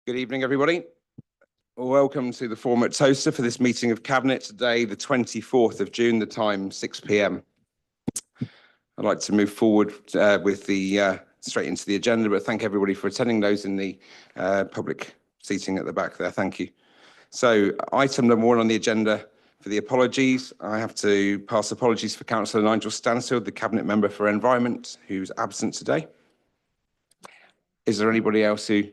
Good evening, everybody. Welcome to the format toaster for this meeting of Cabinet today, the 24th of June, the time 6 p.m. I'd like to move forward with the straight into the agenda, but thank everybody for attending, those in the public seating at the back there. Thank you. So item number 1 on the agenda for the apologies. I have to pass apologies for Councillor Nigel Stansfield, the Cabinet Member for Environment, who's absent today. Is there anybody else who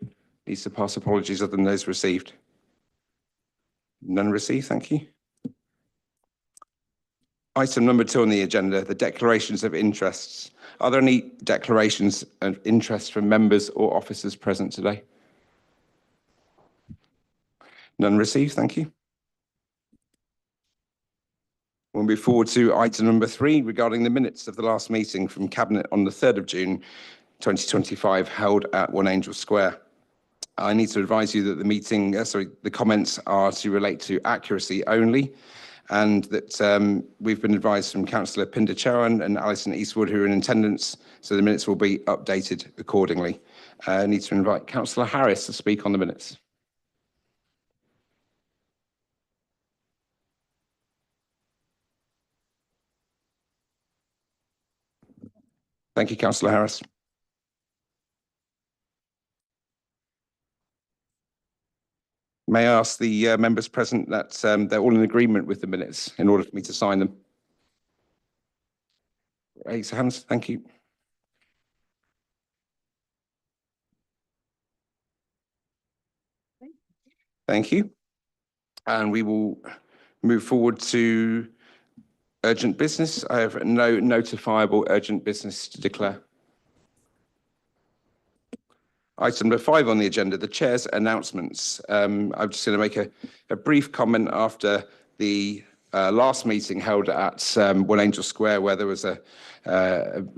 needs to pass apologies other than those received? None received, thank you. Item number 2 on the agenda, the declarations of interests. Are there any declarations of interest from members or officers present today? None received, thank you. We'll move forward to item number 3 regarding the minutes of the last meeting from Cabinet on the 3rd of June 2025 held at One Angel Square. I need to advise you that the comments are to relate to accuracy only, and that we've been advised from Councillor Pinder Charan and Alison Eastwood, who are in attendance, so the minutes will be updated accordingly. I need to invite Councillor Harris to speak on the minutes. Thank you, Councillor Harris. May I ask the members present that they're all in agreement with the minutes in order for me to sign them? Raise your hands, thank you. Thank you. And we will move forward to urgent business. I have no notifiable urgent business to declare. Item number 5 on the agenda, the Chair's announcements. I'm just going to make a brief comment after the last meeting held at One Angel Square, where there was a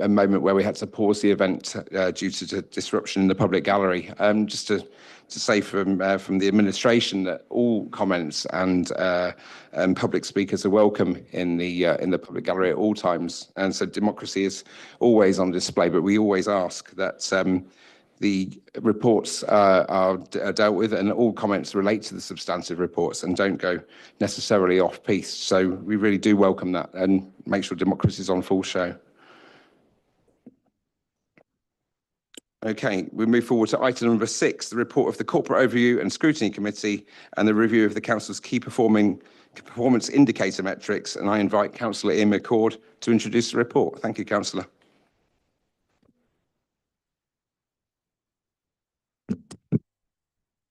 moment where we had to pause the event due to disruption in the public gallery. Just to say from the administration that all comments and public speakers are welcome in the public gallery at all times, and so democracy is always on display. But we always ask that the reports are dealt with and all comments relate to the substantive reports and don't go necessarily off piece. So we really do welcome that and make sure democracy is on full show. Okay, we move forward to item number 6, the report of the Corporate Overview and Scrutiny Committee and the review of the Council's key performance indicator metrics. And I invite Councillor Ian McCord to introduce the report. Thank you, Councillor.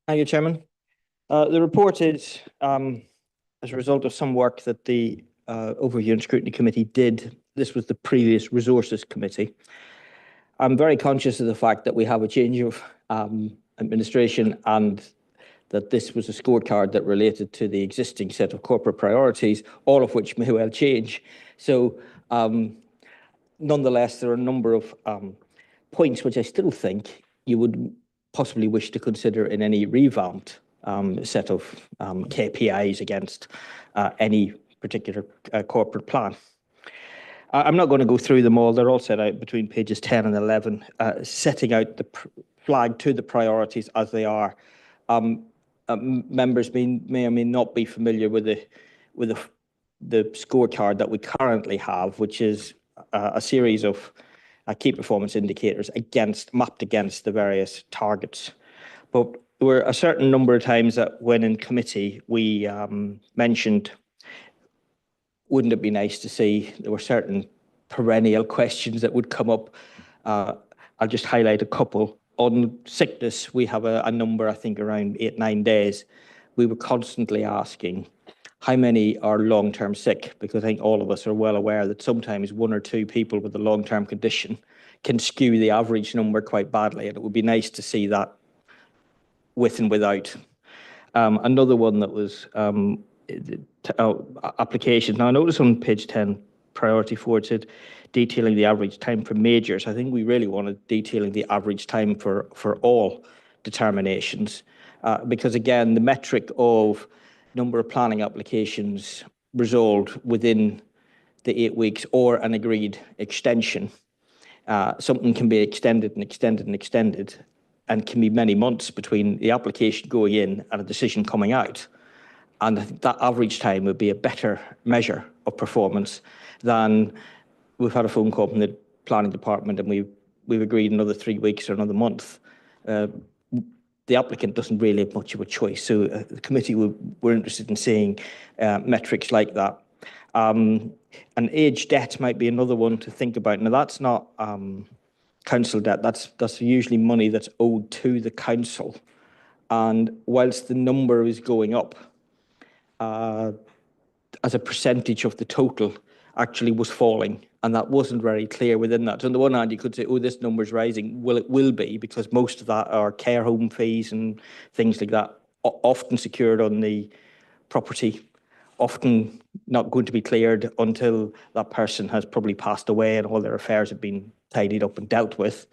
Thank you, Chairman. The report is as a result of some work that the Overview and Scrutiny Committee did. This was the previous Resources Committee. I'm very conscious of the fact that we have a change of administration and that this was a scorecard that related to the existing set of corporate priorities, all of which may well change. So nonetheless, there are a number of points which I still think you would possibly wish to consider in any revamped set of KPIs against any particular corporate plan. I'm not going to go through them all. They're all set out between pages 10 and 11, setting out the flag to the priorities as they are. Members may or may not be familiar with the scorecard that we currently have, which is a series of key performance indicators mapped against the various targets. But there were a certain number of times that when in committee we mentioned, wouldn't it be nice to see, there were certain perennial questions that would come up. I'll just highlight a couple. On sickness, we have a number, I think around 8-9 days. We were constantly asking, how many are long-term sick? Because I think all of us are well aware that sometimes 1 or 2 people with a long-term condition can skew the average number quite badly, and it would be nice to see that with and without. Another one that was applications. Now, I notice on page 10, priority 4, it said detailing the average time for majors. I think we really wanted detailing the average time for all determinations, because again, the metric of number of planning applications resolved within the 8 weeks or an agreed extension. Something can be extended and extended and extended. and can be many months between the application going in and a decision coming out. And I think that average time would be a better measure of performance than we've had a phone call from the planning department and we've agreed another 3 weeks or another month. The applicant doesn't really have much of a choice. So the committee were interested in seeing metrics like that. And age debt might be another one to think about. Now, that's not council debt. That's usually money that's owed to the council. And whilst the number is going up, as a percentage of the total, actually was falling, and that wasn't very clear within that. So on the one hand, you could say, oh, this number's rising. Well, it will be, because most of that are care home fees and things like that, often secured on the property, often not going to be cleared until that person has probably passed away and all their affairs have been tidied up and dealt with.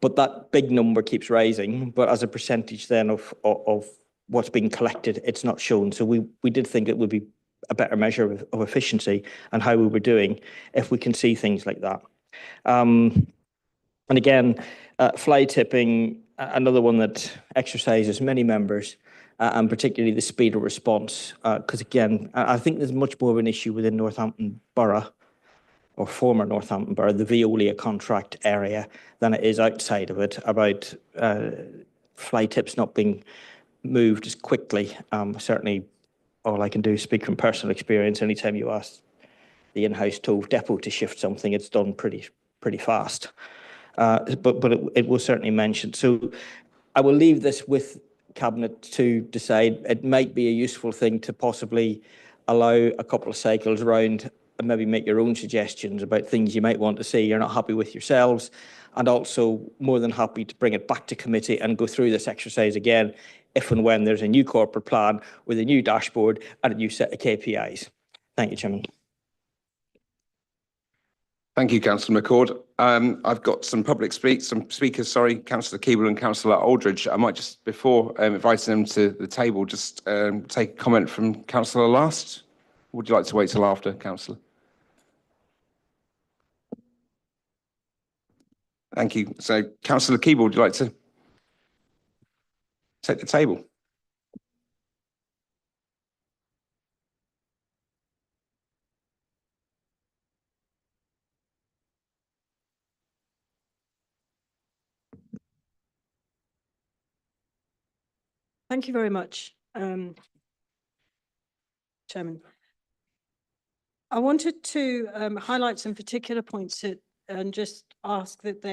But that big number keeps rising, but as a percentage then of what's being collected, it's not shown. So we did think it would be a better measure of efficiency and how we were doing if we can see things like that. And again, fly tipping, another one that exercises many members, and particularly the speed of response. Because again, I think there's much more of an issue within Northampton Borough, or former Northampton Borough, the Veolia contract area, than it is outside of it, about fly tips not being moved as quickly. Certainly, all I can do is speak from personal experience. Anytime you ask the in-house tow depot to shift something, it's done pretty fast. But it was certainly mentioned. So I will leave this with Cabinet to decide. It might be a useful thing to possibly allow a couple of cycles around and maybe make your own suggestions about things you might want to see you're not happy with yourselves, and also more than happy to bring it back to committee and go through this exercise again if and when there's a new corporate plan with a new dashboard and a new set of KPIs. Thank you, Chairman. Thank you, Councillor McCord. I've got some speakers, Councillor Keeble and Councillor Aldridge. I might just, before inviting them to the table, just take a comment from Councillor Last. Would you like to wait till after, Councillor? Thank you. So, Councillor Keeble, would you like to take the table? Thank you very much, Chairman. I wanted to highlight some particular points and just ask that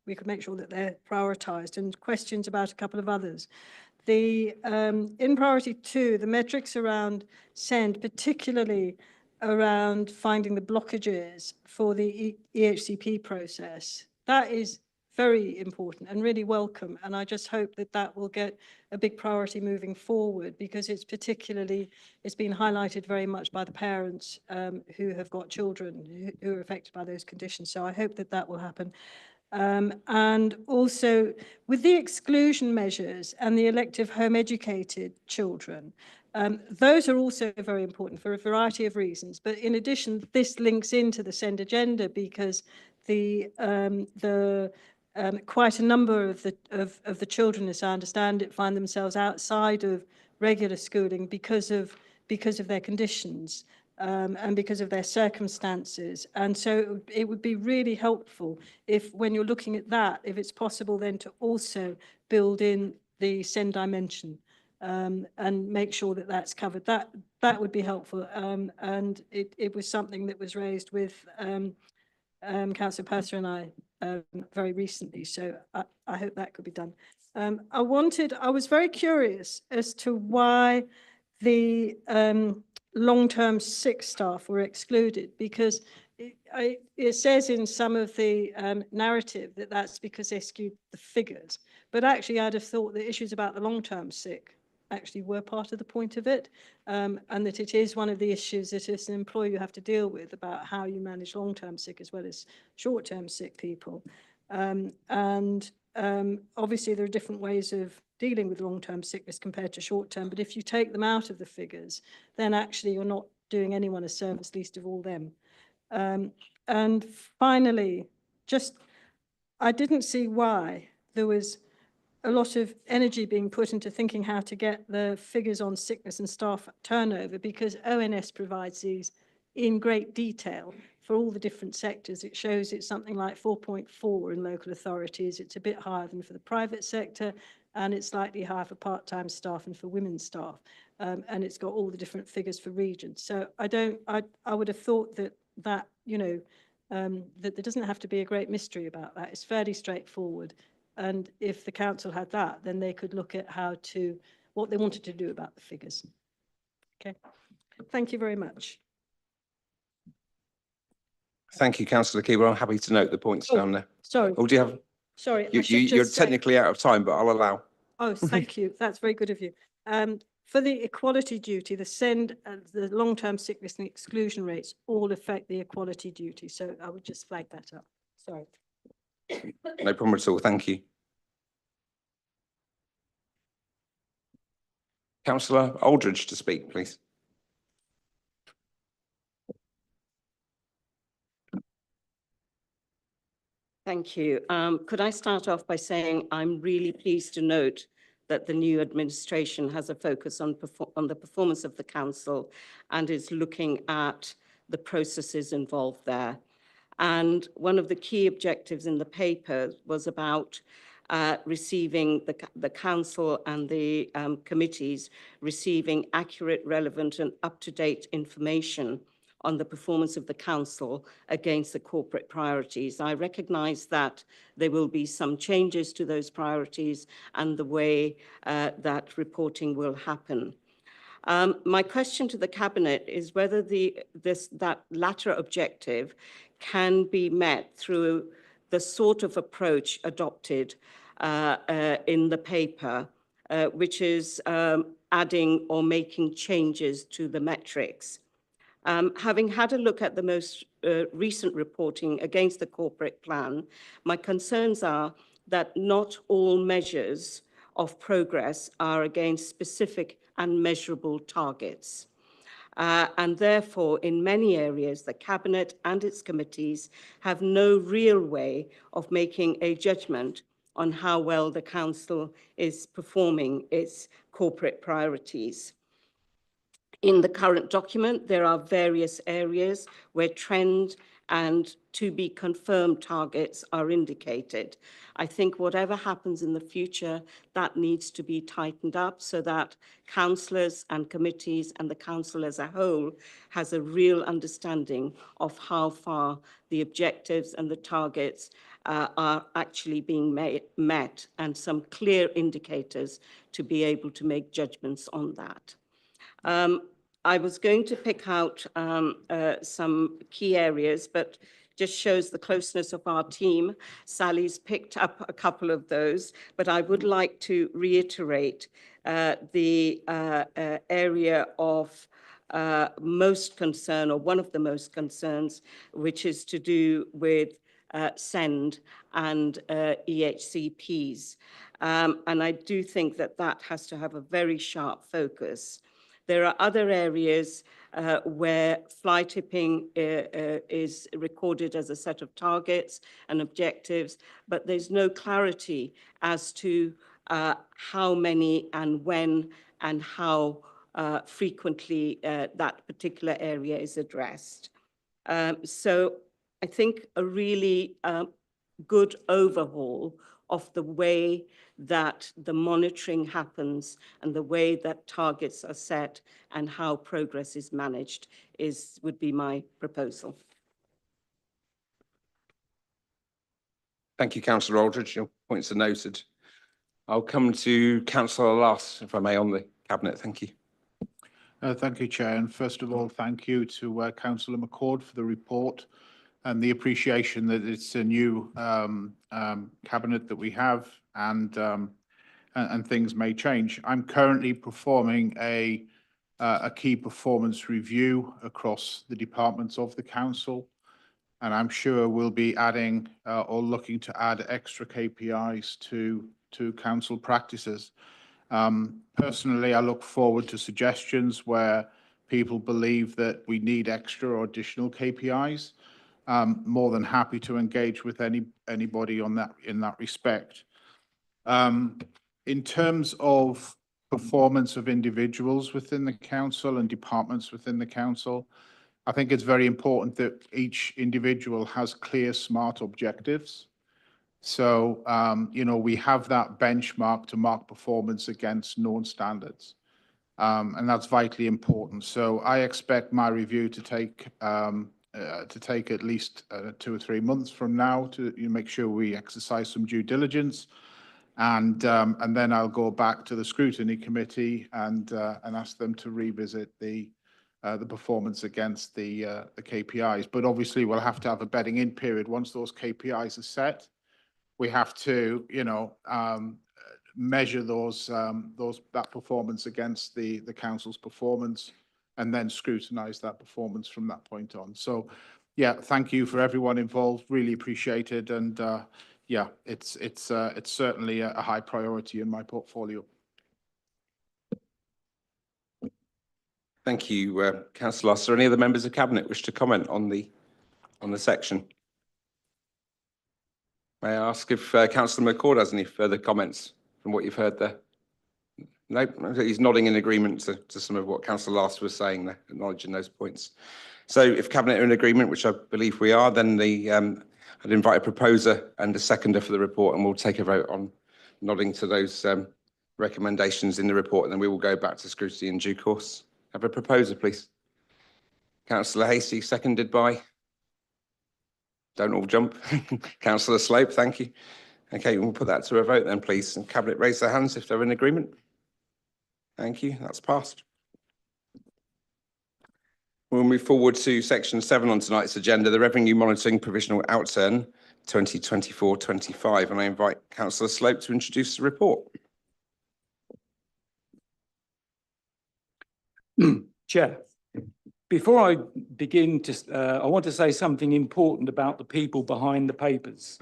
we could make sure that they're prioritised, and questions about a couple of others. In priority 2, the metrics around SEND, particularly around finding the blockages for the EHCP process, that is very important and really welcome. And I just hope that that will get a big priority moving forward, because it's been highlighted very much by the parents who have got children who are affected by those conditions. So I hope that that will happen. And also with the exclusion measures and the elective home educated children, those are also very important for a variety of reasons. But in addition, this links into the SEND agenda, because quite a number of the children, as I understand it, find themselves outside of regular schooling because of their conditions and because of their circumstances. And so it would be really helpful if, when you're looking at that, if it's possible then to also build in the SEND dimension and make sure that that's covered. That would be helpful. And it was something that was raised with Councillor Purser and I very recently, so I hope that could be done. I was very curious as to why the long-term sick staff were excluded, because it says in some of the narrative that that's because they skewed the figures, but actually I'd have thought the issues about the long-term sick actually were part of the point of it, and that it is one of the issues that as an employer you have to deal with, about how you manage long-term sick as well as short-term sick people. Obviously there are different ways of dealing with long-term sickness compared to short-term, but if you take them out of the figures, then actually you're not doing anyone a service, least of all them. And finally, I didn't see why there was a lot of energy being put into thinking how to get the figures on sickness and staff turnover, because ONS provides these in great detail for all the different sectors. It shows it's something like 4.4 in local authorities. It's a bit higher than for the private sector, and it's slightly higher for part-time staff and for women's staff. And it's got all the different figures for regions. So I would have thought that you know, that there doesn't have to be a great mystery about that. It's fairly straightforward. And if the council had that, then they could look at what they wanted to do about the figures. Okay. Thank you very much. Thank you, Councillor Keeble. I'm happy to note the points down there. Sorry. Oh, do you have? Sorry. You're technically out of time, but I'll allow. Oh, thank you. That's very good of you. For the equality duty, the SEND, the long-term sickness and exclusion rates all affect the equality duty. So I would just flag that up. Sorry. No problem at all. Thank you. Councillor Aldridge to speak, please. Thank you. Could I start off by saying I'm really pleased to note that the new administration has a focus on the performance of the council and is looking at the processes involved there. And one of the key objectives in the paper was about receiving the council and the committees receiving accurate, relevant and up-to-date information on the performance of the council against the corporate priorities. I recognise that there will be some changes to those priorities and the way that reporting will happen. My question to the Cabinet is whether that latter objective can be met through the sort of approach adopted in the paper, which is adding or making changes to the metrics. Having had a look at the most recent reporting against the corporate plan, my concerns are that not all measures of progress are against specific and measurable targets. And therefore, in many areas, the Cabinet and its committees have no real way of making a judgment on how well the Council is performing its corporate priorities. In the current document, there are various areas where trend and to be confirmed targets are indicated. I think whatever happens in the future, that needs to be tightened up so that councillors and committees and the council as a whole has a real understanding of how far the objectives and the targets are actually being met and some clear indicators to be able to make judgments on that. I was going to pick out some key areas, but just shows the closeness of our team. Sally's picked up a couple of those, but I would like to reiterate the area of most concern, or one of the most concerns, which is to do with SEND and EHCPs. And I do think that that has to have a very sharp focus. There are other areas where fly tipping is recorded as a set of targets and objectives, but there's no clarity as to how many and when and how frequently that particular area is addressed. So I think a really good overhaul of the way that the monitoring happens and the way that targets are set and how progress is managed would be my proposal. Thank you, Councillor Aldridge. Your points are noted. I'll come to Councillor Luss, if I may, on the Cabinet. Thank you. Thank you, Chair. And first of all, thank you to Councillor McCord for the report and the appreciation that it's a new Cabinet that we have, and things may change. I'm currently performing a key performance review across the departments of the council, and I'm sure we'll be adding or looking to add extra KPIs to council practices. Personally, I look forward to suggestions where people believe that we need extra or additional KPIs. More than happy to engage with anybody on that in that respect. In terms of performance of individuals within the council and departments within the council, I think it's very important that each individual has clear, smart objectives. So, we have that benchmark to mark performance against known standards. And that's vitally important. So I expect my review to take at least 2 or 3 months from now to make sure we exercise some due diligence. And then I'll go back to the scrutiny committee and ask them to revisit the performance against the KPIs. But obviously, we'll have to have a bedding in period once those KPIs are set. We have to, measure that performance against the council's performance, and then scrutinise that performance from that point on. So, yeah, thank you for everyone involved. Really appreciate it, and yeah, it's certainly a high priority in my portfolio. Thank you, Councillor. Are there any other members of Cabinet wish to comment on the section? May I ask if Councillor McCord has any further comments from what you've heard there? No, he's nodding in agreement to some of what Councillor Last was saying there, acknowledging those points. So if Cabinet are in agreement, which I believe we are, then I'd invite a proposer and a seconder for the report, and we'll take a vote on nodding to those recommendations in the report, and then we will go back to scrutiny in due course. Have a proposer, please. Councillor Hasty, seconded by? Don't all jump. Councillor Slope, thank you. Okay, we'll put that to a vote then, please. And Cabinet raise their hands if they're in agreement. Thank you, that's passed. We'll move forward to section 7 on tonight's agenda, the Revenue Monitoring Provisional Outturn 2024-25. And I invite Councillor Slope to introduce the report. Chair, before I begin, I want to say something important about the people behind the papers.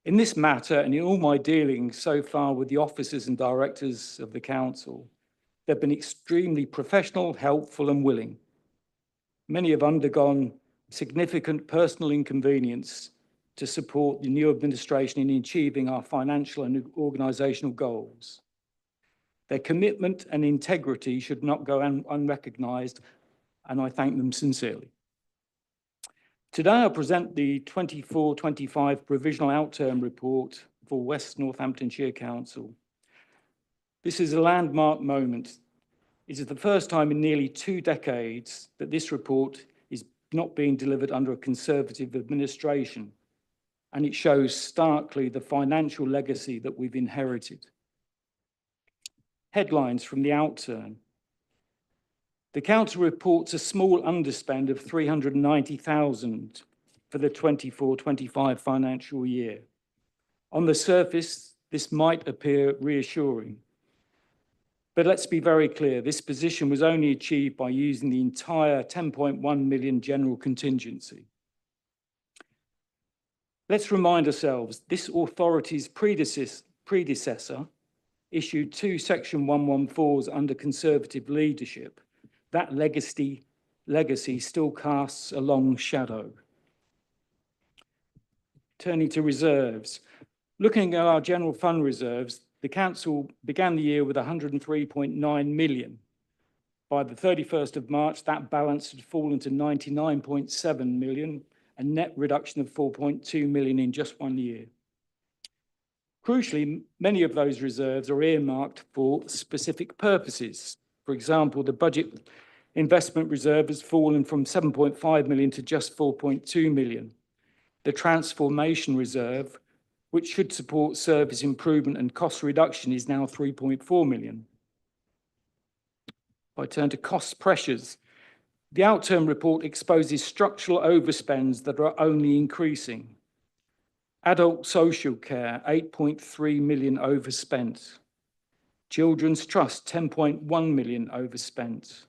In this matter, and in all my dealings so far with the officers and directors of the council, they've been extremely professional, helpful and willing. Many have undergone significant personal inconvenience to support the new administration in achieving our financial and organisational goals. Their commitment and integrity should not go unrecognised, and I thank them sincerely. Today I present the 24-25 Provisional Outturn Report for West Northamptonshire Council. This is a landmark moment. It is the first time in nearly 2 decades that this report is not being delivered under a Conservative administration, and it shows starkly the financial legacy that we've inherited. Headlines from the outturn. The council reports a small underspend of 390,000 for the 24-25 financial year. On the surface, this might appear reassuring. But let's be very clear, this position was only achieved by using the entire 10.1 million general contingency. Let's remind ourselves, this authority's predecessor issued 2 Section 114s under Conservative leadership. That legacy still casts a long shadow. Turning to reserves. Looking at our general fund reserves, the council began the year with 103.9 million. By the 31st of March, that balance had fallen to 99.7 million, a net reduction of 4.2 million in just 1 year. Crucially, many of those reserves are earmarked for specific purposes. For example, the budget investment reserve has fallen from 7.5 million to just 4.2 million. The transformation reserve, which should support service improvement and cost reduction, is now 3.4 million. If I turn to cost pressures, the outturn report exposes structural overspends that are only increasing. Adult social care, 8.3 million overspent. Children's Trust, 10.1 million overspent.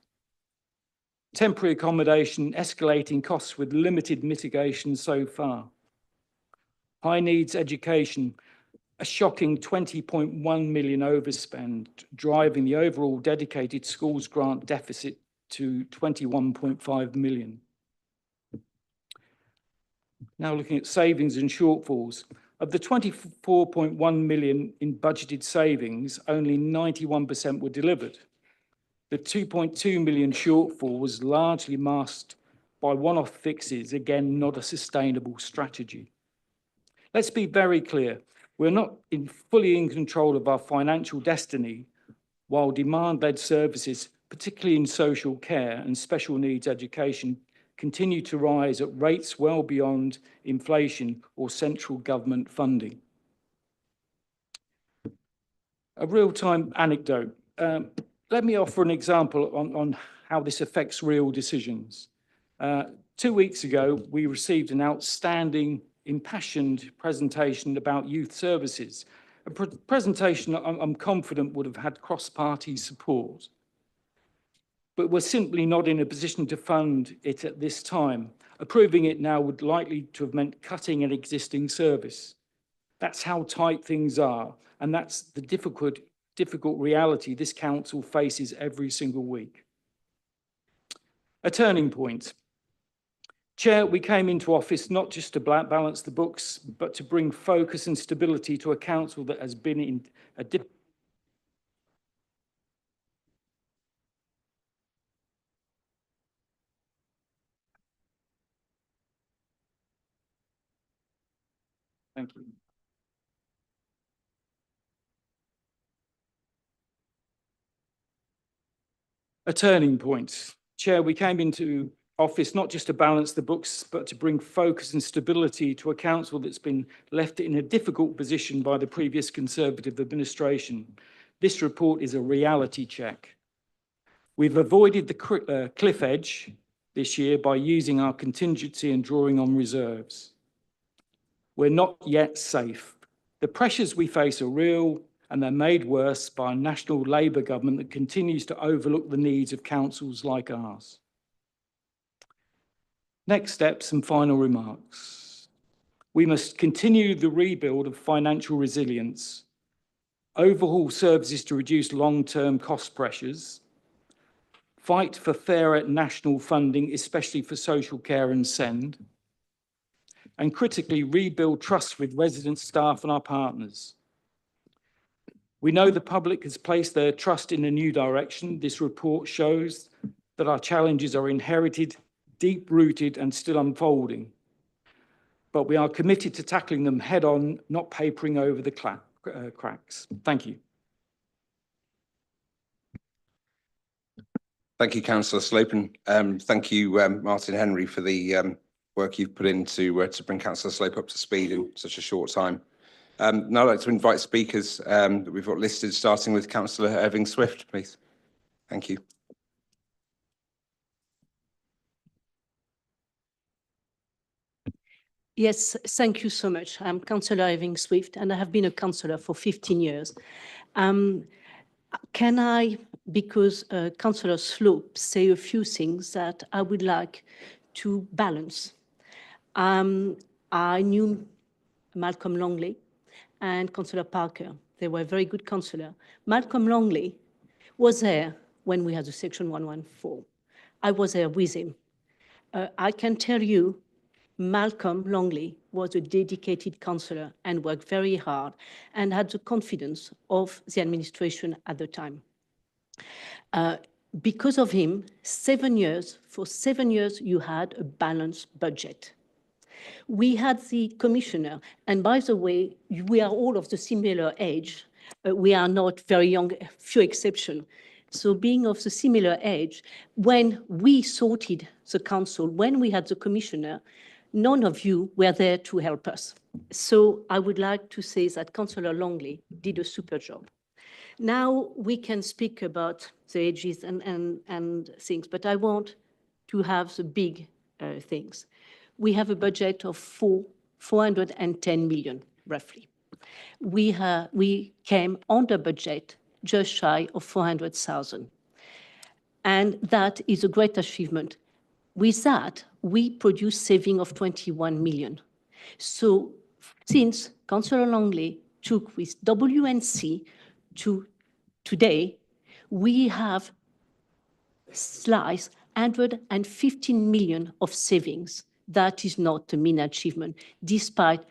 Temporary accommodation, escalating costs with limited mitigation so far. High needs education, a shocking 20.1 million overspend, driving the overall dedicated schools grant deficit to 21.5 million. Now looking at savings and shortfalls, Of the 24.1 million in budgeted savings, only 91% were delivered. The 2.2 million shortfall was largely masked by one-off fixes, again, not a sustainable strategy. Let's be very clear. We're not fully in control of our financial destiny, while demand-led services, particularly in social care and special needs education, continue to rise at rates well beyond inflation or central government funding. A real-time anecdote. Let me offer an example on how this affects real decisions. 2 weeks ago, we received an outstanding, impassioned presentation about youth services, a presentation I'm confident would have had cross-party support. But we're simply not in a position to fund it at this time. Approving it now would likely to have meant cutting an existing service. That's how tight things are, and that's the difficult reality this council faces every single week. A turning point. Chair, we came into office not just to balance the books, but to bring focus and stability to a council that has been in a Thank you. A turning point. Chair, we came into office not just to balance the books, but to bring focus and stability to a council that's been left in a difficult position by the previous Conservative administration. This report is a reality check. We've avoided the cliff edge this year by using our contingency and drawing on reserves. We're not yet safe. The pressures we face are real, and they're made worse by a national Labour government that continues to overlook the needs of councils like ours. Next steps and final remarks. We must continue the rebuild of financial resilience, overhaul services to reduce long-term cost pressures, fight for fairer national funding, especially for social care and SEND, and critically rebuild trust with residents, staff and our partners. We know the public has placed their trust in a new direction. This report shows that our challenges are inherited, deep-rooted and still unfolding. But we are committed to tackling them head-on, not papering over the cracks. Thank you. Thank you, Councillor Slope, and thank you, Martin Henry, for the work you've put in to bring Councillor Slope up to speed in such a short time. Now I'd like to invite speakers that we've got listed, starting with Councillor Irving Swift, please. Thank you. Yes, thank you so much. I'm Councillor Irving Swift, and I have been a councillor for 15 years. Can I, because Councillor Slope, say a few things that I would like to balance? I knew Malcolm Longley and Councillor Parker. They were very good councillors. Malcolm Longley was there when we had the Section 114. I was there with him. I can tell you, Malcolm Longley was a dedicated councillor and worked very hard and had the confidence of the administration at the time. Because of him, for 7 years, you had a balanced budget. We had the commissioner, and by the way, we are all of the similar age. We are not very young, few exceptions. So being of the similar age, when we sorted the council, when we had the commissioner, none of you were there to help us. So I would like to say that Councillor Longley did a super job. Now we can speak about the ages and things, but I want to have the big things. We have a budget of 410 million, roughly. We came under budget, just shy of 400,000. And that is a great achievement. With that, we produced saving of 21 million. So since Councillor Longley took with WNC to today, we have sliced 115 million of savings. That is not a mean achievement, despite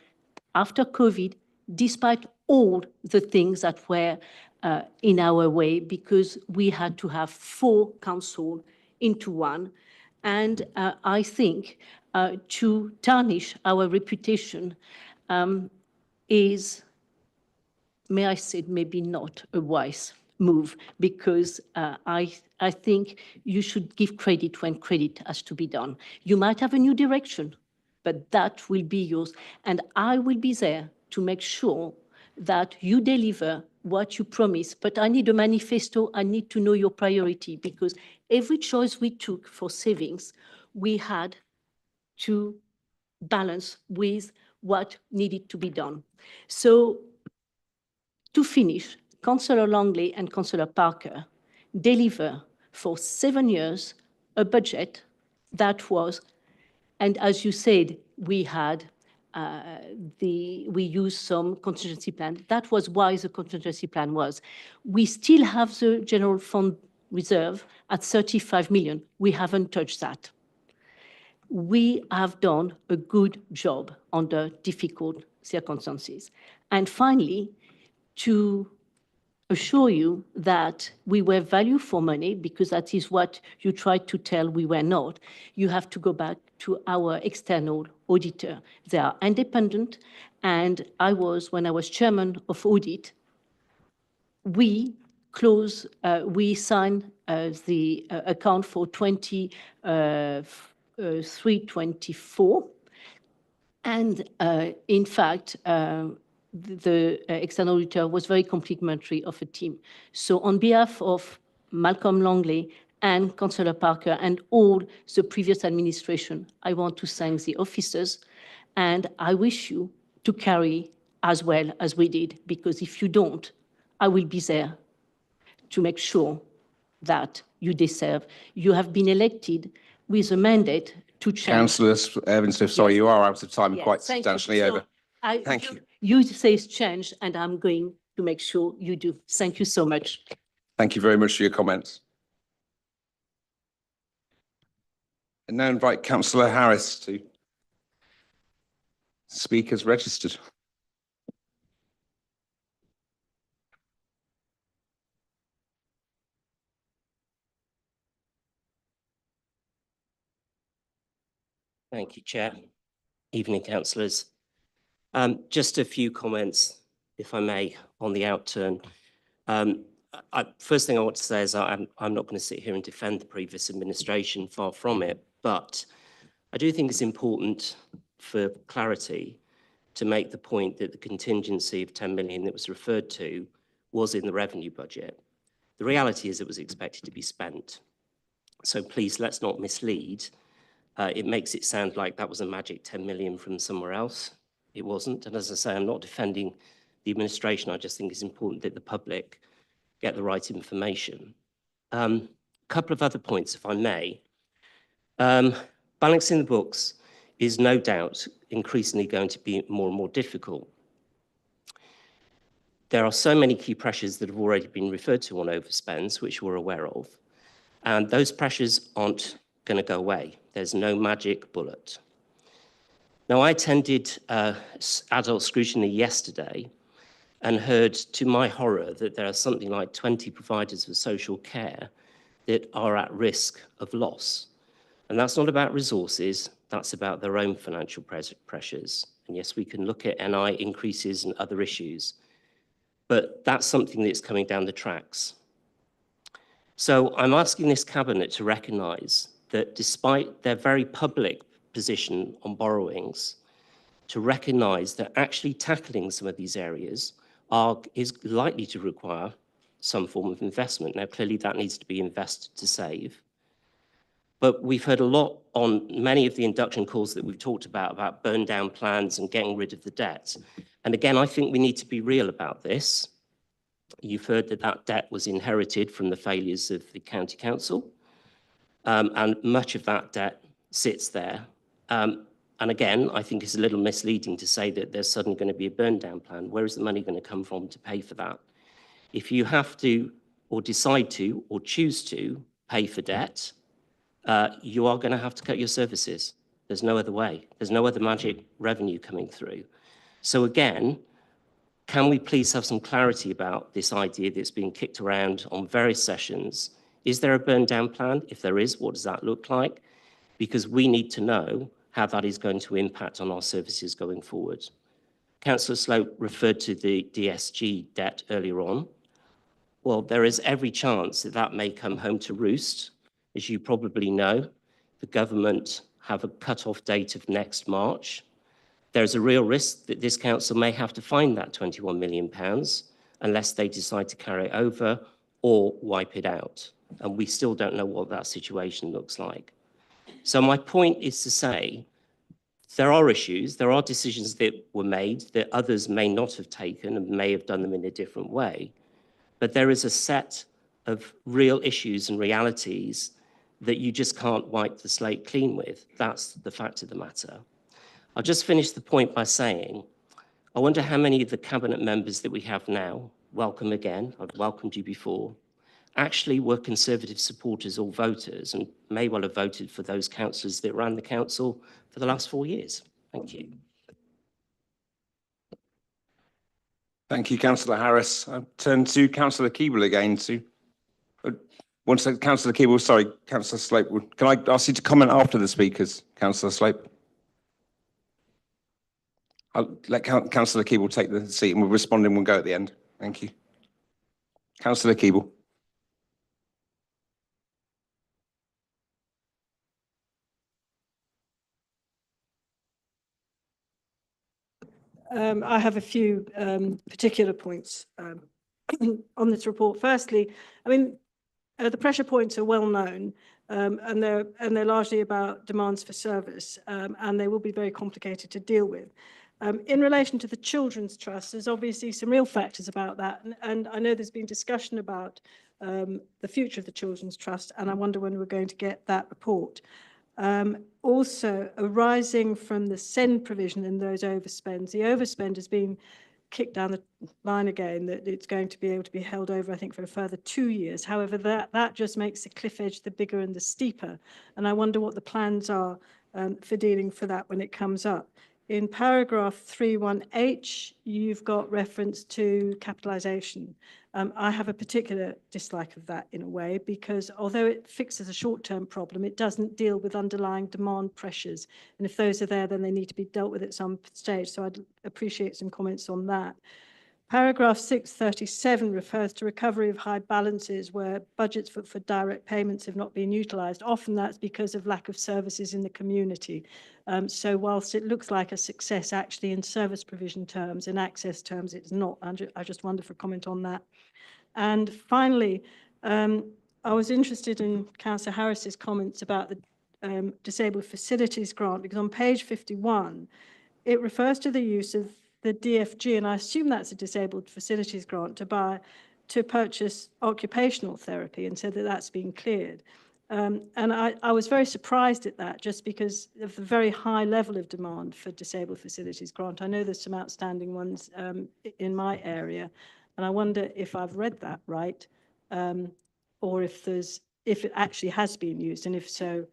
after COVID, despite all the things that were in our way, because we had to have 4 councils into one. And I think to tarnish our reputation is, may I say, maybe not a wise move, because I think you should give credit when credit has to be done. You might have a new direction, but that will be yours. And I will be there to make sure that you deliver what you promise. But I need a manifesto. I need to know your priority, because every choice we took for savings, we had to balance with what needed to be done. So to finish, Councillor Langley and Councillor Parker deliver for 7 years a budget that was, and as you said, we had we used some contingency plan. That was why the contingency plan was. We still have the general fund reserve at 35 million. We haven't touched that. We have done a good job under difficult circumstances. And finally, to assure you that we were value for money, because that is what you tried to tell we were not, you have to go back to our external auditor. They are independent, and when I was chairman of audit, we signed the account for 23-24, and in fact, the external auditor was very complimentary of a team. So on behalf of Malcolm Langley and Councillor Parker and all the previous administration, I want to thank the officers, and I wish you to carry as well as we did, because if you don't, I will be there to make sure that you deserve. You have been elected with a mandate to change. Councillor Evanston, sorry, Yes. you are out of time, Yes, quite thank you. substantially So over. Thank you. You say it's changed, and I'm going to make sure you do. Thank you so much. Thank you very much for your comments. And now invite Councillor Harris to speak as registered. Thank you, Chair. Evening, councillors. Just a few comments, if I may, on the outturn. First thing I want to say is I'm not going to sit here and defend the previous administration, far from it, but I do think it's important for clarity to make the point that the contingency of 10 million that was referred to was in the revenue budget. The reality is it was expected to be spent. So please, let's not mislead. It makes it sound like that was a magic 10 million from somewhere else. It wasn't. And as I say, I'm not defending the administration. I just think it's important that the public get the right information. A couple of other points, if I may. Balancing the books is no doubt increasingly going to be more and more difficult. There are so many key pressures that have already been referred to on overspends, which we're aware of, and those pressures aren't going to go away. There's no magic bullet. Now, I attended adult scrutiny yesterday and heard, to my horror, that there are something like 20 providers of social care that are at risk of loss. And that's not about resources, that's about their own financial pressures. And yes, we can look at NI increases and other issues, but that's something that's coming down the tracks. So I'm asking this cabinet to recognise that despite their very public position on borrowings, to recognise that actually tackling some of these areas is likely to require some form of investment. Now, clearly that needs to be invested to save. But we've heard a lot on many of the induction calls that we've talked about burn down plans and getting rid of the debt. And again, I think we need to be real about this. You've heard that that debt was inherited from the failures of the county council. And much of that debt sits there. And again, I think it's a little misleading to say that there's suddenly going to be a burn down plan. Where is the money going to come from to pay for that? If you have to, or decide to, or choose to pay for debt, you are going to have to cut your services. There's no other way. There's no other magic revenue coming through. So again, can we please have some clarity about this idea that's been kicked around on various sessions? Is there a burn down plan? If there is, what does that look like? Because we need to know how that is going to impact on our services going forward. Councillor Slope referred to the DSG debt earlier on. Well, there is every chance that that may come home to roost. As you probably know, the government have a cut-off date of next March. There's a real risk that this council may have to find that £21 million unless they decide to carry it over or wipe it out. And we still don't know what that situation looks like. So my point is to say, there are issues, there are decisions that were made that others may not have taken and may have done them in a different way. But there is a set of real issues and realities that you just can't wipe the slate clean with. That's the fact of the matter. I'll just finish the point by saying, I wonder how many of the cabinet members that we have now, welcome again, I've welcomed you before, actually were Conservative supporters or voters and may well have voted for those councillors that ran the council for the last 4 years. Thank you. Thank you, Councillor Harris. I turn to Councillor Keeble again to... One second, Councillor Keeble, sorry, Councillor Slope. Can I ask you to comment after the speakers, Councillor Slope? I'll let Councillor Keeble take the seat and we'll respond and we'll go at the end. Thank you. Councillor Keeble. I have a few particular points on this report. Firstly, I mean, the pressure points are well known, and they're largely about demands for service, and they will be very complicated to deal with. In relation to the Children's Trust, there's obviously some real factors about that, and I know there's been discussion about the future of the Children's Trust, and I wonder when we're going to get that report. Also, arising from the SEND provision in those overspends, the overspend has been kicked down the line again, that it's going to be able to be held over, I think, for a further 2 years. However, that just makes the cliff edge the bigger and the steeper. And I wonder what the plans are for dealing for that when it comes up. In paragraph 31H, you've got reference to capitalisation. I have a particular dislike of that in a way, because although it fixes a short-term problem, it doesn't deal with underlying demand pressures. And if those are there, then they need to be dealt with at some stage. So I'd appreciate some comments on that. Paragraph 637 refers to recovery of high balances where budgets for direct payments have not been utilised. Often that's because of lack of services in the community. So whilst it looks like a success, actually in service provision terms, in access terms, it's not. I just wonder for a comment on that. And finally, I was interested in Councillor Harris's comments about the Disabled Facilities Grant, because on page 51, it refers to the use of the DFG, and I assume that's a Disabled Facilities Grant to purchase occupational therapy, and said that that's been cleared. And I was very surprised at that, just because of the very high level of demand for Disabled Facilities Grant. I know there's some outstanding ones in my area, and I wonder if I've read that right, or if it actually has been used, and if so,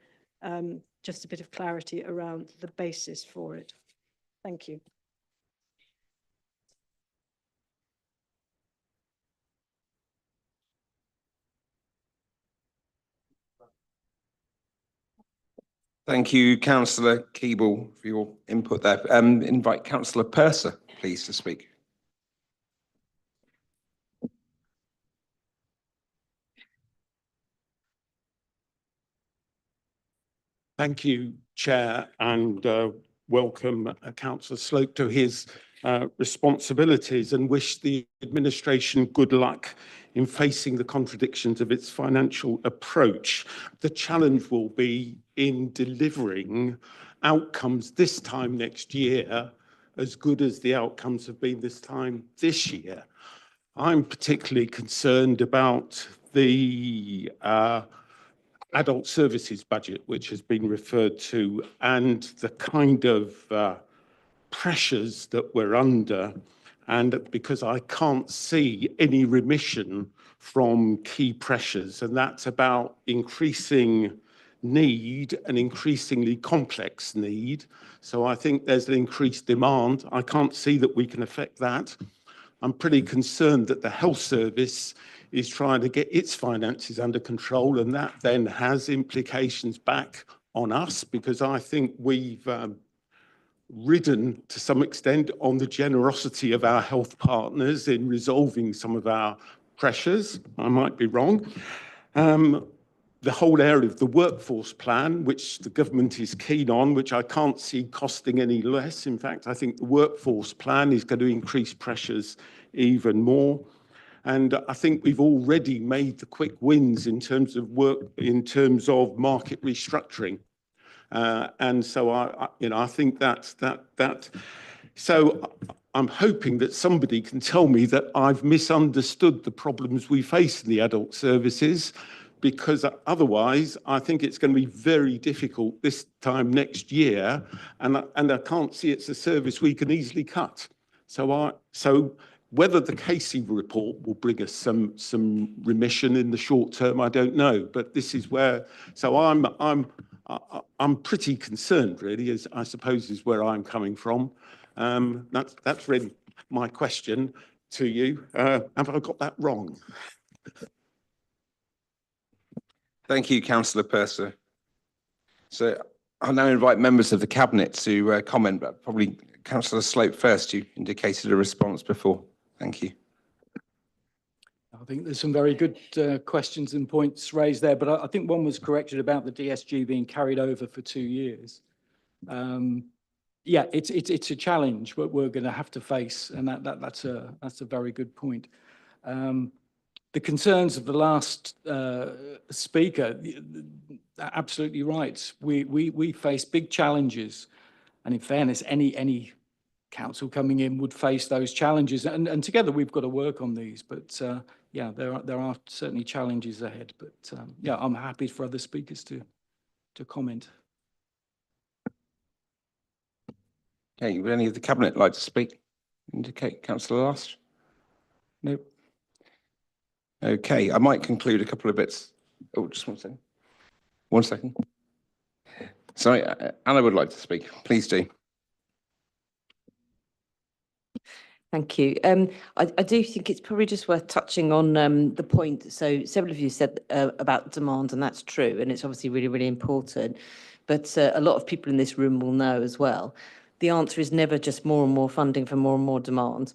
just a bit of clarity around the basis for it. Thank you. Thank you, Councillor Keeble, for your input there. Invite Councillor Purser, please, to speak. Thank you, Chair, and welcome Councillor Slope to his responsibilities, and wish the administration good luck in facing the contradictions of its financial approach. The challenge will be in delivering outcomes this time next year as good as the outcomes have been this time this year. I'm particularly concerned about the adult services budget, which has been referred to, and the kind of pressures that we're under, and because I can't see any remission from key pressures, and that's about increasing need an increasingly complex need. So I think there's an increased demand. I can't see that we can affect that. I'm pretty concerned that the health service is trying to get its finances under control, and that then has implications back on us, because I think we've ridden to some extent on the generosity of our health partners in resolving some of our pressures. I might be wrong. The whole area of the workforce plan, which the government is keen on, which I can't see costing any less. In fact, I think the workforce plan is going to increase pressures even more. And I think we've already made the quick wins in terms of work, in terms of market restructuring. And so I think that's that. So I'm hoping that somebody can tell me that I've misunderstood the problems we face in the adult services, because otherwise I think it's going to be very difficult this time next year, and I can't see it's a service we can easily cut. So whether the Casey report will bring us some remission in the short term, I don't know. But this is where, so I'm pretty concerned, really, as I suppose is where I'm coming from. That's really my question to you. Have I got that wrong? Thank you, Councillor Purser. So I'll now invite members of the Cabinet to comment, but probably Councillor Slope first. You indicated a response before. Thank you. I think there's some very good questions and points raised there, but I think one was corrected about the DSG being carried over for 2 years. Yeah, it's a challenge what we're going to have to face, and that's a very good point. The concerns of the last speaker, absolutely right. We face big challenges, and in fairness, any council coming in would face those challenges, and together we've got to work on these. But yeah, there are certainly challenges ahead. But yeah, I'm happy for other speakers to comment. Okay, would any of the Cabinet like to speak? Indicate. Councillor Last? No. Okay, I might conclude a couple of bits. Oh, just 1 second. 1 second. Sorry, Anna would like to speak. Please do. Thank you. I do think it's probably just worth touching on the point. So several of you said about demand, and that's true, and it's obviously really, really important. But a lot of people in this room will know as well, the answer is never just more and more funding for more and more demand.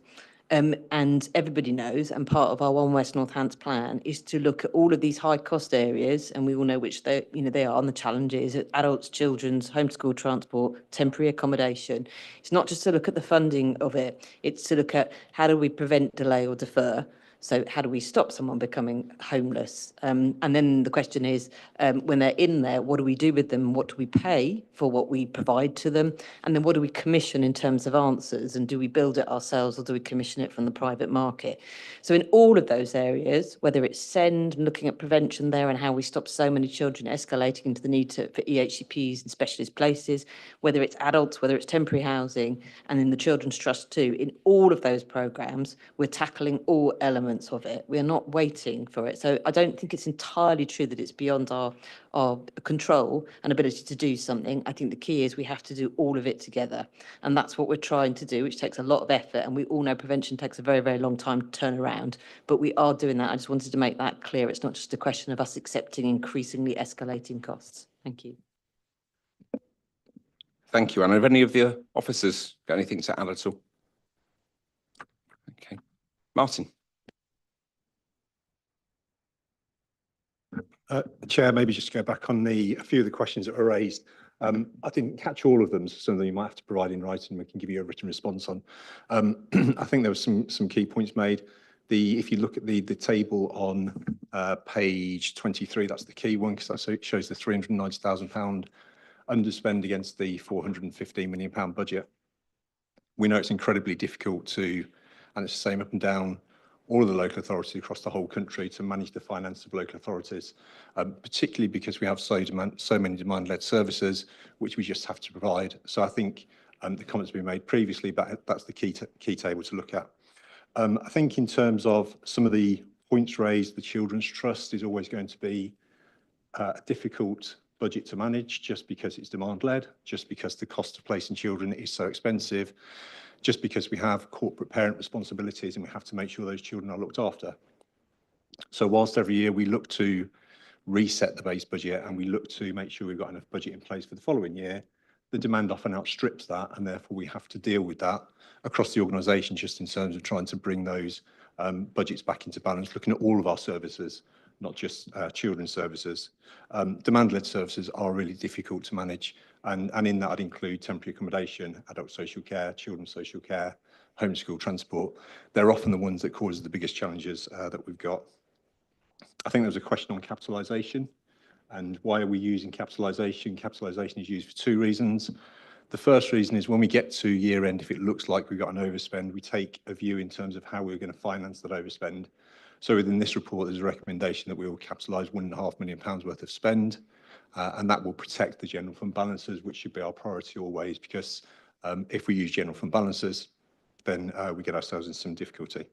And everybody knows, and part of our One West North Hants plan is to look at all of these high cost areas, and we all know which they are, and the challenges: adults, children's, homeschool transport, temporary accommodation. It's not just to look at the funding of it; it's to look at how do we prevent, delay, or defer. So how do we stop someone becoming homeless? And then the question is, when they're in there, what do we do with them? What do we pay for what we provide to them? And then what do we commission in terms of answers? And do we build it ourselves, or do we commission it from the private market? So in all of those areas, whether it's SEND, looking at prevention there and how we stop so many children escalating into the need for EHCPs and specialist places, whether it's adults, whether it's temporary housing, and in the Children's Trust too, in all of those programmes, we're tackling all elements of it. We are not waiting for it. So I don't think it's entirely true that it's beyond our control and ability to do something. I think the key is we have to do all of it together. And that's what we're trying to do, which takes a lot of effort. And we all know prevention takes a very, very long time to turn around. But we are doing that. I just wanted to make that clear. It's not just a question of us accepting increasingly escalating costs. Thank you. Thank you, Anna. Have any of the officers got anything to add at all? Okay. Martin. Chair, maybe just to go back on a few of the questions that were raised. I didn't catch all of them, so some of them you might have to provide in writing. We can give you a written response on. I think there was some key points made. If you look at the table on page 23, that's the key one, because that shows the £390,000 underspend against the £415 million budget. We know it's incredibly difficult to, and it's the same up and down all of the local authorities across the whole country, to manage the finance of local authorities, particularly because we have so many demand-led services, which we just have to provide. So I think the comments have been made previously, but that's the key table to look at. I think in terms of some of the points raised, the Children's Trust is always going to be a difficult budget to manage just because it's demand-led, just because the cost of placing children is so expensive, just because we have corporate parent responsibilities and we have to make sure those children are looked after. So whilst every year we look to reset the base budget and we look to make sure we've got enough budget in place for the following year, the demand often outstrips that, and therefore we have to deal with that across the organisation just in terms of trying to bring those budgets back into balance, looking at all of our services, not just children's services. Demand-led services are really difficult to manage, and in that I'd include temporary accommodation, adult social care, children's social care, homeschool transport. They're often the ones that cause the biggest challenges that we've got. I think there was a question on capitalisation and why are we using capitalisation? Capitalisation is used for two reasons. The first reason is when we get to year end, if it looks like we've got an overspend, we take a view in terms of how we're going to finance that overspend. So within this report, there's a recommendation that we will capitalise £1.5 million worth of spend, and that will protect the general fund balances, which should be our priority always, because if we use general fund balances, then we get ourselves in some difficulty.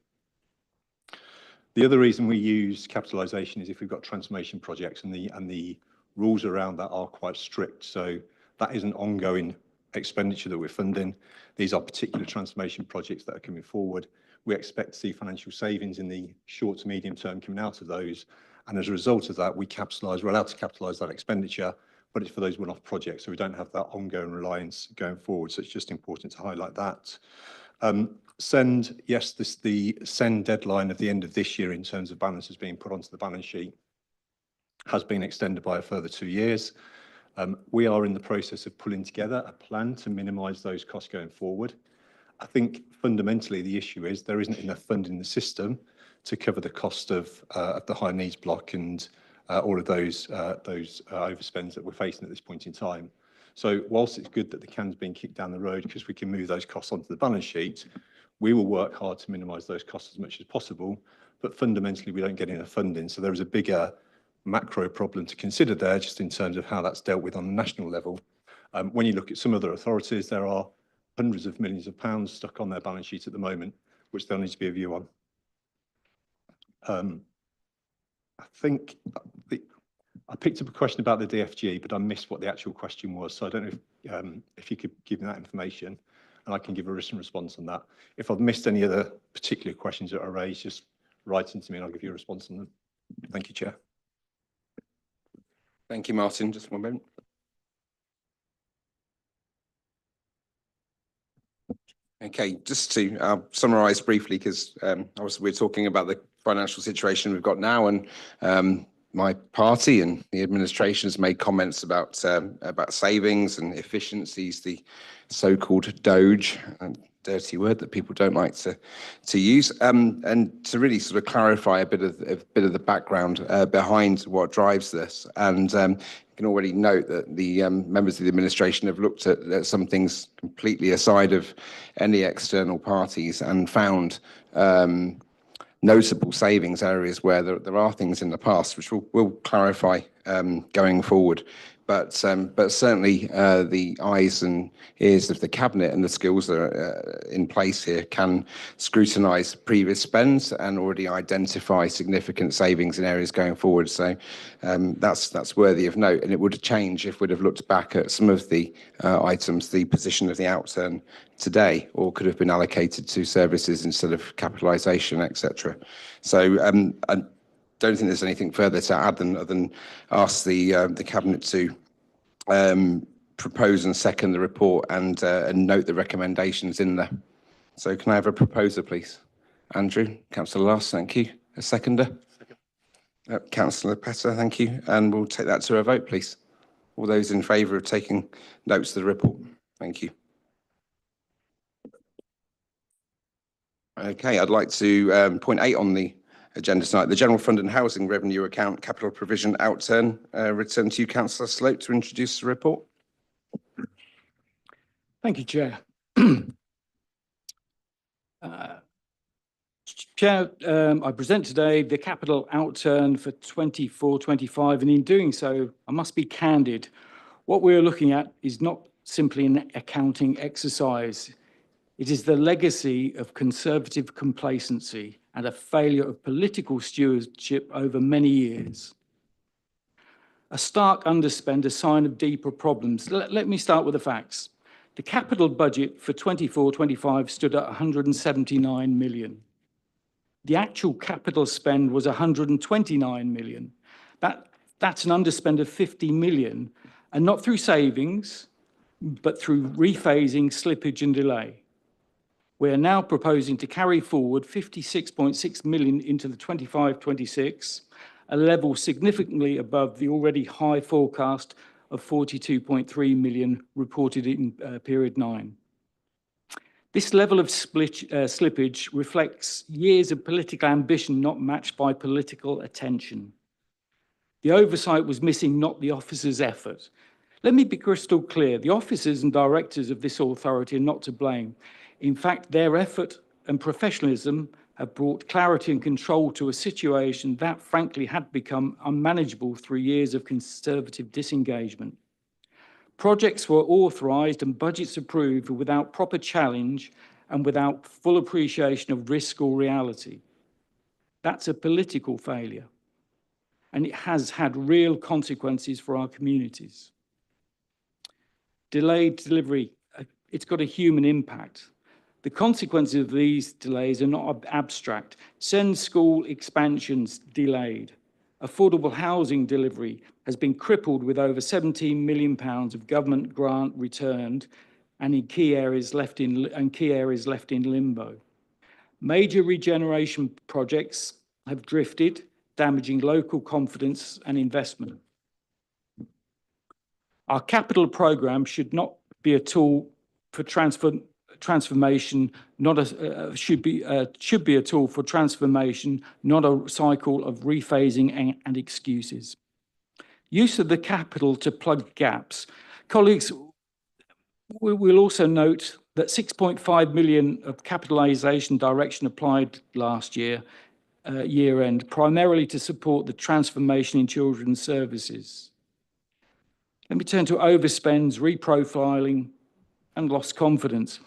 The other reason we use capitalisation is if we've got transformation projects, and the rules around that are quite strict. So that is an ongoing expenditure that we're funding. These are particular transformation projects that are coming forward. We expect to see financial savings in the short to medium term coming out of those. And as a result of that, we're allowed to capitalise that expenditure, but it's for those one-off projects. So we don't have that ongoing reliance going forward. So it's just important to highlight that. Send, yes, the send deadline of the end of this year in terms of balances being put onto the balance sheet has been extended by a further 2 years. We are in the process of pulling together a plan to minimise those costs going forward. I think fundamentally the issue is there isn't enough funding in the system to cover the cost of the high needs block and all of those overspends that we're facing at this point in time. So whilst it's good that the can's being kicked down the road because we can move those costs onto the balance sheet, we will work hard to minimise those costs as much as possible, but fundamentally we don't get enough funding. So there is a bigger macro problem to consider there just in terms of how that's dealt with on a national level. When you look at some other authorities, there are hundreds of millions of pounds stuck on their balance sheet at the moment, which there'll need to be a view on. I think I picked up a question about the DFG, but I missed what the actual question was. So I don't know if you could give me that information and I can give a written response on that. If I've missed any other particular questions that are raised, just write into me and I'll give you a response on them. Thank you, Chair. Thank you, Martin. Just one moment. Okay, just to summarise briefly, because obviously we're talking about the financial situation we've got now, and my party and the administration has made comments about savings and efficiencies, the so-called Doge, a dirty word that people don't like to use, and to really sort of clarify a bit of the background behind what drives this. And you can already note that the members of the administration have looked at some things completely aside of any external parties and found notable savings areas where there are things in the past, which we'll clarify going forward. But certainly the eyes and ears of the Cabinet and the skills that are in place here can scrutinise previous spends and already identify significant savings in areas going forward. So that's worthy of note, and it would change if we'd have looked back at some of the items, the position of the outturn today, or could have been allocated to services instead of capitalisation, etc. So I don't think there's anything further to add than ask the Cabinet to propose and second the report and note the recommendations in there. So can I have a proposer, please? Andrew, Councillor Last, thank you. A seconder? Councillor Petter, thank you. And we'll take that to a vote, please. All those in favour of taking notes of the report? Thank you. Okay, I'd like to point 8 on the agenda tonight, the General Fund and Housing Revenue Account Capital Provision Outturn. Return to you, Councillor Slope, to introduce the report. Thank you, Chair. Chair, I present today the capital outturn for 24-25, and in doing so, I must be candid. What we're looking at is not simply an accounting exercise. It is the legacy of conservative complacency and a failure of political stewardship over many years. A stark underspend, a sign of deeper problems. Let me start with the facts. The capital budget for 24-25 stood at 179 million. The actual capital spend was 129 million. That's an underspend of 50 million, and not through savings, but through rephasing, slippage and delay. We are now proposing to carry forward 56.6 million into the 25-26, a level significantly above the already high forecast of 42.3 million reported in period 9. This level of slippage reflects years of political ambition not matched by political attention. The oversight was missing, not the officers' effort. Let me be crystal clear. The officers and directors of this authority are not to blame. In fact, their effort and professionalism have brought clarity and control to a situation that, frankly, had become unmanageable through years of conservative disengagement. Projects were authorised and budgets approved without proper challenge and without full appreciation of risk or reality. That's a political failure, and it has had real consequences for our communities. Delayed delivery, it's got a human impact. The consequences of these delays are not abstract. Send school expansions delayed. Affordable housing delivery has been crippled with over £17 million of government grant returned and in key areas left in limbo. Major regeneration projects have drifted, damaging local confidence and investment. Our capital programme should not be a tool for transformation, should be a tool for transformation, not a cycle of rephasing and excuses. Use of the capital to plug gaps. Colleagues, we'll also note that 6.5 million of capitalisation direction applied last year, year end, primarily to support the transformation in children's services. Let me turn to overspends, reprofiling, and lost confidence.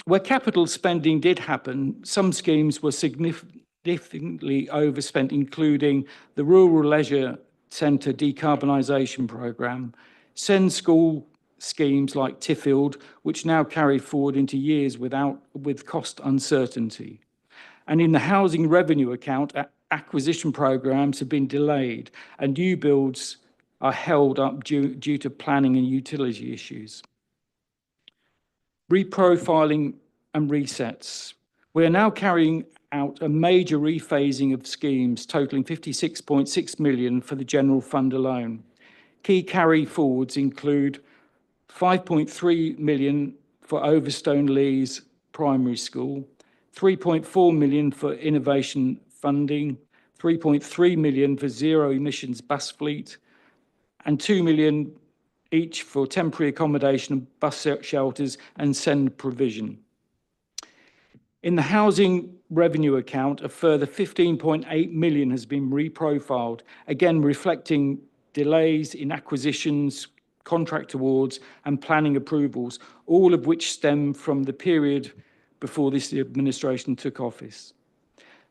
Where capital spending did happen, some schemes were significantly overspent, including the Rural Leisure Centre Decarbonisation Programme, Send School schemes like Tiffield, which now carry forward into years with cost uncertainty. And in the housing revenue account, acquisition programmes have been delayed and new builds are held up due to planning and utility issues. Reprofiling and resets. We are now carrying out a major rephasing of schemes totaling 56.6 million for the general fund alone. Key carry forwards include 5.3 million for Overstone Lees Primary School, 3.4 million for innovation funding, 3.3 million for zero emissions bus fleet, and 2 million each for temporary accommodation and bus shelters and send provision. In the housing revenue account, a further 15.8 million has been reprofiled, again reflecting delays in acquisitions, contract awards and planning approvals, all of which stem from the period before this administration took office.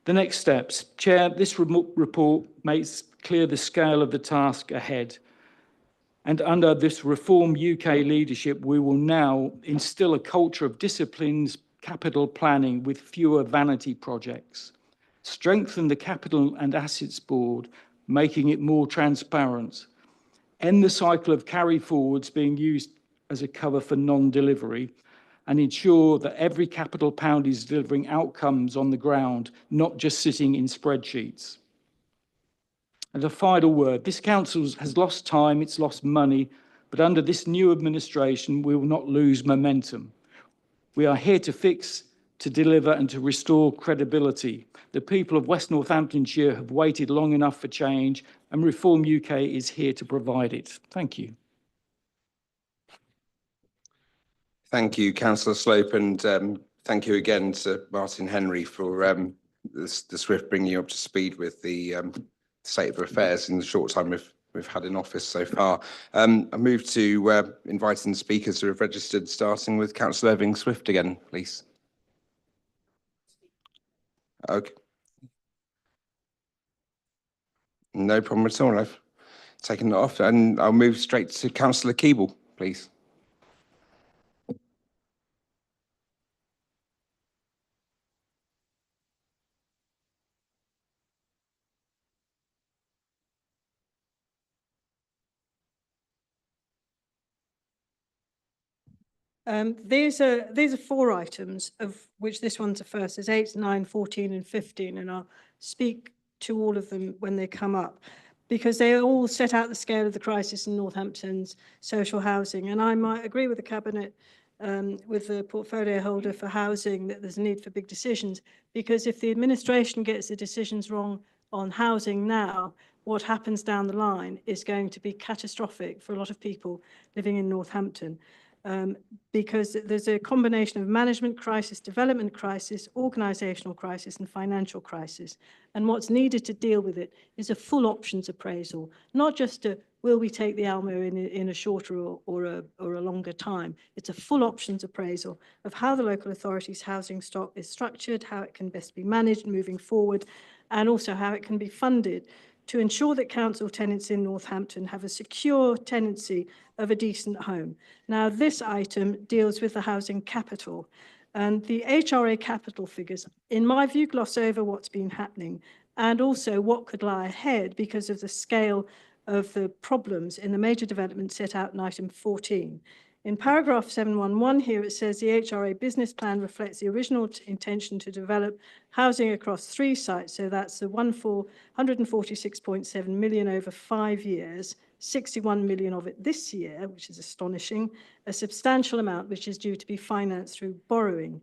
The next steps. Chair, this report makes clear the scale of the task ahead. And under this Reform UK leadership, we will now instill a culture of disciplines, capital planning with fewer vanity projects, strengthen the Capital and Assets Board, making it more transparent, end the cycle of carry forwards being used as a cover for non-delivery, and ensure that every capital pound is delivering outcomes on the ground, not just sitting in spreadsheets. And a final word, this council has lost time, it's lost money, but under this new administration, we will not lose momentum. We are here to fix, to deliver and to restore credibility. The people of West Northamptonshire have waited long enough for change and Reform UK is here to provide it. Thank you. Thank you, Councillor Slope, and thank you again to Martin Henry for the swift bringing you up to speed with the state of affairs in the short time we've had in office so far. I move to inviting the speakers who have registered, starting with Councillor Irving Swift again, please. Okay. No problem at all. taken it off, and I'll move straight to Councillor Keeble, please. These are 4 items, of which this one's the first. There's 8, 9, 14 and 15, and I'll speak to all of them when they come up, because they all set out the scale of the crisis in Northampton's social housing. And I might agree with the Cabinet, with the portfolio holder for housing, that there's a need for big decisions, because if the administration gets the decisions wrong on housing now, what happens down the line is going to be catastrophic for a lot of people living in Northampton. Because there's a combination of management crisis, development crisis, organisational crisis and financial crisis. And what's needed to deal with it is a full options appraisal, not just a will we take the Almo in a shorter or a longer time. It's a full options appraisal of how the local authority's housing stock is structured, how it can best be managed moving forward, and also how it can be funded to ensure that council tenants in Northampton have a secure tenancy of a decent home. Now, this item deals with the housing capital, and the HRA capital figures, in my view, gloss over what's been happening and also what could lie ahead because of the scale of the problems in the major development set out in item 14. In paragraph 711 here, it says the HRA business plan reflects the original intention to develop housing across 3 sites. So that's the 146.7 million over 5 years, 61 million of it this year, which is astonishing, a substantial amount which is due to be financed through borrowing.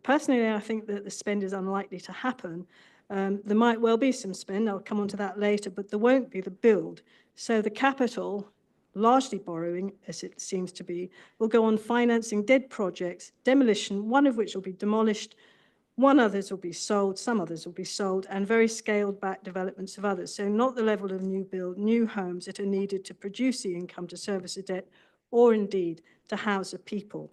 Personally, I think that the spend is unlikely to happen. There might well be some spend, I'll come on to that later, but there won't be the build. So the capital, largely borrowing, as it seems to be, will go on financing dead projects, demolition, one of which will be demolished, one others will be sold, some others will be sold, and very scaled back developments of others. So not the level of new build, new homes that are needed to produce the income to service the debt, or indeed to house the people.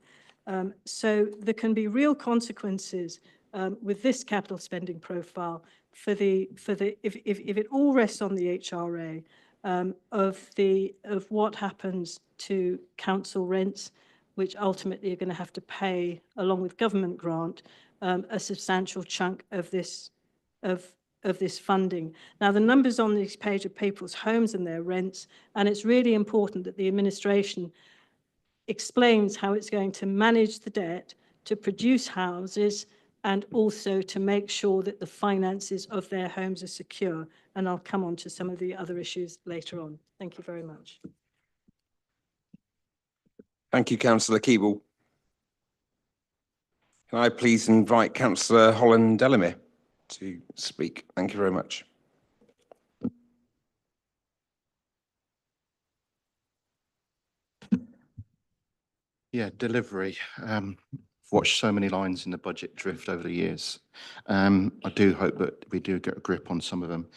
So there can be real consequences with this capital spending profile if it all rests on the HRA. Of what happens to council rents, which ultimately are going to have to pay, along with government grant, a substantial chunk of this funding. Now, the numbers on this page are people's homes and their rents, and it's really important that the administration explains how it's going to manage the debt to produce houses and also to make sure that the finances of their homes are secure. And I'll come on to some of the other issues later on. Thank you very much. Thank you, Councillor Keeble. Can I please invite Councillor Holland-Delamere to speak? Thank you very much. Yeah, delivery. I've watched so many lines in the budget drift over the years. I do hope that we do get a grip on some of them.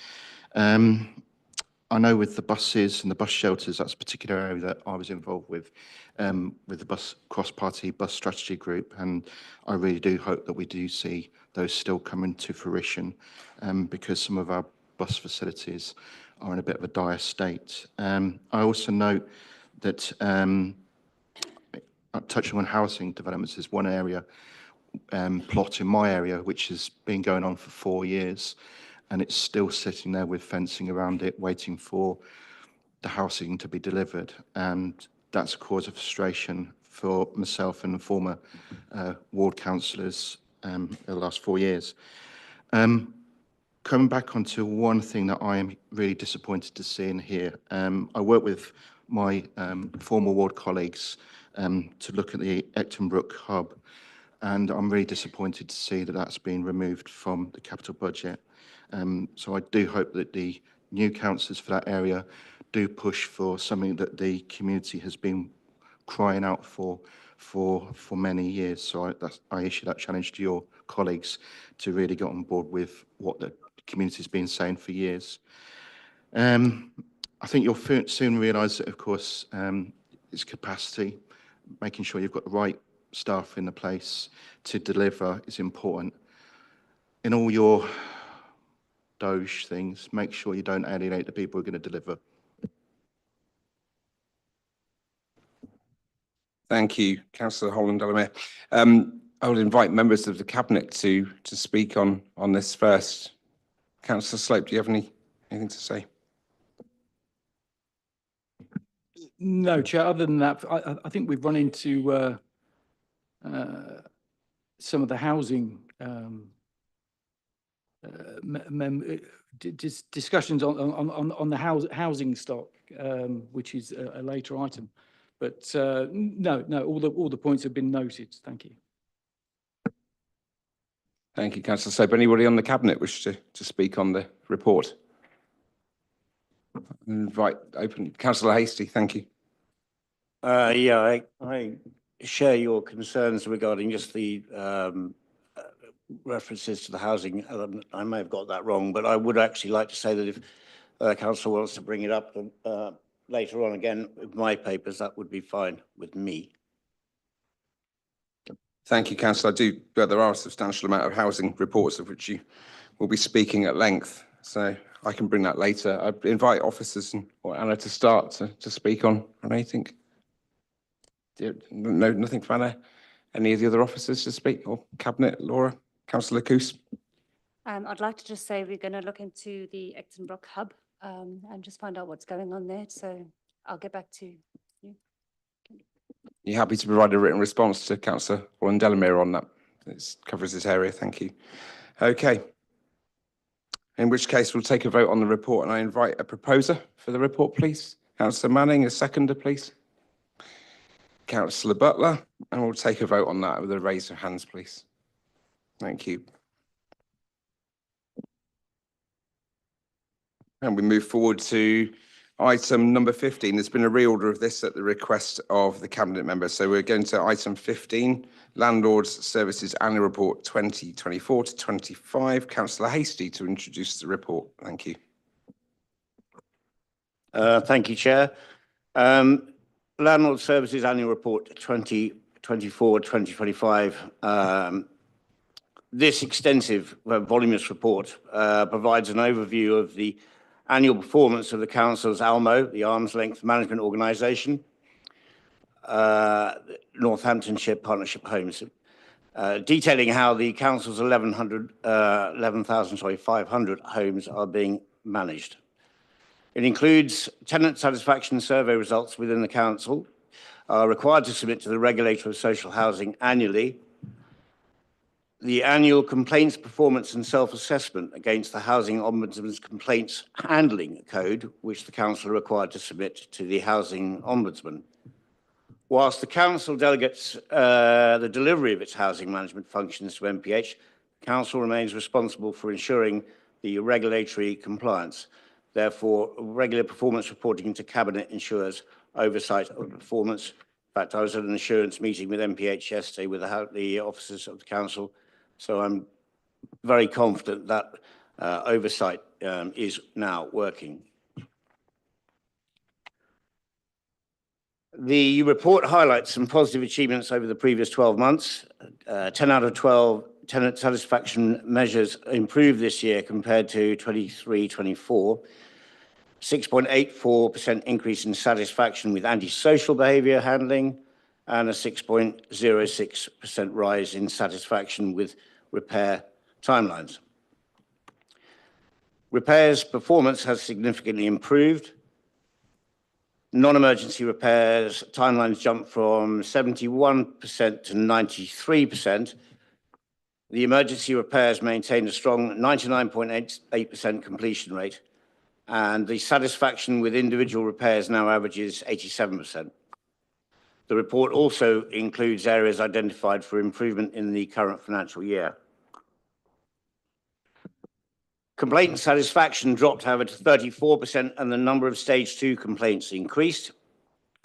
I know with the buses and the bus shelters, that's a particular area that I was involved with the cross-party bus strategy group, and I really do hope that we do see those still coming to fruition, because some of our bus facilities are in a bit of a dire state. I also note that touching on housing developments is one area, plot in my area, which has been going on for 4 years, and it's still sitting there with fencing around it, waiting for the housing to be delivered. And that's a cause of frustration for myself and the former ward councillors in the last 4 years. Coming back onto one thing that I am really disappointed to see in here, I work with my former ward colleagues to look at the Ecton Brook hub, and I'm really disappointed to see that that's been removed from the capital budget. So I do hope that the new councillors for that area do push for something that the community has been crying out for many years. So I issue that challenge to your colleagues to really get on board with what the community has been saying for years. I think you'll soon realise that, of course, it's capacity. Making sure you've got the right staff in the place to deliver is important. In all your Doge things, make sure you don't alienate the people who are going to deliver. Thank you, Councillor Holland-Delamere. I would invite members of the Cabinet to speak on this first. Councillor Slope, do you have anything to say? No, Chair, other than that, I think we've run into some of the housing discussions on the housing stock, which is a later item. But no, all the points have been noted. Thank you. Thank you, Councillor Slope. Anybody on the Cabinet wish to speak on the report? Invite open. Councillor Hastie, thank you. Yeah, I share your concerns regarding just the references to the housing. I may have got that wrong, but I would actually like to say that if Council wants to bring it up later on again with my papers, that would be fine with me. Thank you, Councillor. There are a substantial amount of housing reports of which you will be speaking at length, so I can bring that later. I invite officers or Anna to start to speak on anything. No, nothing from Anna. Any of the other officers to speak, or Cabinet? Laura, Councillor Coos. I'd like to just say we're going to look into the Acton Brook hub and just find out what's going on there. So I'll get back to you. You happy to provide a written response to Councillor Holland-Delamere on that? It covers this area. Thank you. Okay. In which case, we'll take a vote on the report, and I invite a proposer for the report, please. Councillor Manning, a seconder, please. Councillor Butler, and we'll take a vote on that with a raise of hands, please. Thank you. And we move forward to item number 15. There's been a reorder of this at the request of the Cabinet members. So we're going to item 15, Landlord Services Annual Report 2024 to 25. Councillor Hastie to introduce the report. Thank you. Thank you, Chair. Landlord Services Annual Report 2024-2025. This extensive, voluminous report provides an overview of the annual performance of the Council's ALMO, the Arm's Length Management Organisation, Northamptonshire Partnership Homes, detailing how the Council's 11,500 homes are being managed. It includes tenant satisfaction survey results within the Council, are required to submit to the Regulator of Social Housing annually, the annual complaints performance and self-assessment against the Housing Ombudsman's Complaints Handling Code, which the Council are required to submit to the Housing Ombudsman. Whilst the Council delegates the delivery of its housing management functions to MPH, the Council remains responsible for ensuring the regulatory compliance. Therefore, regular performance reporting to Cabinet ensures oversight of performance. In fact, I was at an assurance meeting with MPH yesterday with the officers of the Council, so I'm very confident that oversight is now working. The report highlights some positive achievements over the previous 12 months. 10 out of 12 tenant satisfaction measures improved this year compared to 23-24. 6.84% increase in satisfaction with antisocial behaviour handling, and a 6.06% rise in satisfaction with repair timelines. Repairs performance has significantly improved. Non-emergency repairs timelines jumped from 71% to 93%. The emergency repairs maintained a strong 99.88% completion rate, and the satisfaction with individual repairs now averages 87%. The report also includes areas identified for improvement in the current financial year. Complaint satisfaction dropped, however, to 34%, and the number of stage 2 complaints increased.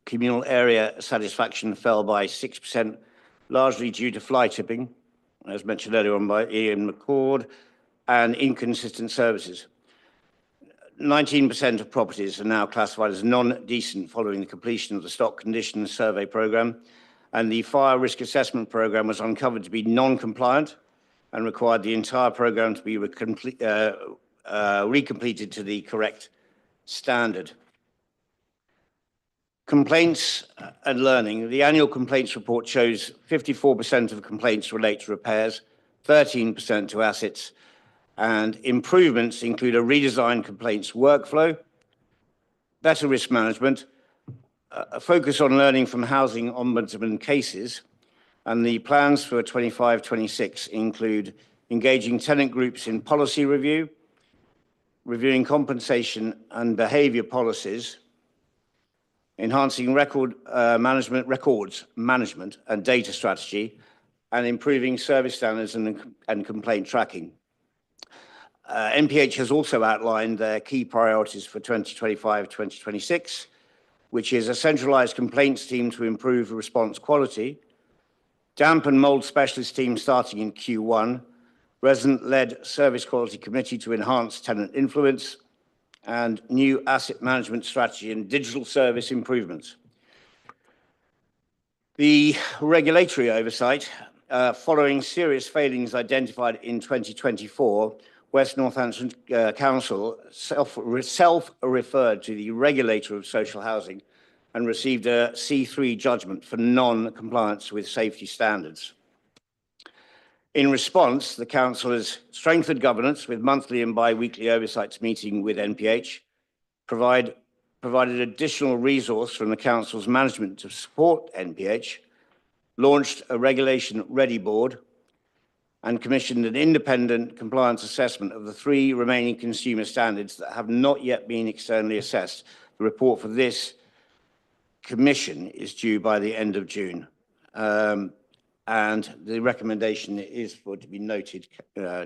Communal area satisfaction fell by 6%, largely due to fly tipping, as mentioned earlier on by Ian McCord, and inconsistent services. 19% of properties are now classified as non-decent following the completion of the stock condition survey programme, and the fire risk assessment programme was uncovered to be non-compliant and required the entire programme to be recompleted to the correct standard. Complaints and learning. The annual complaints report shows 54% of complaints relate to repairs, 13% to assets, and improvements include a redesigned complaints workflow, better risk management, a focus on learning from housing ombudsman cases, and the plans for 25-26 include engaging tenant groups in policy review, reviewing compensation and behaviour policies, enhancing records management and data strategy, and improving service standards and complaint tracking. NPH has also outlined their key priorities for 2025-2026, which is a centralised complaints team to improve response quality, damp and mould specialist team starting in Q1, resident-led service quality committee to enhance tenant influence, and new asset management strategy and digital service improvements. The regulatory oversight, following serious failings identified in 2024, West Northampton Council self-referred to the regulator of social housing and received a C3 judgment for non-compliance with safety standards. In response, the Council has strengthened governance with monthly and bi-weekly oversights meeting with NPH, provided additional resource from the Council's management to support NPH, launched a regulation ready board, and commissioned an independent compliance assessment of the 3 remaining consumer standards that have not yet been externally assessed. The report for this commission is due by the end of June. And the recommendation is for it to be noted,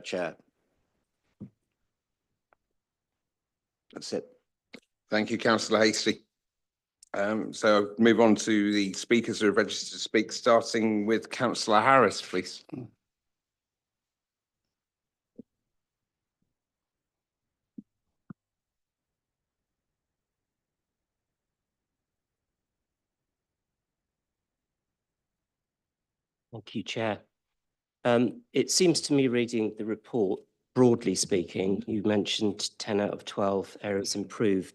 Chair. That's it. Thank you, Councillor Hasty. So move on to the speakers who are registered to speak, starting with Councillor Harris, please. Thank you, Chair. It seems to me, reading the report, broadly speaking, you mentioned 10 out of 12 areas improved.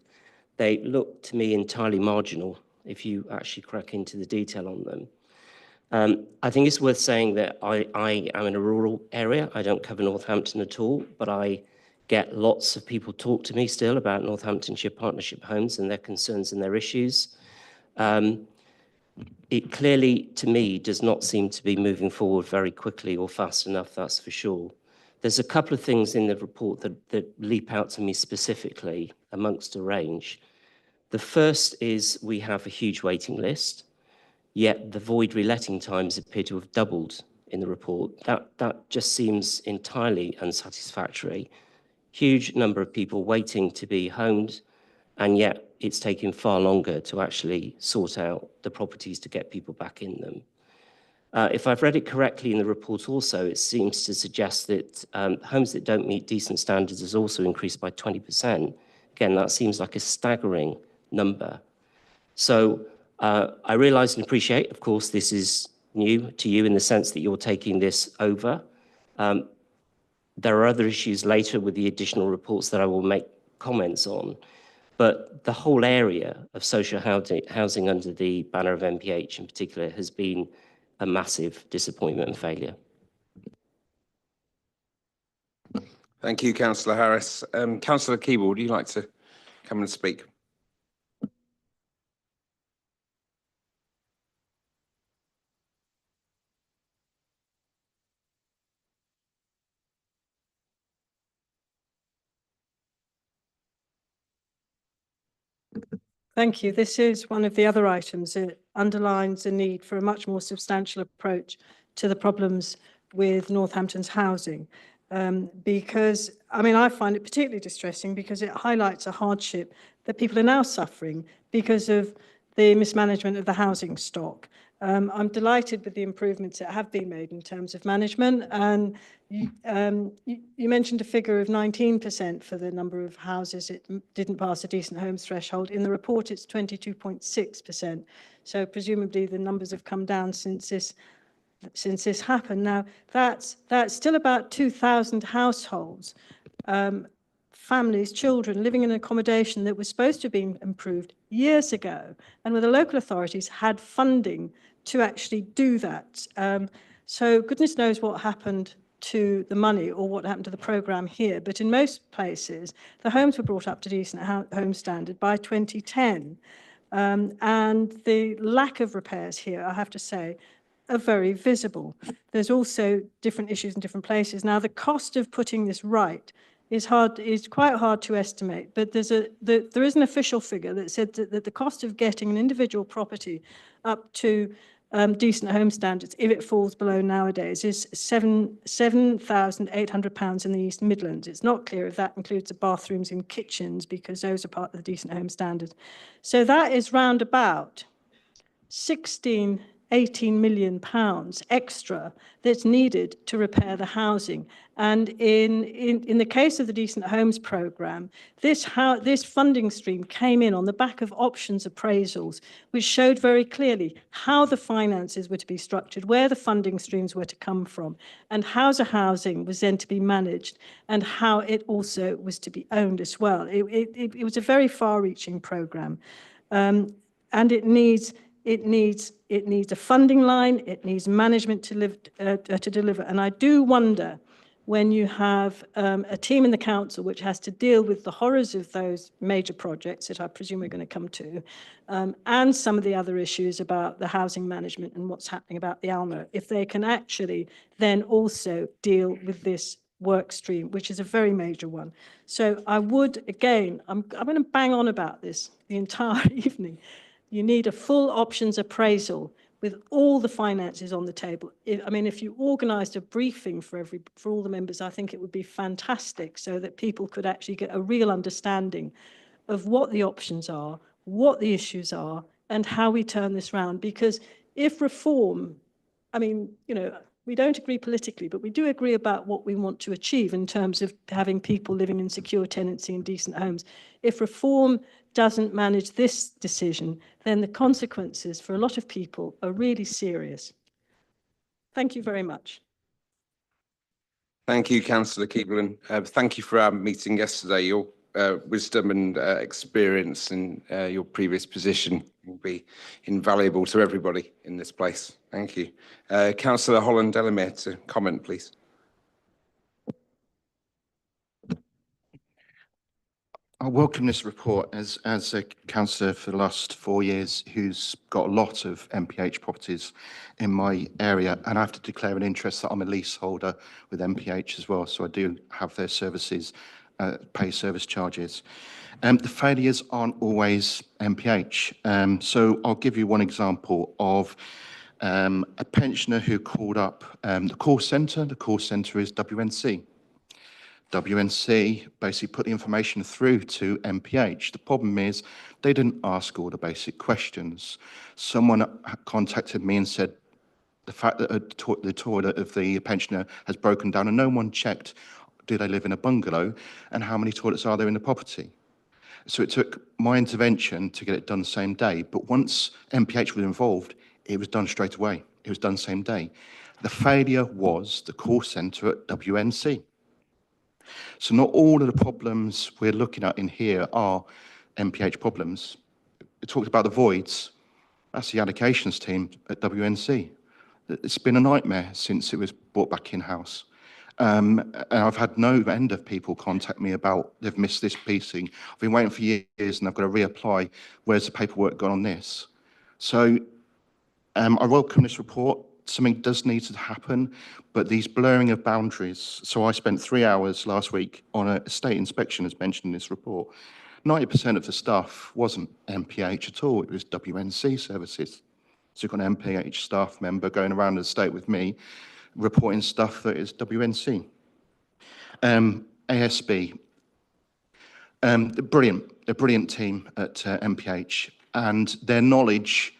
They look to me entirely marginal if you actually crack into the detail on them. I think it's worth saying that I am in a rural area. I don't cover Northampton at all, but I get lots of people talk to me still about Northamptonshire Partnership Homes and their concerns and their issues. It clearly, to me, does not seem to be moving forward very quickly or fast enough, that's for sure. There's a couple of things in the report that leap out to me specifically amongst a range. The first is we have a huge waiting list, yet the void reletting times appear to have doubled in the report. That just seems entirely unsatisfactory. Huge number of people waiting to be homed, and yet it's taking far longer to actually sort out the properties to get people back in them. If I've read it correctly in the report also, it seems to suggest that homes that don't meet decent standards has also increased by 20%. Again, that seems like a staggering number. So I realise and appreciate, of course, this is new to you in the sense that you're taking this over. There are other issues later with the additional reports that I will make comments on. But the whole area of social housing under the banner of NPH in particular has been a massive disappointment and failure. Thank you, Councillor Harris. Councillor Keeble, would you like to come and speak? Thank you. This is one of the other items. It underlines the need for a much more substantial approach to the problems with Northampton's housing. Because, I mean, I find it particularly distressing because it highlights a hardship that people are now suffering because of the mismanagement of the housing stock. I'm delighted with the improvements that have been made in terms of management, and you mentioned a figure of 19% for the number of houses it didn't pass a decent homes threshold. In the report, it's 22.6%. So presumably the numbers have come down since this happened. Now, that's still about 2,000 households families, children living in accommodation that was supposed to have been improved years ago, and where the local authorities had funding to actually do that. So goodness knows what happened to the money or what happened to the programme here. But in most places, the homes were brought up to decent home standard by 2010. And the lack of repairs here, I have to say, are very visible. There's also different issues in different places. Now, the cost of putting this right is quite hard to estimate, but there is an official figure that said that the cost of getting an individual property up to decent home standards, if it falls below nowadays, is £7,800 in the East Midlands. It's not clear if that includes the bathrooms and kitchens, because those are part of the decent home standard. So that is round about 18 million pounds extra that's needed to repair the housing. And in the case of the Decent Homes programme, this funding stream came in on the back of options appraisals, which showed very clearly how the finances were to be structured, where the funding streams were to come from, and how the housing was then to be managed, and how it also was to be owned as well. It was a very far-reaching programme, and it needs a funding line, it needs management to deliver. And I do wonder, when you have a team in the council which has to deal with the horrors of those major projects that I presume we're going to come to, and some of the other issues about the housing management and what's happening about the ALMA, if they can actually then also deal with this work stream, which is a very major one. So I would, again, I'm going to bang on about this the entire evening. You need a full options appraisal with all the finances on the table. If you organised a briefing for all the members, I think it would be fantastic, so that people could actually get a real understanding of what the options are, what the issues are, and how we turn this round. Because if reform, we don't agree politically, but we do agree about what we want to achieve in terms of having people living in secure tenancy in decent homes. If reform doesn't manage this decision, then the consequences for a lot of people are really serious. Thank you very much. Thank you, Councillor Keeblin. Thank you for our meeting yesterday. Your wisdom and experience in your previous position will be invaluable to everybody in this place. Thank you. Councillor Holland-Delamere to comment, please. I welcome this report as a councillor for the last 4 years who's got a lot of MPH properties in my area, and I have to declare an interest that I'm a leaseholder with MPH as well, so I do have their services, pay service charges. The failures aren't always MPH, so I'll give you one example of a pensioner who called up the call centre. The call centre is WNC. WNC basically put the information through to MPH. The problem is they didn't ask all the basic questions. Someone contacted me and said the fact that the toilet of the pensioner has broken down and no one checked, do they live in a bungalow and how many toilets are there in the property? So it took my intervention to get it done the same day. But once MPH was involved, it was done straight away. It was done same day. The failure was the call centre at WNC. So not all of the problems we're looking at in here are MPH problems. We talked about the voids. That's the allocations team at WNC. It's been a nightmare since it was brought back in-house. And I've had no end of people contact me about they've missed this piecing. I've been waiting for years and I've got to reapply. Where's the paperwork gone on this? So I welcome this report. Something does need to happen, but these blurring of boundaries. So I spent 3 hours last week on a estate inspection, as mentioned in this report. 90% of the stuff wasn't MPH at all. It was WNC services. So you've got an MPH staff member going around the estate with me, reporting stuff that is WNC. ASB, they're brilliant team at MPH, and their knowledge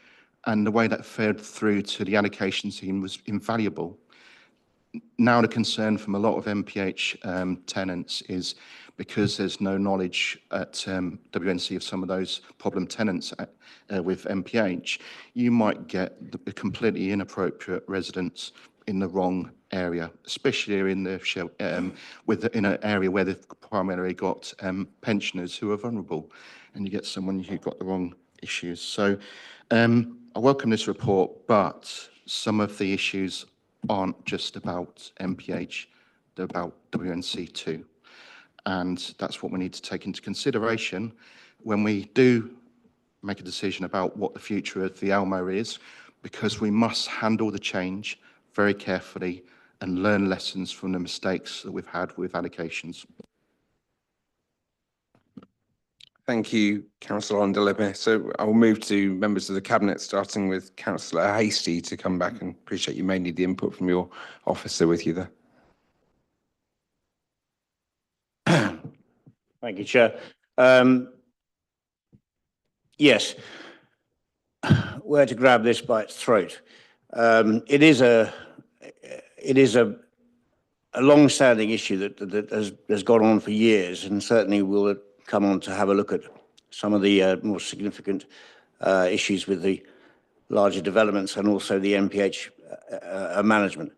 and the way that fed through to the allocation team was invaluable. Now the concern from a lot of MPH tenants is because there's no knowledge at WNC of some of those problem tenants with MPH, you might get the completely inappropriate residents in the wrong area, especially in the in an area where they've primarily got pensioners who are vulnerable, and you get someone who got the wrong issues. So I welcome this report, but some of the issues aren't just about MPH, they're about WNC2. And that's what we need to take into consideration when we do make a decision about what the future of the ALMO is, because we must handle the change very carefully and learn lessons from the mistakes that we've had with allocations. Thank you, Councillor Ondelebe. So I'll move to members of the Cabinet, starting with Councillor Hasty to come back, and appreciate you may need the input from your officer with you there. Thank you, Chair. Yes, where to grab this by its throat. It is a long-standing issue that has gone on for years, and certainly will come on to have a look at some of the more significant issues with the larger developments and also the MPH management.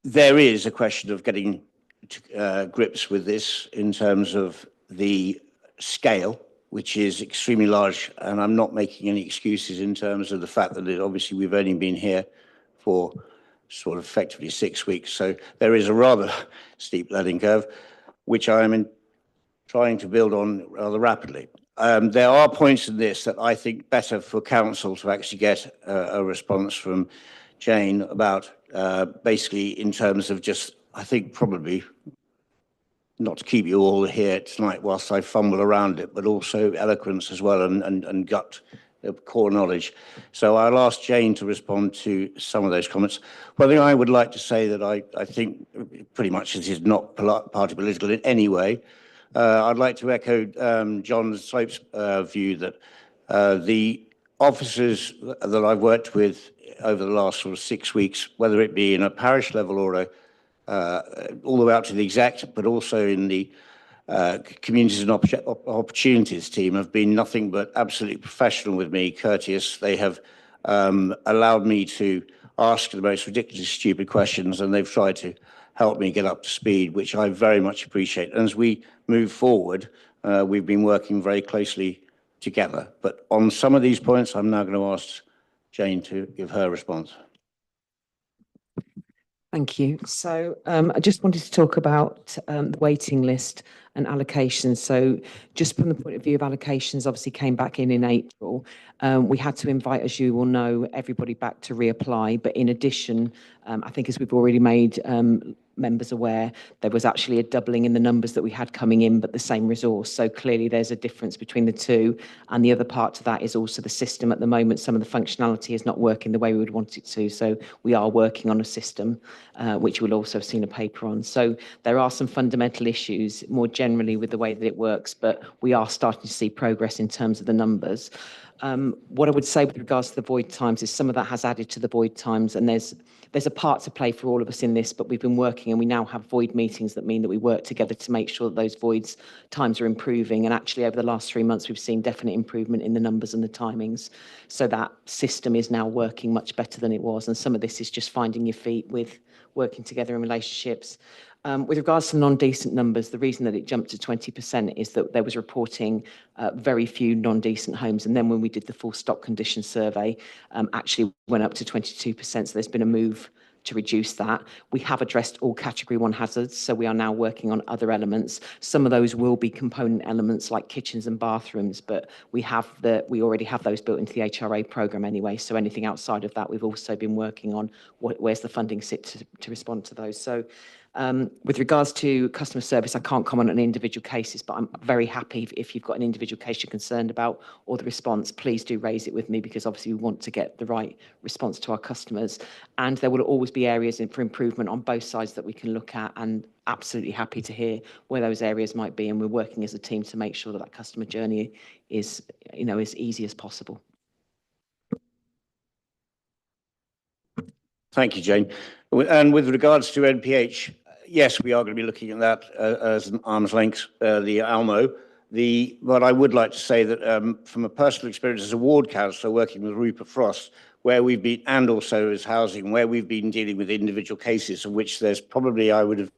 There is a question of getting to grips with this in terms of the scale, which is extremely large, and I'm not making any excuses in terms of the fact that obviously we've only been here for sort of effectively 6 weeks, so there is a rather steep learning curve, which I am trying to build on rather rapidly. There are points in this that I think better for council to actually get a response from Jane about, basically in terms of just, I think probably, not to keep you all here tonight whilst I fumble around it, but also eloquence as well and gut core knowledge. So I'll ask Jane to respond to some of those comments. One thing I would like to say that I think pretty much this is not party political in any way. I'd like to echo John Slope's view that the officers that I've worked with over the last sort of 6 weeks, whether it be in a parish level or all the way up to the exec, but also in the communities and opportunities team, have been nothing but absolutely professional with me, courteous. They have allowed me to ask the most ridiculous, stupid questions, and they've tried to help me get up to speed, which I very much appreciate. And as we move forward, we've been working very closely together. But on some of these points, I'm now going to ask Jane to give her response. Thank you. So I just wanted to talk about the waiting list and allocations. So just from the point of view of allocations, obviously came back in April. We had to invite, as you will know, everybody back to reapply. But in addition, I think as we've already made members aware, there was actually a doubling in the numbers that we had coming in, but the same resource. So clearly there's a difference between the two. And the other part to that is also the system at the moment. Some of the functionality is not working the way we would want it to. So we are working on a system, which you'll also have seen a paper on. So there are some fundamental issues more generally with the way that it works, but we are starting to see progress in terms of the numbers. What I would say with regards to the void times is some of that has added to the void times, and there's a part to play for all of us in this, but we've been working and we now have void meetings that mean that we work together to make sure that those voids times are improving. And actually over the last 3 months, we've seen definite improvement in the numbers and the timings. So that system is now working much better than it was. And some of this is just finding your feet with working together in relationships. With regards to non-decent numbers, the reason that it jumped to 20% is that there was reporting very few non-decent homes. And then when we did the full stock condition survey, actually went up to 22%. So there's been a move to reduce that. We have addressed all category 1 hazards. So we are now working on other elements. Some of those will be component elements like kitchens and bathrooms, but we already have those built into the HRA program anyway. So anything outside of that, we've also been working on where's the funding sit to respond to those. So with regards to customer service, I can't comment on individual cases, but I'm very happy if you've got an individual case you're concerned about or the response, please do raise it with me, because obviously we want to get the right response to our customers. And there will always be areas for improvement on both sides that we can look at, and absolutely happy to hear where those areas might be. And we're working as a team to make sure that customer journey is, as easy as possible. Thank you, Jane. And with regards to NPH, yes, we are going to be looking at that as an arm's length, the ALMO. But I would like to say that from a personal experience as a ward councillor working with Rupert Frost, where we've been, and also as housing, where we've been dealing with individual cases, of which there's probably, I would have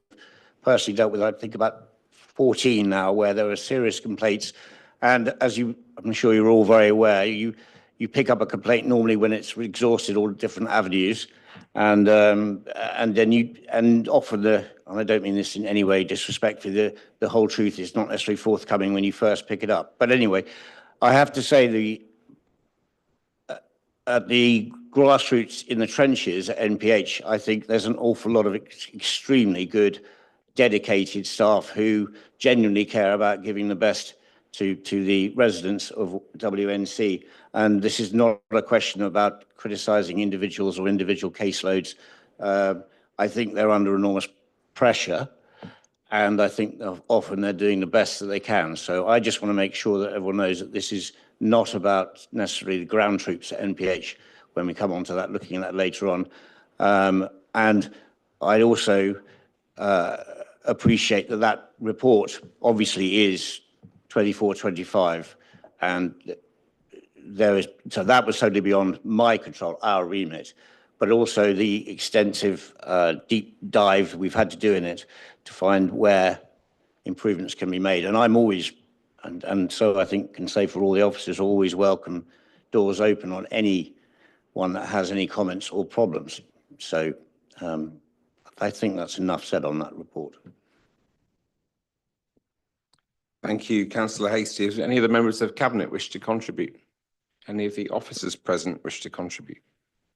personally dealt with, I think about 14 now, where there are serious complaints. And as I'm sure you're all very aware, you pick up a complaint normally when it's exhausted all the different avenues. And then often and I don't mean this in any way disrespectfully, the whole truth is not necessarily forthcoming when you first pick it up. But anyway, I have to say at the grassroots in the trenches at NPH, I think there's an awful lot of extremely good, dedicated staff who genuinely care about giving the best to the residents of WNC. And this is not a question about criticising individuals or individual caseloads. I think they're under enormous pressure, and I think often they're doing the best that they can. So I just want to make sure that everyone knows that this is not about necessarily the ground troops at NPH when we come on to that, looking at that later on. And I also appreciate that report obviously is 24-25, and so that was totally beyond my control, our remit, but also the extensive deep dive we've had to do in it to find where improvements can be made. And I'm always, and so I think can say for all the officers, always welcome doors open on anyone that has any comments or problems. So I think that's enough said on that report. Thank you, Councillor Hastie. Does any of the members of Cabinet wish to contribute? Any of the officers present wish to contribute?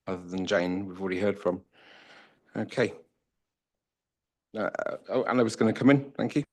Other than Jane, we've already heard from. Okay. Anna was going to come in. Thank you.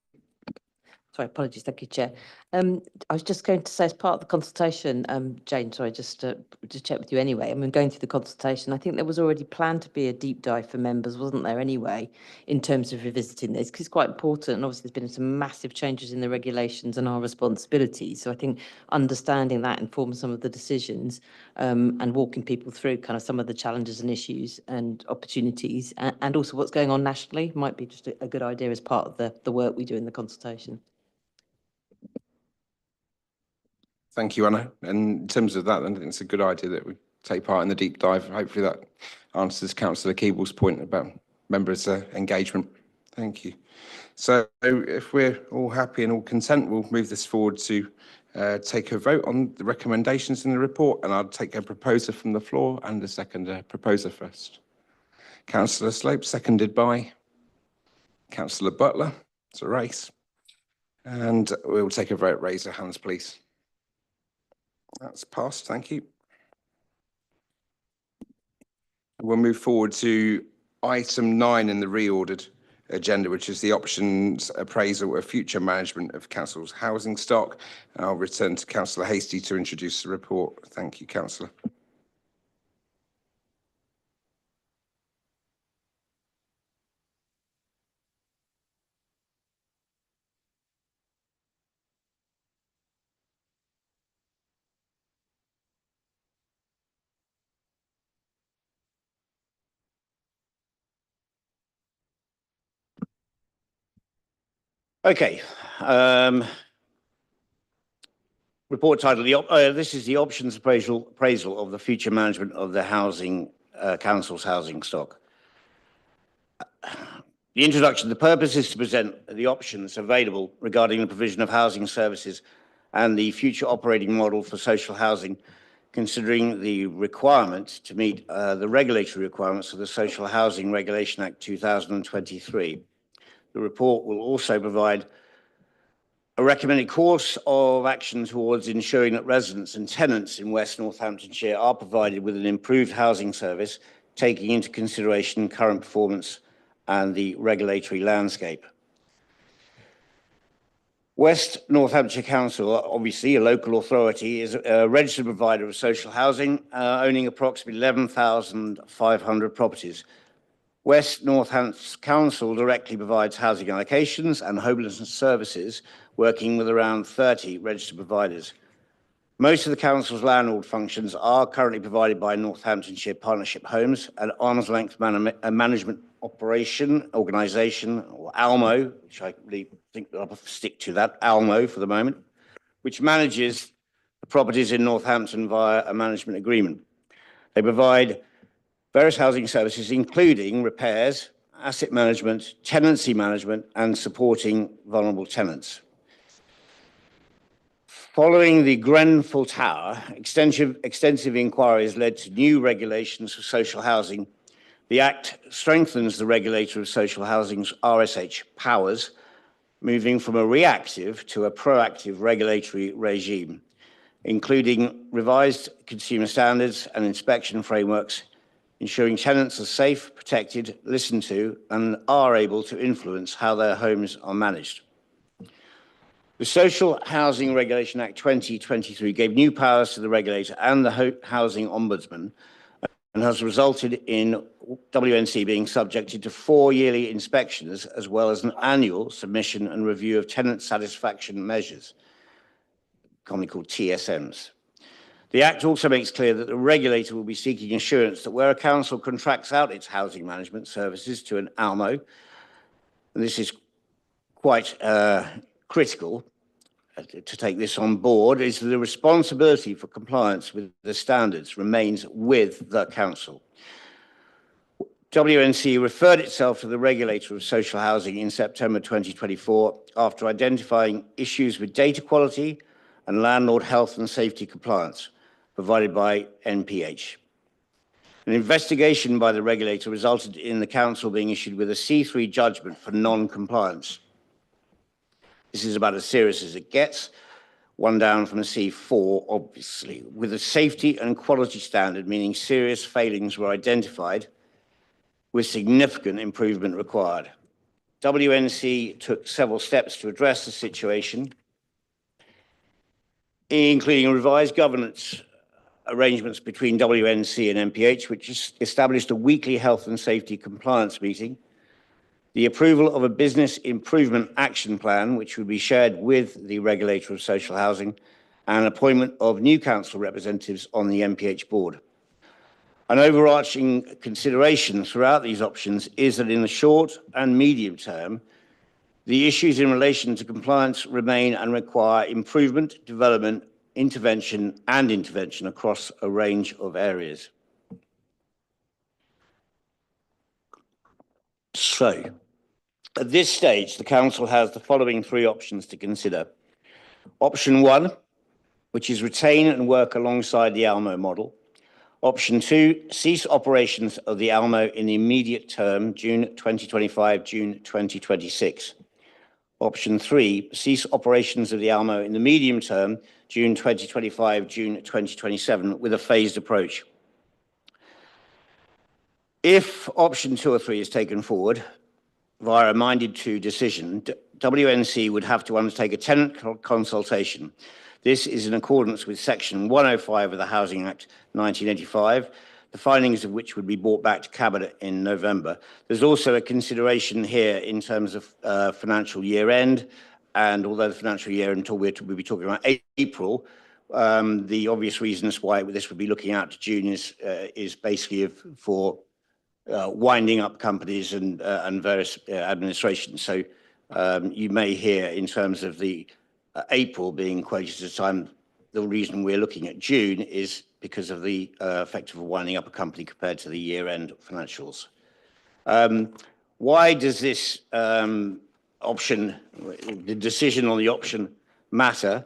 Sorry, apologies. Thank you, Chair. I was just going to say, as part of the consultation, Jane, sorry, just to check with you anyway. I mean, going through the consultation, I think there was already planned to be a deep dive for members, wasn't there, anyway, in terms of revisiting this, because it's quite important. And obviously, there's been some massive changes in the regulations and our responsibilities. So I think understanding that informs some of the decisions and walking people through kind of some of the challenges and issues and opportunities, and also what's going on nationally might be just a good idea as part of the work we do in the consultation. Thank you, Anna. And in terms of that, I think it's a good idea that we take part in the deep dive. Hopefully that answers Councillor Keeble's point about members' engagement. Thank you. So if we're all happy and all content, we'll move this forward to take a vote on the recommendations in the report, and I'll take a proposer from the floor and a second proposer first. Councillor Slope, seconded by Councillor Butler. It's a race. And we'll take a vote. Raise your hands, please. That's passed. Thank you. We'll move forward to item 9 in the reordered agenda, which is the options appraisal of future management of council's housing stock. And I'll return to Councillor Hastie to introduce the report. Thank you, Councillor. Okay. Report title, this is the options appraisal of the future management of the housing, council's housing stock. The introduction, the purpose is to present the options available regarding the provision of housing services and the future operating model for social housing, considering the requirement to meet the regulatory requirements of the Social Housing Regulation Act 2023. The report will also provide a recommended course of action towards ensuring that residents and tenants in West Northamptonshire are provided with an improved housing service, taking into consideration current performance and the regulatory landscape. West Northamptonshire Council, obviously a local authority, is a registered provider of social housing, owning approximately 11,500 properties. West Northamptonshire Council directly provides housing allocations and homelessness services, working with around 30 registered providers. Most of the council's landlord functions are currently provided by Northamptonshire Partnership Homes, an arm's length management operation organisation, or ALMO, which I really think I'll stick to that, ALMO for the moment, which manages the properties in Northampton via a management agreement. They provide various housing services, including repairs, asset management, tenancy management, and supporting vulnerable tenants. Following the Grenfell Tower, extensive inquiries led to new regulations for social housing. The Act strengthens the regulator of social housing's RSH powers, moving from a reactive to a proactive regulatory regime, including revised consumer standards and inspection frameworks, ensuring tenants are safe, protected, listened to, and are able to influence how their homes are managed. The Social Housing Regulation Act 2023 gave new powers to the regulator and the Housing Ombudsman and has resulted in WNC being subjected to 4 yearly inspections as well as an annual submission and review of tenant satisfaction measures, commonly called TSMs. The Act also makes clear that the regulator will be seeking assurance that where a council contracts out its housing management services to an ALMO, and this is quite critical to take this on board, is that the responsibility for compliance with the standards remains with the council. WNC referred itself to the regulator of social housing in September 2024 after identifying issues with data quality and landlord health and safety compliance provided by NPH. An investigation by the regulator resulted in the council being issued with a C3 judgment for non-compliance. This is about as serious as it gets, one down from a C4, obviously, with a safety and quality standard, meaning serious failings were identified with significant improvement required. WNC took several steps to address the situation, including revised governance arrangements between WNC and MPH, which established a weekly health and safety compliance meeting, the approval of a business improvement action plan, which would be shared with the regulator of social housing, and appointment of new council representatives on the MPH board. An overarching consideration throughout these options is that in the short and medium term, the issues in relation to compliance remain and require improvement, development, intervention across a range of areas. So, at this stage, the council has the following 3 options to consider. Option 1, which is retain and work alongside the ALMO model. Option 2, cease operations of the ALMO in the immediate term, June 2025, June 2026. Option 3, cease operations of the ALMO in the medium term, June 2025, June 2027, with a phased approach. If option 2 or 3 is taken forward via a minded to decision, WNC would have to undertake a tenant consultation. This is in accordance with Section 105 of the Housing Act 1985, the findings of which would be brought back to Cabinet in November. There's also a consideration here in terms of financial year end, and although the financial year until we'll be talking about April, the obvious reasons why this would be looking out to June is basically for winding up companies and various administrations. So you may hear in terms of the April being quoted as a time, the reason we're looking at June is because of the effect of winding up a company compared to the year-end financials. Why does this option, the decision on the option matter?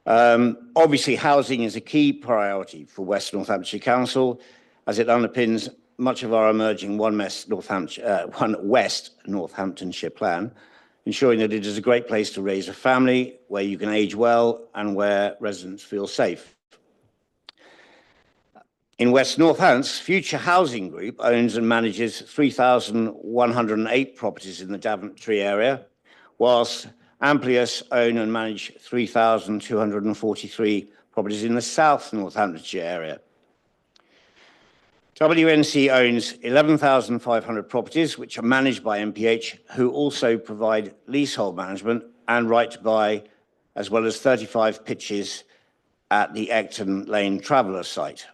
Obviously, housing is a key priority for West Northamptonshire Council, as it underpins much of our emerging One West Northamptonshire plan, ensuring that it is a great place to raise a family, where you can age well and where residents feel safe. In West Northants, Future Housing Group owns and manages 3,108 properties in the Daventry area, whilst Amplius own and manage 3,243 properties in the South Northamptonshire area. WNC owns 11,500 properties, which are managed by MPH, who also provide leasehold management and right to buy, as well as 35 pitches at the Ecton Lane Traveller site.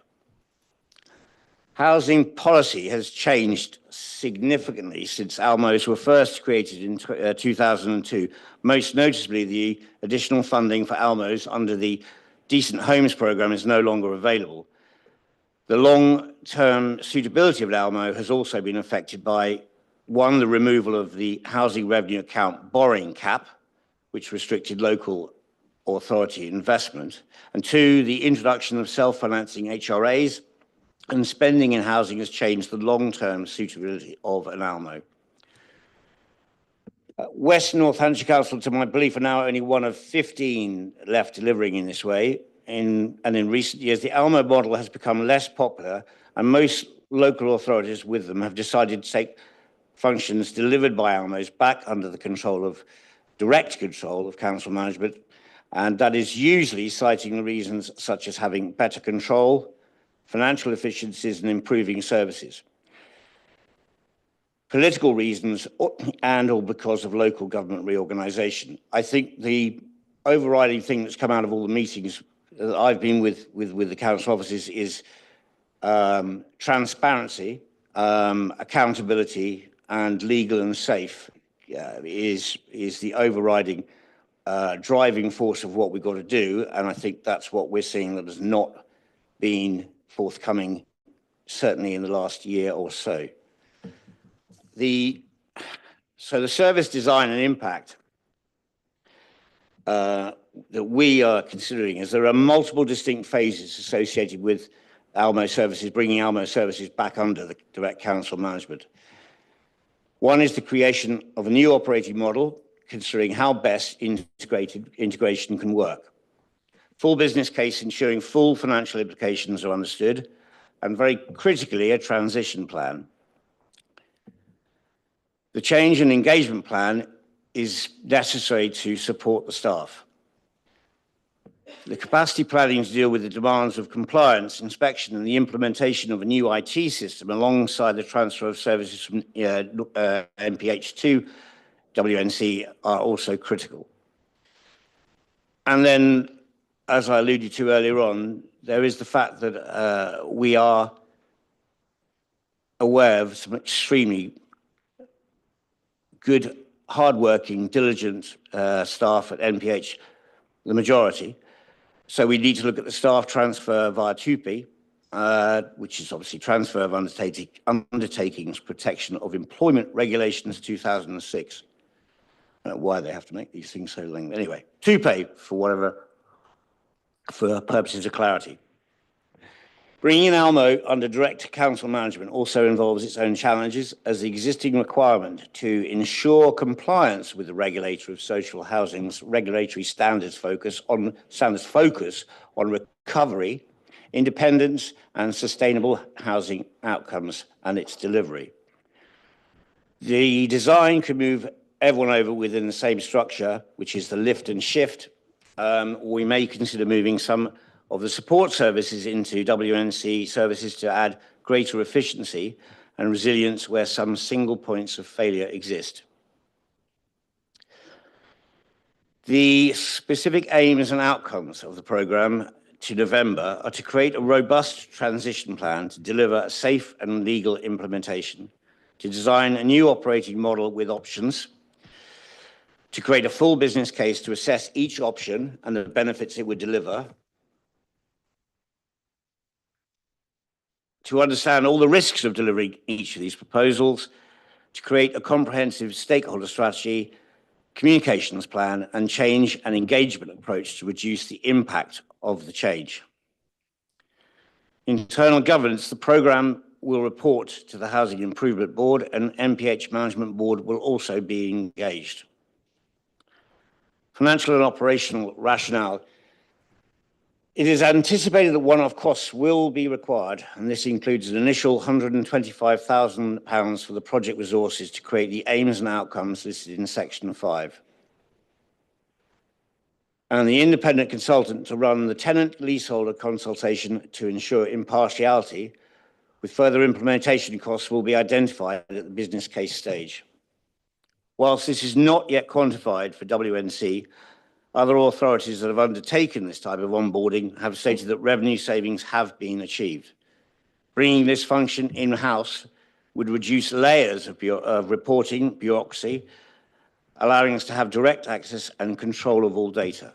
Housing policy has changed significantly since ALMOs were first created in 2002, most noticeably the additional funding for ALMOs under the Decent Homes programme is no longer available. The long-term suitability of Almo has also been affected by, one, the removal of the housing revenue account borrowing cap, which restricted local authority investment, and two, the introduction of self-financing HRAs, and spending in housing has changed the long-term suitability of an Almo. West and Northamptonshire Council, to my belief, are now only one of 15 left delivering in this way. And in recent years, the Almo model has become less popular, and most local authorities with them have decided to take functions delivered by Almos back under the direct control of council management. And that is usually citing the reasons such as having better control, financial efficiencies, and improving services. Political reasons and or because of local government reorganisation. I think the overriding thing that's come out of all the meetings that I've been with the council offices is transparency, accountability, and legal and safe is the overriding driving force of what we've got to do. And I think that's what we're seeing that has not been forthcoming, certainly in the last year or so. So the service design and impact that we are considering is there are multiple distinct phases associated with Almo services, bringing Almo services back under the direct council management. One is the creation of a new operating model, considering how best integration can work. Full business case ensuring full financial implications are understood, and very critically, a transition plan. The change and engagement plan is necessary to support the staff. The capacity planning to deal with the demands of compliance, inspection, and the implementation of a new IT system alongside the transfer of services from MPH to WNC are also critical. And then, as I alluded to earlier on, there is the fact that we are aware of some extremely good, hardworking, diligent staff at NPH, the majority. So we need to look at the staff transfer via TUPE, which is obviously Transfer of Undertakings Protection of Employment Regulations 2006. I don't know why they have to make these things so long. Anyway, TUPE for purposes of clarity. Bringing Almo under direct council management also involves its own challenges, as the existing requirement to ensure compliance with the regulator of social housing's regulatory standards focus on recovery, independence, and sustainable housing outcomes and its delivery. The design can move everyone over within the same structure, which is the lift and shift. We may consider moving some of the support services into WNC services to add greater efficiency and resilience where some single points of failure exist. The specific aims and outcomes of the programme to November are to create a robust transition plan to deliver a safe and legal implementation, to design a new operating model with options, to create a full business case to assess each option and the benefits it would deliver, to understand all the risks of delivering each of these proposals, to create a comprehensive stakeholder strategy, communications plan, and change and engagement approach to reduce the impact of the change. Internal governance, the programme will report to the Housing Improvement Board, and MPH Management Board will also be engaged. Financial and operational rationale. It is anticipated that one-off costs will be required, and this includes an initial £125,000 for the project resources to create the aims and outcomes listed in Section 5. And the independent consultant to run the tenant leaseholder consultation to ensure impartiality, with further implementation costs will be identified at the business case stage. Whilst this is not yet quantified for WNC, other authorities that have undertaken this type of onboarding have stated that revenue savings have been achieved. Bringing this function in-house would reduce layers of reporting, bureaucracy, allowing us to have direct access and control of all data.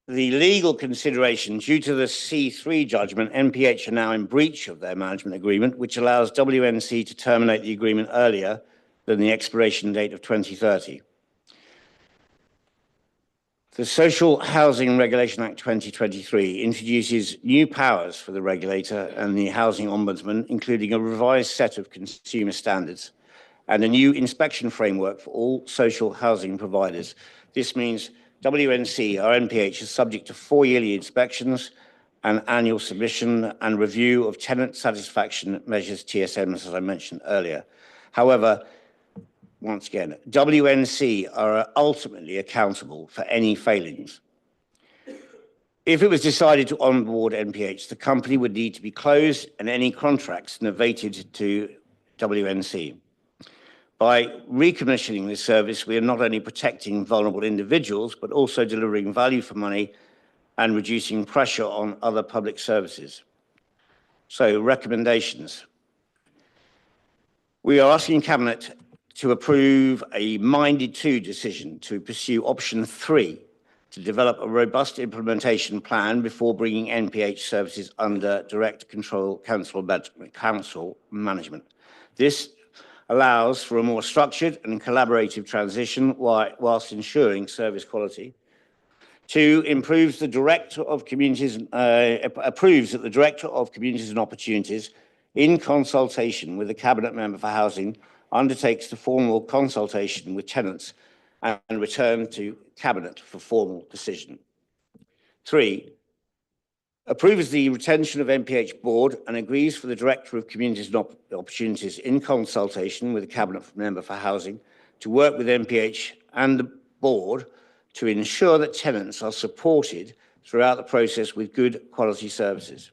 the legal consideration due to the C3 judgment, NPH are now in breach of their management agreement, which allows WNC to terminate the agreement earlier than the expiration date of 2030. The Social Housing Regulation Act 2023 introduces new powers for the regulator and the Housing Ombudsman, including a revised set of consumer standards and a new inspection framework for all social housing providers. This means WNC, our NPH, is subject to 4 yearly inspections and annual submission and review of tenant satisfaction measures, TSMs, as I mentioned earlier. However, once again, WNC are ultimately accountable for any failings. If it was decided to onboard NPH, the company would need to be closed and any contracts novated to WNC. By recommissioning this service, we are not only protecting vulnerable individuals, but also delivering value for money and reducing pressure on other public services. So, recommendations. We are asking Cabinet to approve a minded to decision to pursue option 3, to develop a robust implementation plan before bringing NPH services under direct control council management. This allows for a more structured and collaborative transition whilst ensuring service quality. 2, approves that the Director of Communities and Opportunities, in consultation with the Cabinet Member for Housing, undertakes the formal consultation with tenants and return to Cabinet for formal decision. 3, approves the retention of NPH board and agrees for the Director of Communities and Opportunities, in consultation with the Cabinet Member for Housing, to work with NPH and the board to ensure that tenants are supported throughout the process with good quality services.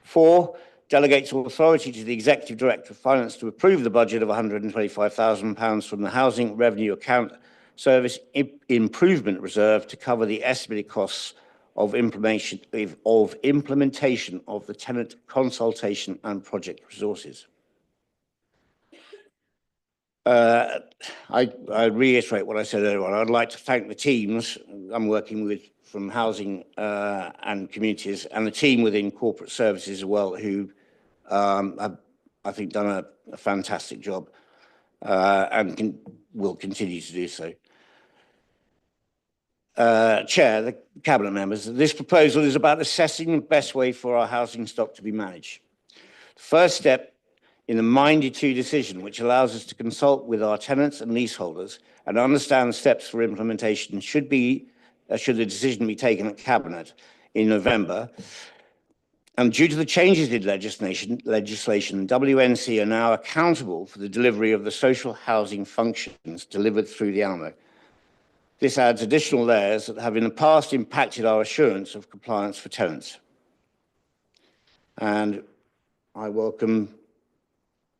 4, delegates authority to the Executive Director of Finance to approve the budget of £125,000 from the Housing Revenue Account Service Improvement Reserve to cover the estimated costs of implementation of the tenant consultation and project resources. I reiterate what I said earlier on. I'd like to thank the teams I'm working with from Housing and Communities, and the team within Corporate Services as well, who have, I think, done a fantastic job and will continue to do so. Chair, the Cabinet members, this proposal is about assessing the best way for our housing stock to be managed. The first step in the minded to decision, which allows us to consult with our tenants and leaseholders and understand the steps for implementation, should the decision be taken at Cabinet in November. And due to the changes in legislation, WNC are now accountable for the delivery of the social housing functions delivered through the ALMO. This adds additional layers that have in the past impacted our assurance of compliance for tenants. And I welcome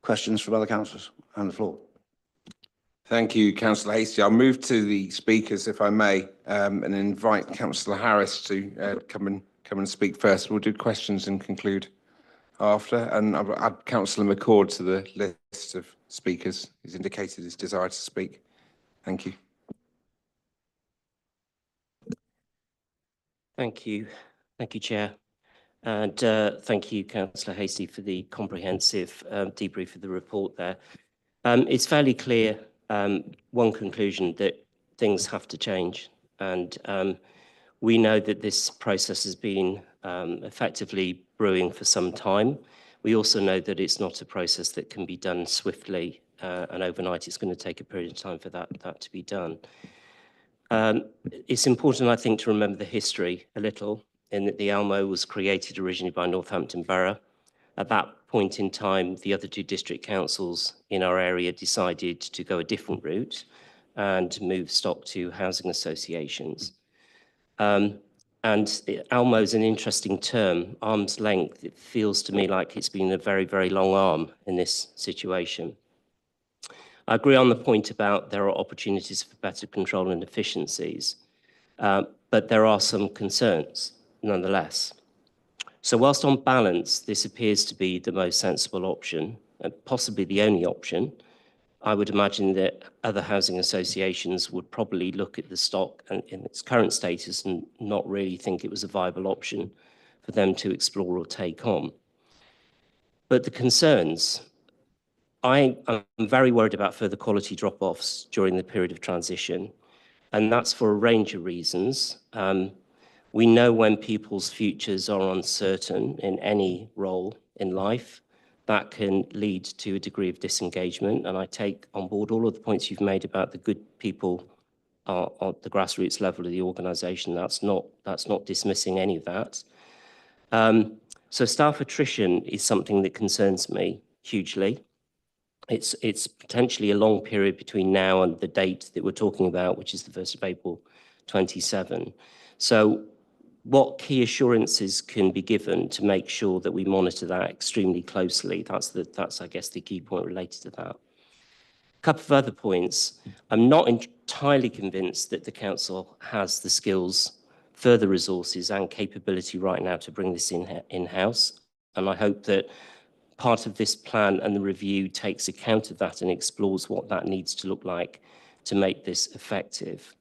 questions from other councillors and the floor. Thank you, Councillor Hastie. I'll move to the speakers, if I may, and invite Councillor Harris to come and speak first. We'll do questions and conclude after. And I'll add Councillor McCord to the list of speakers. He's indicated his desire to speak. Thank you. Thank you, Chair. And thank you, Councillor Hastie, for the comprehensive debrief of the report there. It's fairly clear, one conclusion, that things have to change. And we know that this process has been effectively brewing for some time. We also know that it's not a process that can be done swiftly and overnight. It's going to take a period of time for that to be done. It's important, I think, to remember the history a little, in that the ALMO was created originally by Northampton Borough. At that point in time, the other 2 district councils in our area decided to go a different route and move stock to housing associations. And ALMO is an interesting term, arm's length. It feels to me like it's been a very, very long arm in this situation. I agree on the point about there are opportunities for better control and efficiencies, but there are some concerns nonetheless. So whilst on balance, this appears to be the most sensible option, and possibly the only option, I would imagine that other housing associations would probably look at the stock in its current status and not really think it was a viable option for them to explore or take on. But the concerns, I'm very worried about further quality drop-offs during the period of transition, and that's for a range of reasons. We know when people's futures are uncertain in any role in life, that can lead to a degree of disengagement. And I take on board all of the points you've made about the good people at the grassroots level of the organisation. That's not dismissing any of that. So staff attrition is something that concerns me hugely. It's potentially a long period between now and the date that we're talking about, which is the 1st of April 27. So what key assurances can be given to make sure that we monitor that extremely closely? That's I guess, the key point related to that. A couple of other points. I'm not entirely convinced that the council has the skills, further resources and capability right now to bring this in-house. And I hope that part of this plan and the review takes account of that and explores what that needs to look like to make this effective.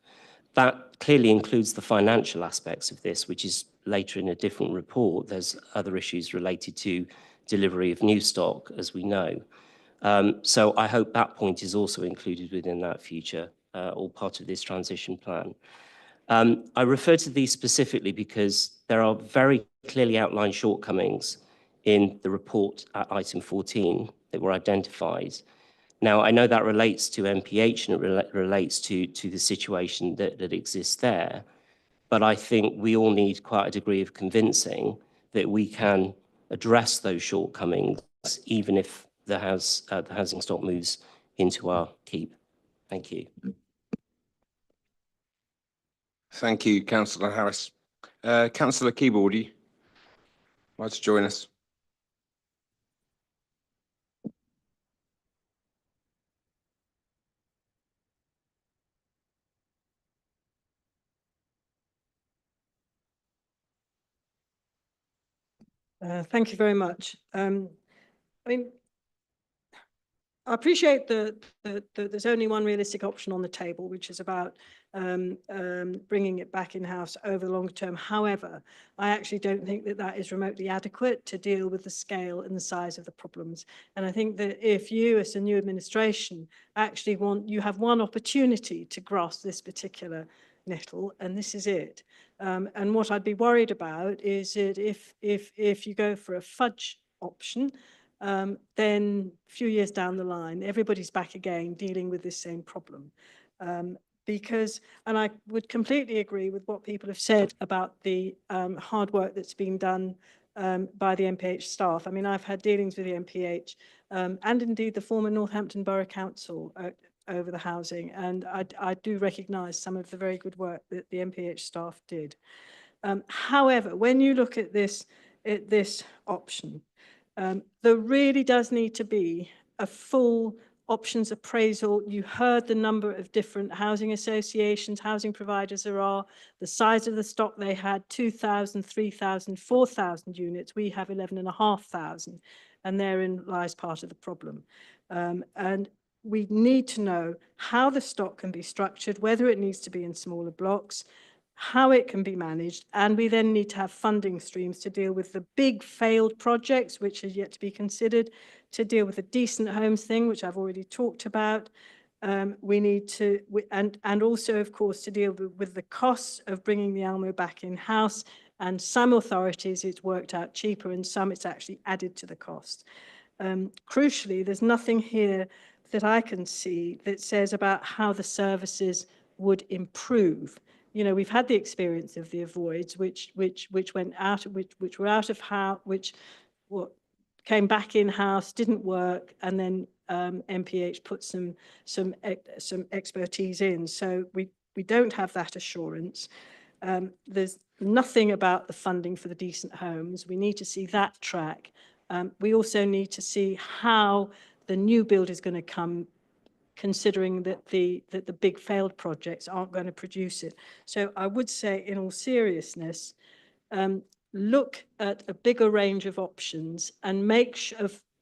That clearly includes the financial aspects of this, which is later in a different report. There's other issues related to delivery of new stock, as we know. So I hope that point is also included within that future or part of this transition plan. I refer to these specifically because there are very clearly outlined shortcomings in the report at item 14 that were identified. Now, I know that relates to MPH and it relates to the situation that exists there, but I think we all need quite a degree of convincing that we can address those shortcomings, even if the housing stock moves into our keep. Thank you. Thank you, Councillor Harris. Councillor Keeble, would you like to join us? Thank you very much. I mean, I appreciate that there's only one realistic option on the table, which is about bringing it back in-house over the longer term. However, I actually don't think that that is remotely adequate to deal with the scale and the size of the problems. And I think that if you, as a new administration, actually you have one opportunity to grasp this particular nettle, and this is it. And what I'd be worried about is that if you go for a fudge option, then a few years down the line, everybody's back again dealing with this same problem. Because, and I would completely agree with what people have said about the hard work that's been done by the MPH staff. I mean, I've had dealings with the MPH and indeed the former Northampton Borough Council over the housing, and I do recognise some of the very good work that the MPH staff did. However, when you look at this option, there really does need to be a full options appraisal. You heard the number of different housing associations, housing providers there are, the size of the stock they had, 2,000, 3,000, 4,000 units. We have 11,500, and therein lies part of the problem. And we need to know how the stock can be structured, whether it needs to be in smaller blocks, how it can be managed, and we then need to have funding streams to deal with the big failed projects which are yet to be considered, to deal with the decent homes thing, which I've already talked about. We need to, and also, of course, to deal with the costs of bringing the Almo back in-house, and some authorities it's worked out cheaper and some it's actually added to the cost. Crucially, there's nothing here that I can see that says about how the services would improve. You know, we've had the experience of the avoids, which went out, which were out of house, which came back in house, didn't work, and then MPH put some expertise in. So we don't have that assurance. There's nothing about the funding for the decent homes. We need to see that track. We also need to see how the new build is going to come, considering that the big failed projects aren't going to produce it. So I would say, in all seriousness, look at a bigger range of options and make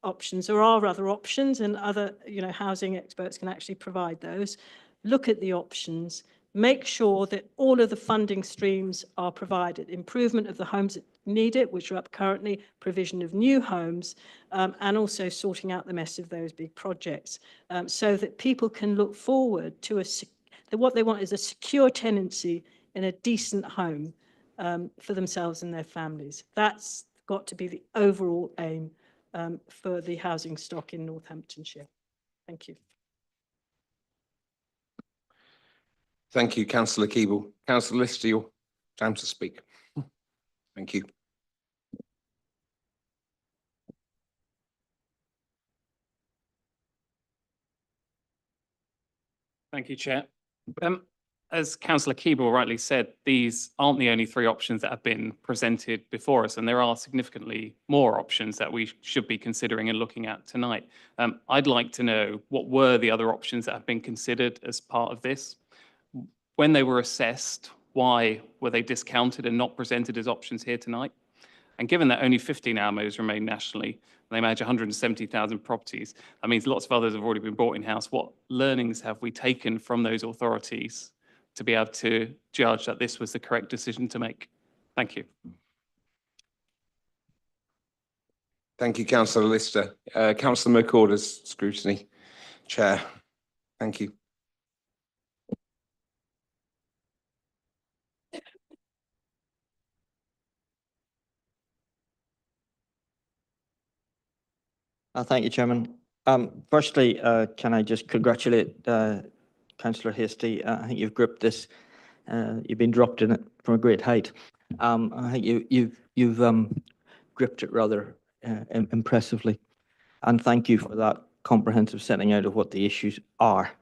options. There are other options, and other, housing experts can actually provide those. Look at the options. Make sure that all of the funding streams are provided. Improvement of the homes that need it, which are up currently, provision of new homes, and also sorting out the mess of those big projects, so that people can look forward to what they want is a secure tenancy in a decent home for themselves and their families. That's got to be the overall aim for the housing stock in Northamptonshire. Thank you. Thank you, Councillor Keeble. Councillor Lister, your time to speak. Thank you. Thank you, Chair. As Councillor Keeble rightly said, these aren't the only three options that have been presented before us, and there are significantly more options that we should be considering and looking at tonight. I'd like to know what were the other options that have been considered as part of this. When they were assessed, why were they discounted and not presented as options here tonight? And given that only 15 ALMOs remain nationally, and they manage 170,000 properties, that means lots of others have already been brought in-house. What learnings have we taken from those authorities to be able to judge that this was the correct decision to make? Thank you. Thank you, Councillor Lister. Councillor McCord as scrutiny chair. Thank you. Thank you, Chairman. Firstly, can I just congratulate Councillor Hastie? I think you've gripped this. You've been dropped in it from a great height. I think you've gripped it rather impressively. And thank you for that comprehensive setting out of what the issues are.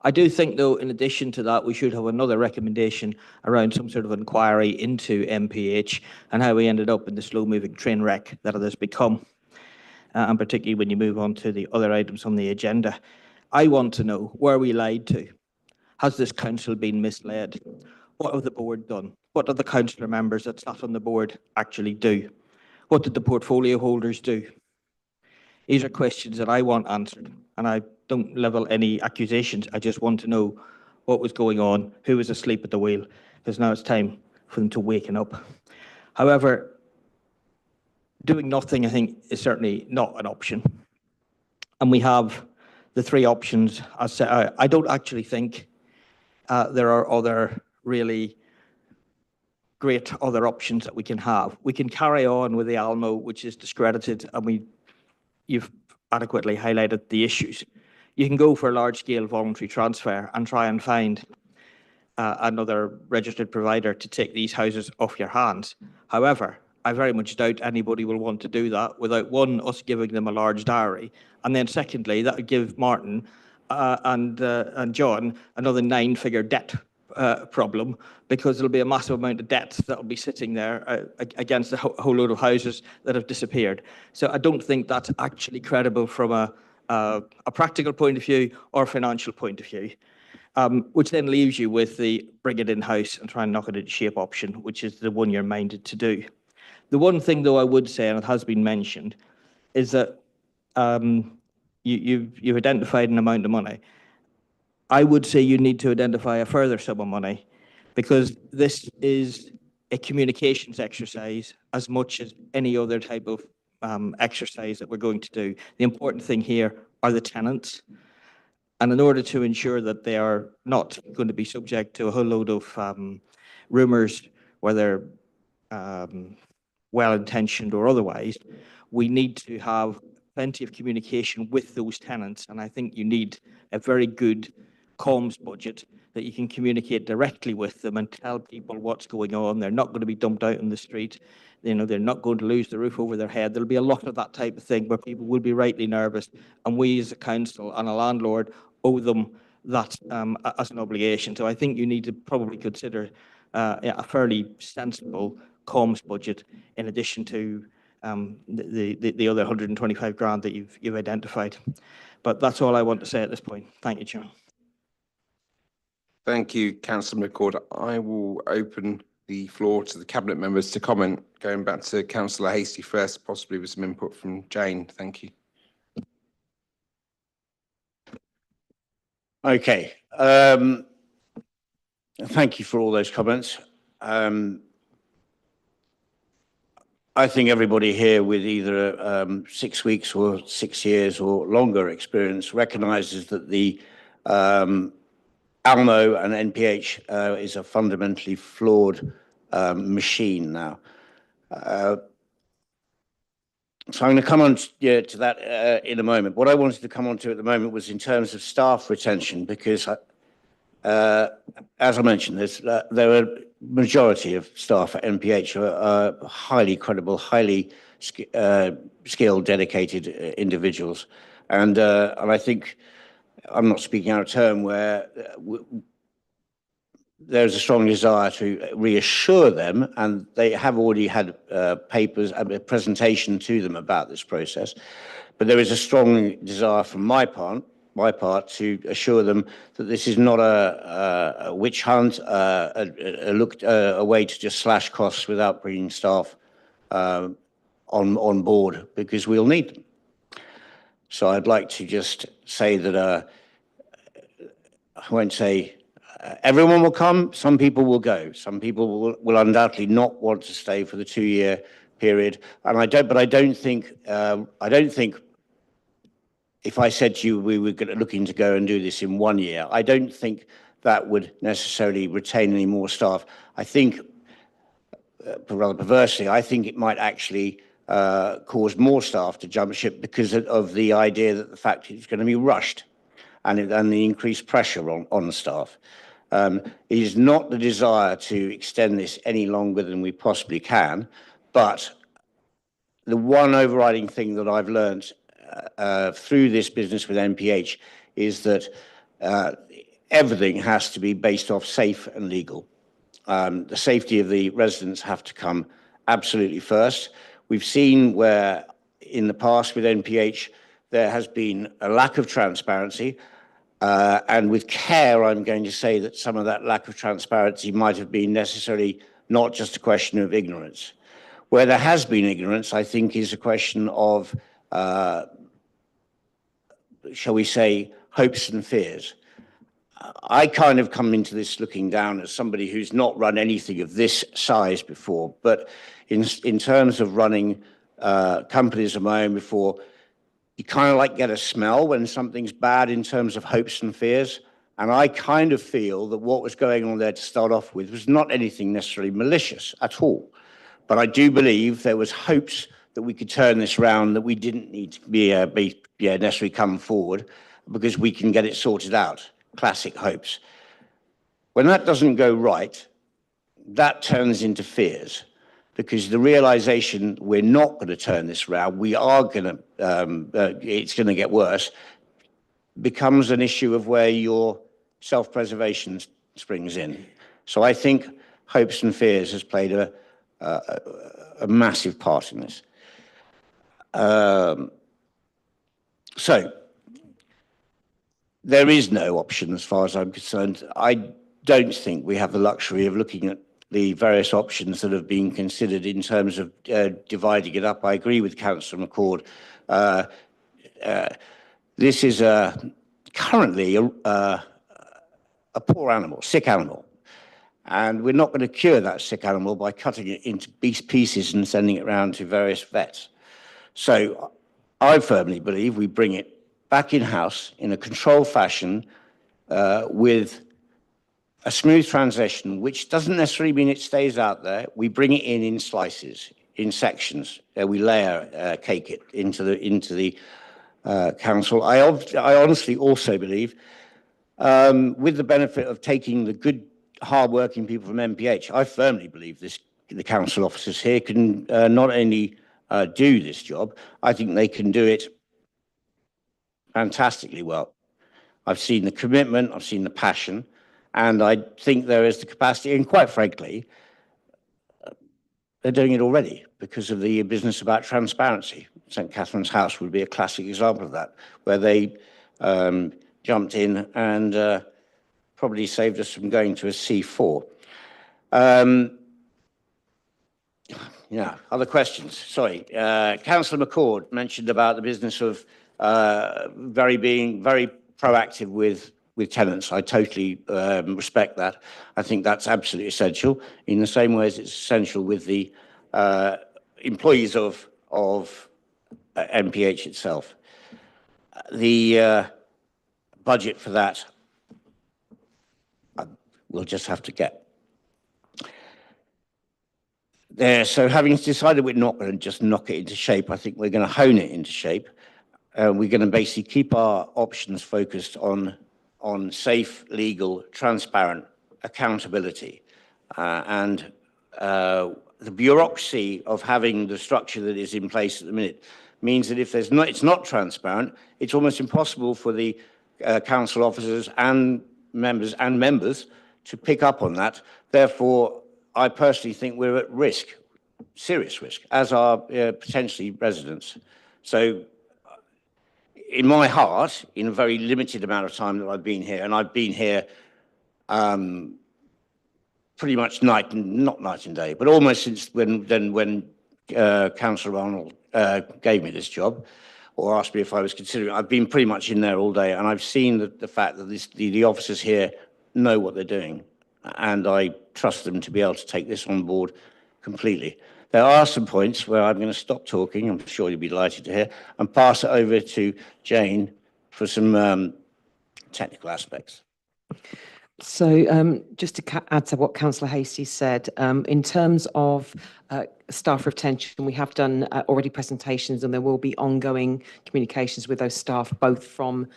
I do think, though, in addition to that, we should have another recommendation around some sort of inquiry into MPH and how we ended up in the slow-moving train wreck that it has become. And particularly when you move on to the other items on the agenda. I want to know, were we lied to? Has this council been misled? What have the board done? What did the councillor members that sat on the board actually do? What did the portfolio holders do? These are questions that I want answered, and I don't level any accusations. I just want to know what was going on, who was asleep at the wheel, because now it's time for them to waken up. However, doing nothing, I think, is certainly not an option. And we have the three options. I don't actually think there are other really great other options that we can have. We can carry on with the ALMO, which is discredited, and you've adequately highlighted the issues. You can go for a large-scale voluntary transfer and try and find another registered provider to take these houses off your hands. However, I very much doubt anybody will want to do that without, one, us giving them a large dowry, and then secondly, that would give Martin and John another 9-figure debt problem, because there'll be a massive amount of debt that will be sitting there against a whole load of houses that have disappeared. So I don't think that's actually credible from a practical point of view or a financial point of view. Which then leaves you with the bring it in-house and try and knock it into shape option, which is the one you're minded to do. The one thing, though, I would say, and it has been mentioned, is that you've identified an amount of money. I would say you need to identify a further sum of money, because this is a communications exercise as much as any other type of exercise that we're going to do. The important thing here are the tenants. And in order to ensure that they are not going to be subject to a whole load of rumours, whether well-intentioned or otherwise, we need to have plenty of communication with those tenants. And I think you need a very good comms budget that you can communicate directly with them and tell people what's going on. They're not going to be dumped out in the street. You know, they're not going to lose the roof over their head. There'll be a lot of that type of thing where people will be rightly nervous. And we as a council and a landlord owe them that as an obligation. So I think you need to probably consider a fairly sensible comms budget in addition to the other 125 grand that you've identified. But that's all I want to say at this point. Thank you, Chair. Thank you, Councillor McCord. I will open the floor to the Cabinet members to comment, going back to Councillor Hastie first, possibly with some input from Jane. Thank you. Okay. Thank you for all those comments. I think everybody here with either 6 weeks or 6 years or longer experience recognises that the ALMO and NPH is a fundamentally flawed machine now. So I'm going to come on to that in a moment. What I wanted to come on to at the moment was in terms of staff retention, because as I mentioned, there are majority of staff at NPH are highly credible, highly skilled, dedicated individuals. And I think I'm not speaking out of turn where there's a strong desire to reassure them, and they have already had papers, a presentation to them about this process. But there is a strong desire from my part to assure them that this is not a witch hunt, a way to just slash costs without bringing staff on board, because we'll need them. So I'd like to just say that I won't say everyone will come. Some people will go. Some people will undoubtedly not want to stay for the 2-year period. And I don't think if I said to you we were looking to go and do this in 1 year, I don't think that would necessarily retain any more staff. I think, rather perversely, I think it might actually cause more staff to jump ship because of the idea that the fact it's going to be rushed and the increased pressure on staff. It is not the desire to extend this any longer than we possibly can, but the one overriding thing that I've learned through this business with NPH is that everything has to be based off safe and legal. The safety of the residents have to come absolutely first. We've seen where in the past with NPH there has been a lack of transparency, and with care I'm going to say that some of that lack of transparency might have been necessarily not just a question of ignorance. Where there has been ignorance, I think, is a question of shall we say, hopes and fears. I kind of come into this looking down as somebody who's not run anything of this size before, but in terms of running companies of my own before, you kind of like get a smell when something's bad in terms of hopes and fears. And I kind of feel that what was going on there to start off with was not anything necessarily malicious at all. But I do believe there was hopes that we could turn this around, that we didn't need to be necessarily come forward because we can get it sorted out. Classic hopes. When that doesn't go right, that turns into fears, because the realization we're not going to turn this around, we are going to, it's going to get worse, becomes an issue of where your self-preservation springs in. So I think hopes and fears has played a massive part in this. So there is no option as far as I'm concerned. I don't think we have the luxury of looking at the various options that have been considered in terms of dividing it up. I agree with Councillor McCord. This is currently a poor animal, sick animal. And we're not going to cure that sick animal by cutting it into pieces and sending it around to various vets. So I firmly believe we bring it back in-house in a controlled fashion with a smooth transition, which doesn't necessarily mean it stays out there. We bring it in slices, in sections. We layer cake it into the council. I honestly also believe, with the benefit of taking the good, hard-working people from MPH, I firmly believe the council officers here can not only do this job, I think they can do it fantastically well. I've seen the commitment, I've seen the passion, and I think there is the capacity, and quite frankly, they're doing it already because of the business about transparency. St. Catherine's House would be a classic example of that, where they jumped in and probably saved us from going to a C4. Yeah, other questions? Sorry. Councillor McCord mentioned about the business of being very proactive with with tenants. I totally respect that. I think that's absolutely essential, in the same way as it's essential with the employees of MPH itself. The budget for that we'll just have to get there. So having decided we're not going to just knock it into shape, I think we're going to hone it into shape. We're going to basically keep our options focused on safe, legal, transparent accountability. And the bureaucracy of having the structure that is in place at the minute means that if it's not transparent, it's almost impossible for the council officers and members to pick up on that. Therefore, I personally think we're at risk, serious risk, as are potentially residents. So in my heart, in a very limited amount of time that I've been here, and I've been here pretty much not night and day, but almost since when Councillor Arnold gave me this job, or asked me if I was considering it, I've been pretty much in there all day, and I've seen the fact that the officers here know what they're doing, and I trust them to be able to take this on board completely. There are some points where I'm going to stop talking, I'm sure you'll be delighted to hear, and pass it over to Jane for some technical aspects. So just to add to what Councillor Hastie said, in terms of staff retention, we have done already presentations, and there will be ongoing communications with those staff, both from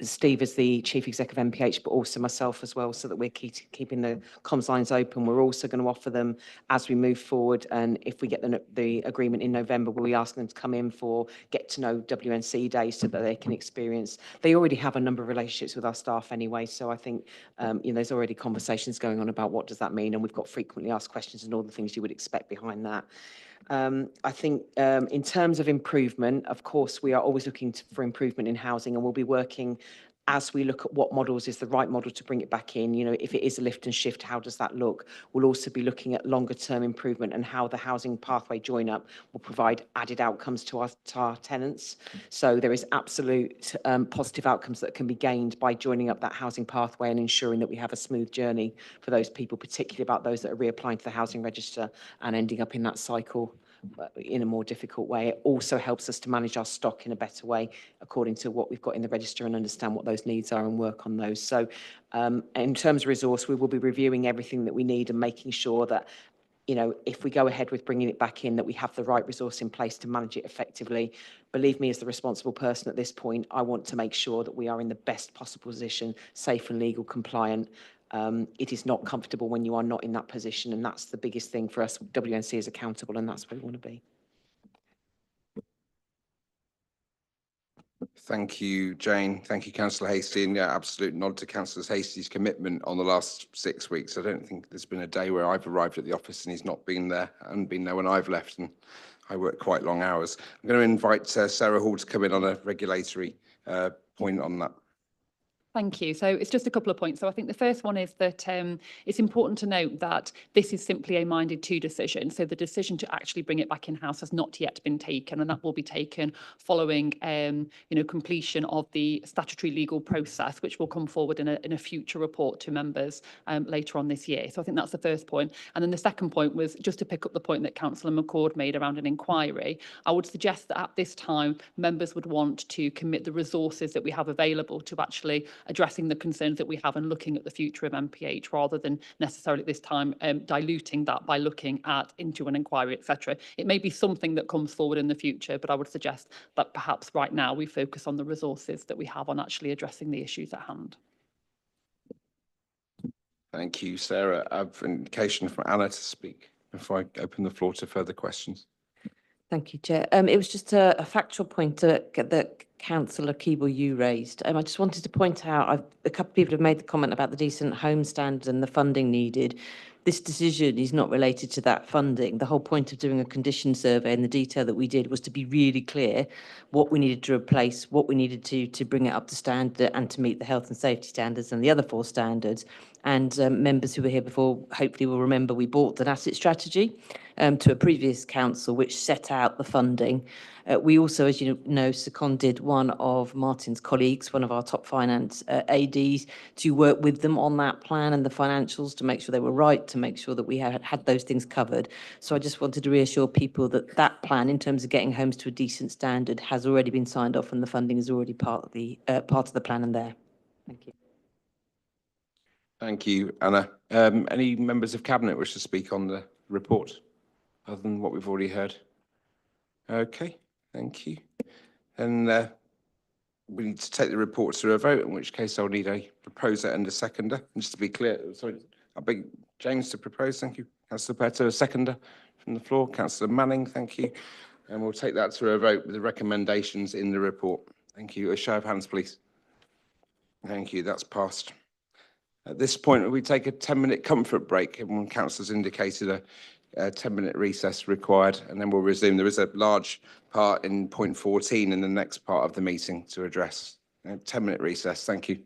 Steve as the Chief Exec of MPH, but also myself as well, so that we're keeping the comms lines open. We're also going to offer them as we move forward, and if we get the agreement in November, we'll be asking them to come in for get to know WNC days so that they can experience. They already have a number of relationships with our staff anyway, so I think there's already conversations going on about what does that mean, and we've got frequently asked questions and all the things you would expect behind that. I think in terms of improvement, of course, we are always looking for improvement in housing, and we'll be working as we look at what models is the right model to bring it back in. You know, if it is a lift and shift, how does that look? We'll also be looking at longer term improvement and how the housing pathway join up will provide added outcomes to our tenants. So there is absolute positive outcomes that can be gained by joining up that housing pathway and ensuring that we have a smooth journey for those people, particularly about those that are reapplying to the housing register and ending up in that cycle in a more difficult way. It also helps us to manage our stock in a better way according to what we've got in the register and understand what those needs are and work on those. So in terms of resource, we will be reviewing everything that we need and making sure that, you know, if we go ahead with bringing it back in, that we have the right resource in place to manage it effectively. Believe me, as the responsible person at this point, I want to make sure that we are in the best possible position, safe and legal compliant. It is not comfortable when you are not in that position, and that's the biggest thing for us. WNC is accountable, and that's where we want to be. Thank you, Jane. Thank you, Councillor Hastie. And yeah, absolute nod to Councillor Hastie's commitment on the last 6 weeks. I don't think there's been a day where I've arrived at the office and he's not been there, and been there when I've left, and I work quite long hours. I'm going to invite Sarah Hall to come in on a regulatory point on that. Thank you. So it's just a couple of points. So I think the first one is that it's important to note that this is simply a minded to decision. So the decision to actually bring it back in-house has not yet been taken, and that will be taken following completion of the statutory legal process, which will come forward in a future report to members later on this year. So I think that's the first point. And then the second point was just to pick up the point that Councillor McCord made around an inquiry. I would suggest that at this time, members would want to commit the resources that we have available to actually addressing the concerns that we have and looking at the future of MPH, rather than necessarily at this time diluting that by looking into an inquiry, etc. It may be something that comes forward in the future, but I would suggest that perhaps right now we focus on the resources that we have on actually addressing the issues at hand. Thank you, Sarah. I have an indication from Anna to speak before I open the floor to further questions. Thank you, Chair. It was just a factual point that Councillor Keeble you raised. I just wanted to point out, a couple of people have made the comment about the decent home standard and the funding needed. This decision is not related to that funding. The whole point of doing a condition survey and the detail that we did was to be really clear what we needed to replace, what we needed to bring it up to standard and to meet the health and safety standards and the other 4 standards. And members who were here before hopefully will remember we bought an asset strategy to a previous council which set out the funding. We also, as you know, seconded one of Martin's colleagues, one of our top finance ADs, to work with them on that plan and the financials to make sure they were right, to make sure that we had those things covered. So I just wanted to reassure people that that plan, in terms of getting homes to a decent standard, has already been signed off and the funding is already part of the plan and there. Thank you. Thank you, Anna. Any members of Cabinet wish to speak on the report, other than what we've already heard? Okay, thank you. And we need to take the report to a vote, in which case I'll need a proposer and a seconder. And just to be clear, sorry, I beg James to propose. Thank you. Councillor Petto, a seconder from the floor. Councillor Manning, thank you. And we'll take that to a vote with the recommendations in the report. Thank you. A show of hands, please. Thank you. That's passed. At this point, we take a 10-minute comfort break. Everyone, councillors indicated a 10-minute recess required, and then we'll resume. There is a large part in point 14 in the next part of the meeting to address. A 10-minute recess. Thank you.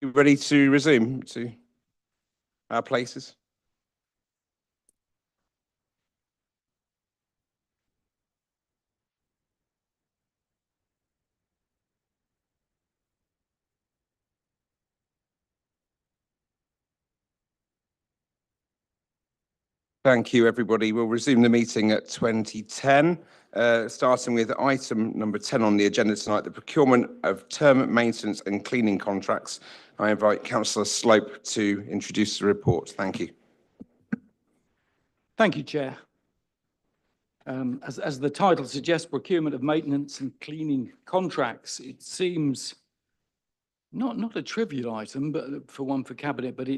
You ready to resume to our places? Thank you, everybody. We'll resume the meeting at 2010, starting with item number 10 on the agenda tonight, the procurement of term maintenance and cleaning contracts. I invite Councillor Slope to introduce the report. Thank you. Thank you, Chair. As the title suggests, procurement of maintenance and cleaning contracts, it seems not a trivial item, but for Cabinet, but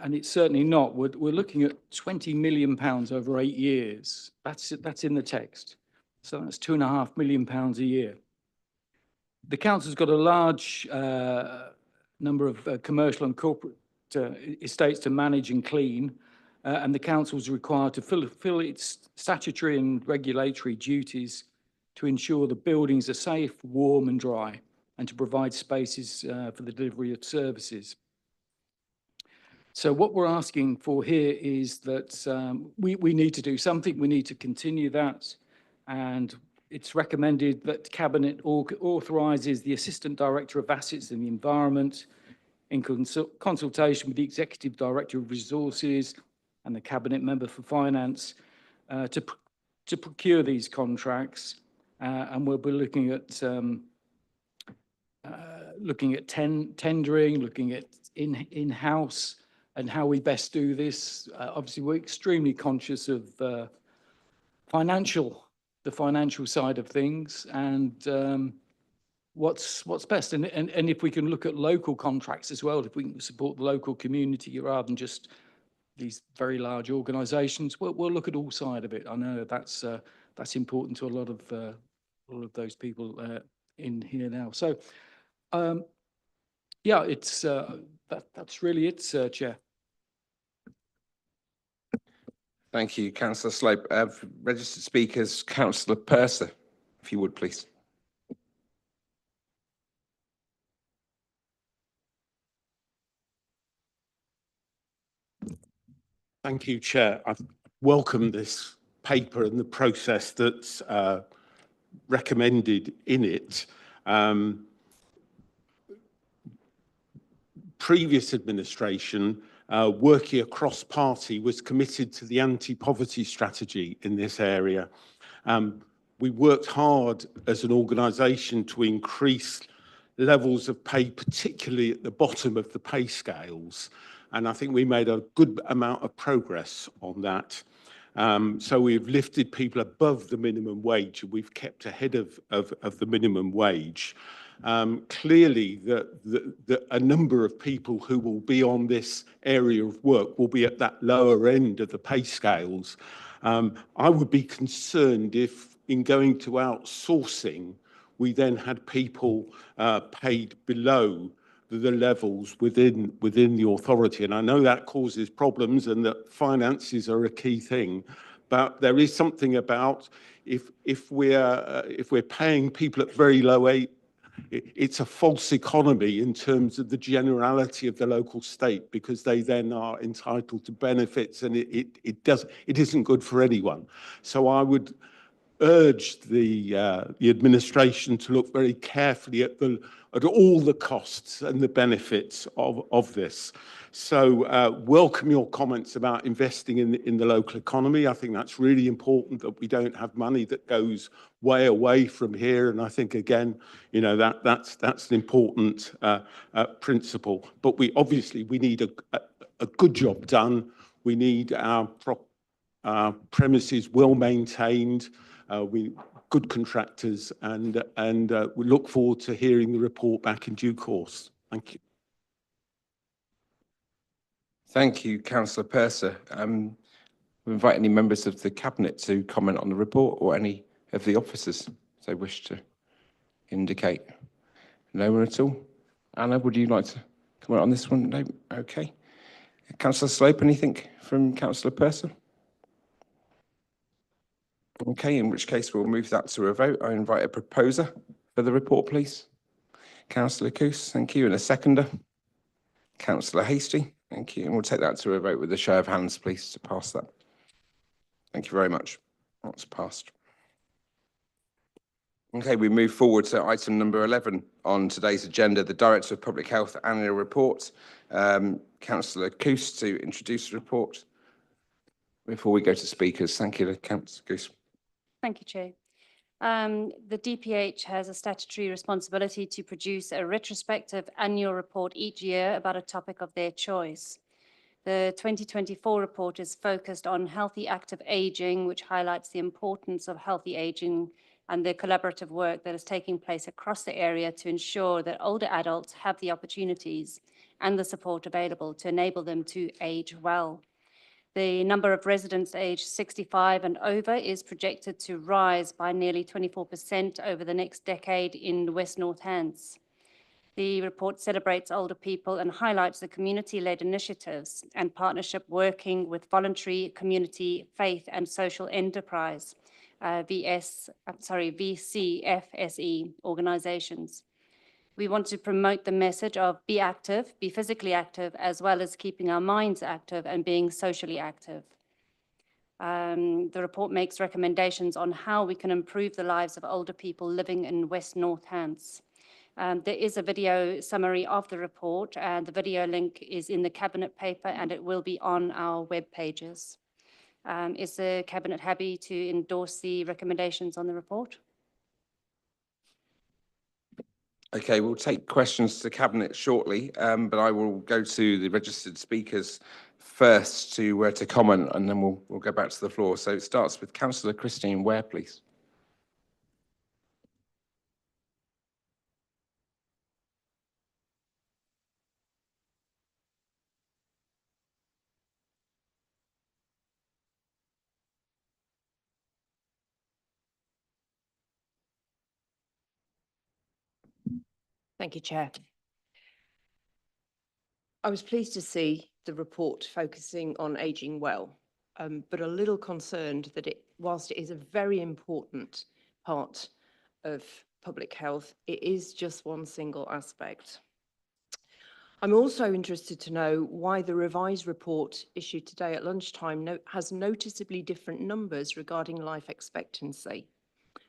and it's certainly not. We're looking at £20 million over 8 years. That's in the text. So that's £2.5 million a year. The council's got a large number of commercial and corporate estates to manage and clean, and the council is required to fulfill its statutory and regulatory duties to ensure the buildings are safe, warm and dry, and to provide spaces for the delivery of services. So what we're asking for here is that we need to do something. We need to continue that, and it's recommended that Cabinet authorises the Assistant Director of Assets and the Environment, in consultation with the Executive Director of Resources and the Cabinet Member for Finance, to procure these contracts, and we'll be looking at tendering, looking at in-house, and how we best do this. Obviously, we're extremely conscious of the financial side of things, and what's best. And if we can look at local contracts as well, if we can support the local community rather than just these very large organisations, we'll look at all sides of it. I know that's important to a lot of those people in here now. So, yeah, it's that's really it, Chair. Thank you, Councillor Slope. Registered speakers, Councillor Purser, if you would, please. Thank you, Chair. I welcome this paper and the process that's recommended in it. Previous administration, working across party, was committed to the anti-poverty strategy in this area. We worked hard as an organisation to increase levels of pay, particularly at the bottom of the pay scales. And I think we made a good amount of progress on that. So we've lifted people above the minimum wage, and we've kept ahead of the minimum wage. Clearly, a number of people who will be on this area of work will be at that lower end of the pay scales. I would be concerned if, in going to outsourcing, we then had people paid below the levels within the authority. And I know that causes problems and that finances are a key thing, but there is something about if we're paying people at very low age, it's a false economy in terms of the generality of the local state, because they then are entitled to benefits, and it isn't good for anyone. So I would urge the administration to look very carefully at all the costs and the benefits of this. So welcome your comments about investing in the local economy. I think that's really important, that we don't have money that goes way away from here. And I think, again, you know, that's an important principle. But we need a good job done. We need our premises well maintained. Good contractors, and we look forward to hearing the report back in due course. Thank you. Thank you, Councillor Purser. We invite any members of the Cabinet to comment on the report, or any of the officers if they wish to indicate. No one at all? Anna, would you like to comment on this one? No? Okay. Councillor Slope, anything from Councillor Purser? Okay, in which case we'll move that to a vote. I invite a proposer for the report, please. Councillor Coos, thank you. And a seconder? Councillor Hasty, thank you. And we'll take that to a vote with a show of hands, please, to pass that. Thank you very much. That's passed. Okay, we move forward to item number 11 on today's agenda, the Director of Public Health Annual Report. Councillor Coos to introduce the report before we go to speakers. Thank you, Councillor Coos. Thank you, Chair. The DPH has a statutory responsibility to produce a retrospective annual report each year about a topic of their choice. The 2024 report is focused on healthy active ageing, which highlights the importance of healthy ageing and the collaborative work that is taking place across the area to ensure that older adults have the opportunities and the support available to enable them to age well. The number of residents aged 65 and over is projected to rise by nearly 24% over the next decade in West North Hants. The report celebrates older people and highlights the community-led initiatives and partnership working with voluntary, community, faith and social enterprise, VCFSE organizations. We want to promote the message of be active, be physically active, as well as keeping our minds active and being socially active. The report makes recommendations on how we can improve the lives of older people living in West North Hants. There is a video summary of the report, and the video link is in the Cabinet paper and it will be on our web pages. Is the Cabinet happy to endorse the recommendations on the report? Okay, we'll take questions to Cabinet shortly, but I will go to the registered speakers first to comment, and then we'll go back to the floor. So it starts with Councillor Christine Ware, please. Thank you, Chair. I was pleased to see the report focusing on ageing well, but a little concerned that whilst it is a very important part of public health, it is just one single aspect. I'm also interested to know why the revised report issued today at lunchtime has noticeably different numbers regarding life expectancy.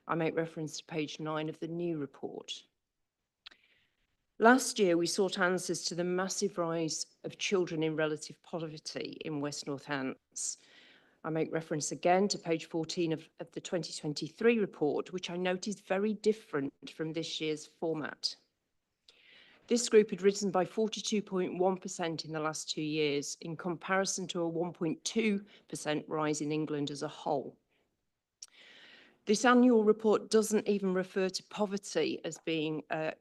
I make reference to page 9 of the new report. Last year, we sought answers to the massive rise of children in relative poverty in West North Hants. I make reference again to page 14 of the 2023 report, which I note is very different from this year's format. This group had risen by 42.1% in the last 2 years, in comparison to a 1.2% rise in England as a whole. This annual report doesn't even refer to poverty as being a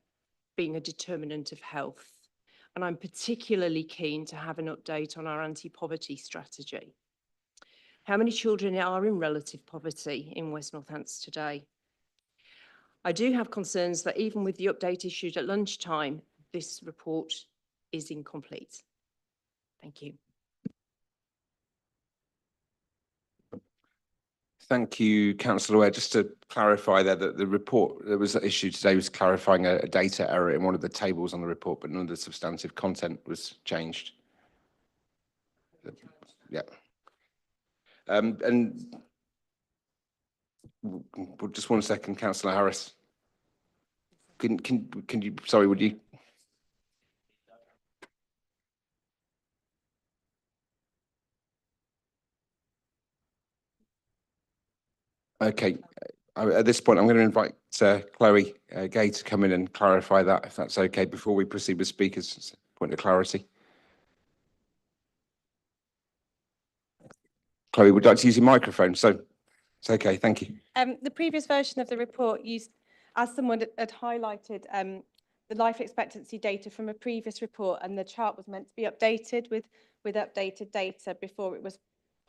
determinant of health. And I'm particularly keen to have an update on our anti-poverty strategy. How many children are in relative poverty in West North Hants today? I do have concerns that even with the update issued at lunchtime, this report is incomplete. Thank you. Thank you, Councillor Ware. Just to clarify there that the report that was issued today was clarifying a data error in one of the tables on the report, but none of the substantive content was changed. Yeah. And just 1 second, Councillor Harris. Can you, sorry, would you? Okay, at this point, I'm going to invite Chloe Gay to come in and clarify that, if that's okay, before we proceed with speakers. Point of clarity. Chloe, would you like to use your microphone? So it's okay, thank you. The previous version of the report used, as someone had highlighted, the life expectancy data from a previous report, and the chart was meant to be updated with updated data before it was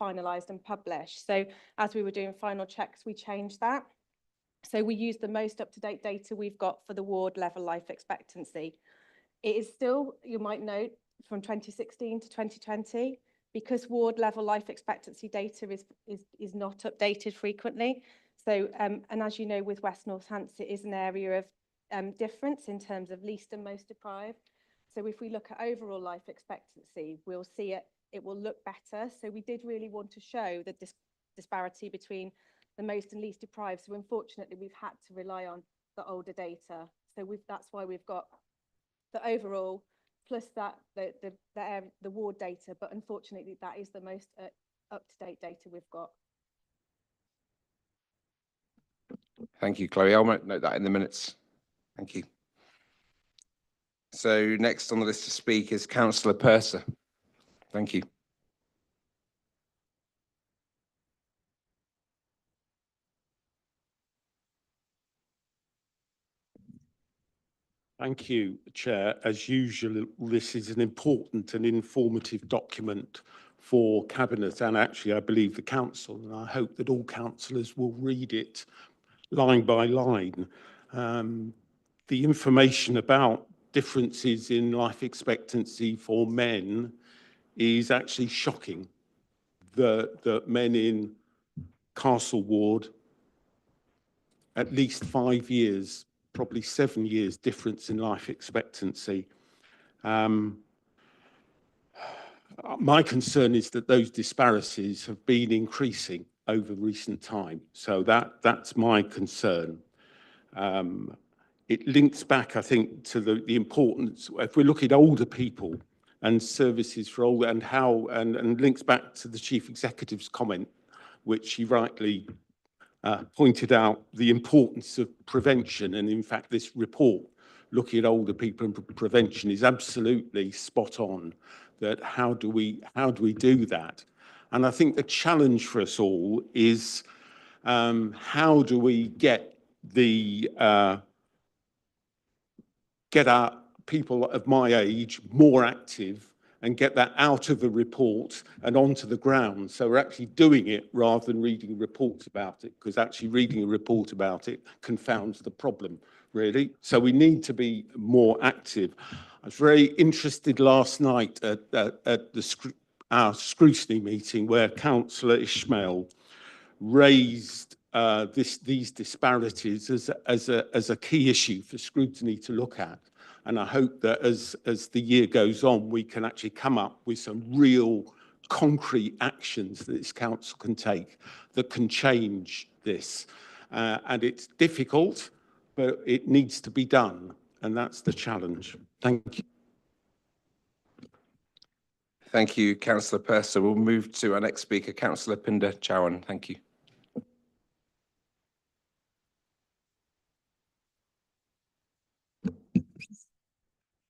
finalised and published. So as we were doing final checks, we changed that. So we used the most up-to-date data we've got for the ward level life expectancy. It is still, you might note, from 2016 to 2020, because ward level life expectancy data is not updated frequently. So, and as you know, with West North Hants, it is an area of difference in terms of least and most deprived. So if we look at overall life expectancy, we'll see it will look better. So we did really want to show the disparity between the most and least deprived. So unfortunately, we've had to rely on the older data. So that's why we've got the overall plus that the ward data. But unfortunately, that is the most up-to-date data we've got. Thank you, Chloe. I'll note that in the minutes. Thank you. So next on the list to speak is Councillor Purser. Thank you. Thank you, Chair. As usual, this is an important and informative document for Cabinet and actually, I believe, the Council, and I hope that all councillors will read it line by line. The information about differences in life expectancy for men is actually shocking. That men in Castle Ward, at least 5 years, probably 7 years difference in life expectancy. My concern is that those disparities have been increasing over recent time. So that's my concern. It links back, I think, to the importance, if we look at older people and services for older and links back to the Chief Executive's comment, which he rightly pointed out the importance of prevention. And in fact, this report looking at older people and prevention is absolutely spot on. That how do we do that? And I think the challenge for us all is how do we get our people of my age more active and get that out of the report and onto the ground. So we're actually doing it rather than reading reports about it, because actually reading a report about it confounds the problem, really. So we need to be more active. I was very interested last night at our scrutiny meeting where Councillor Ishmael raised these disparities as a key issue for scrutiny to look at. And I hope that as the year goes on, we can actually come up with some real concrete actions that this council can take that can change this. And it's difficult, but it needs to be done. And that's the challenge. Thank you. Thank you, Councillor Purser. We'll move to our next speaker, Councillor Pinder Chowan. Thank you.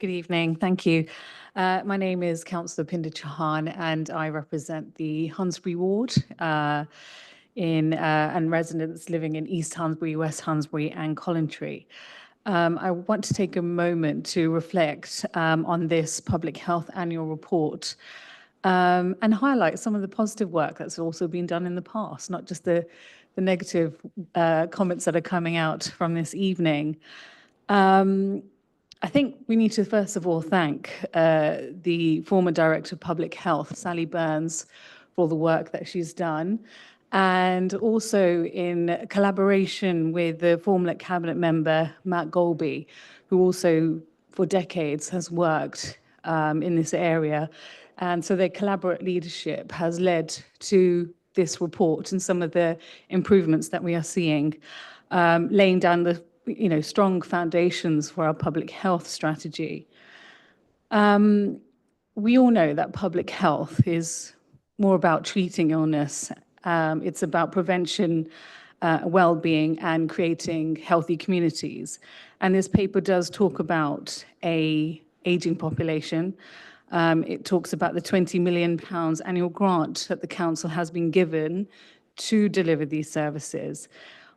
Good evening. Thank you. My name is Councillor Pinder Chauhan and I represent the Hunsbury ward and residents living in East Hunsbury, West Hunsbury and Collintry. I want to take a moment to reflect on this public health annual report and highlight some of the positive work that's also been done in the past, not just the negative comments that are coming out from this evening. I think we need to first of all thank the former Director of Public Health, Sally Burns, for all the work that she's done, and also in collaboration with the former Cabinet member, Matt Golby, who also for decades has worked in this area. And so their collaborative leadership has led to this report and some of the improvements that we are seeing, laying down the strong foundations for our public health strategy. We all know that public health is more about treating illness. It's about prevention, well-being, and creating healthy communities. And this paper does talk about an aging population. It talks about the £20 million annual grant that the council has been given to deliver these services.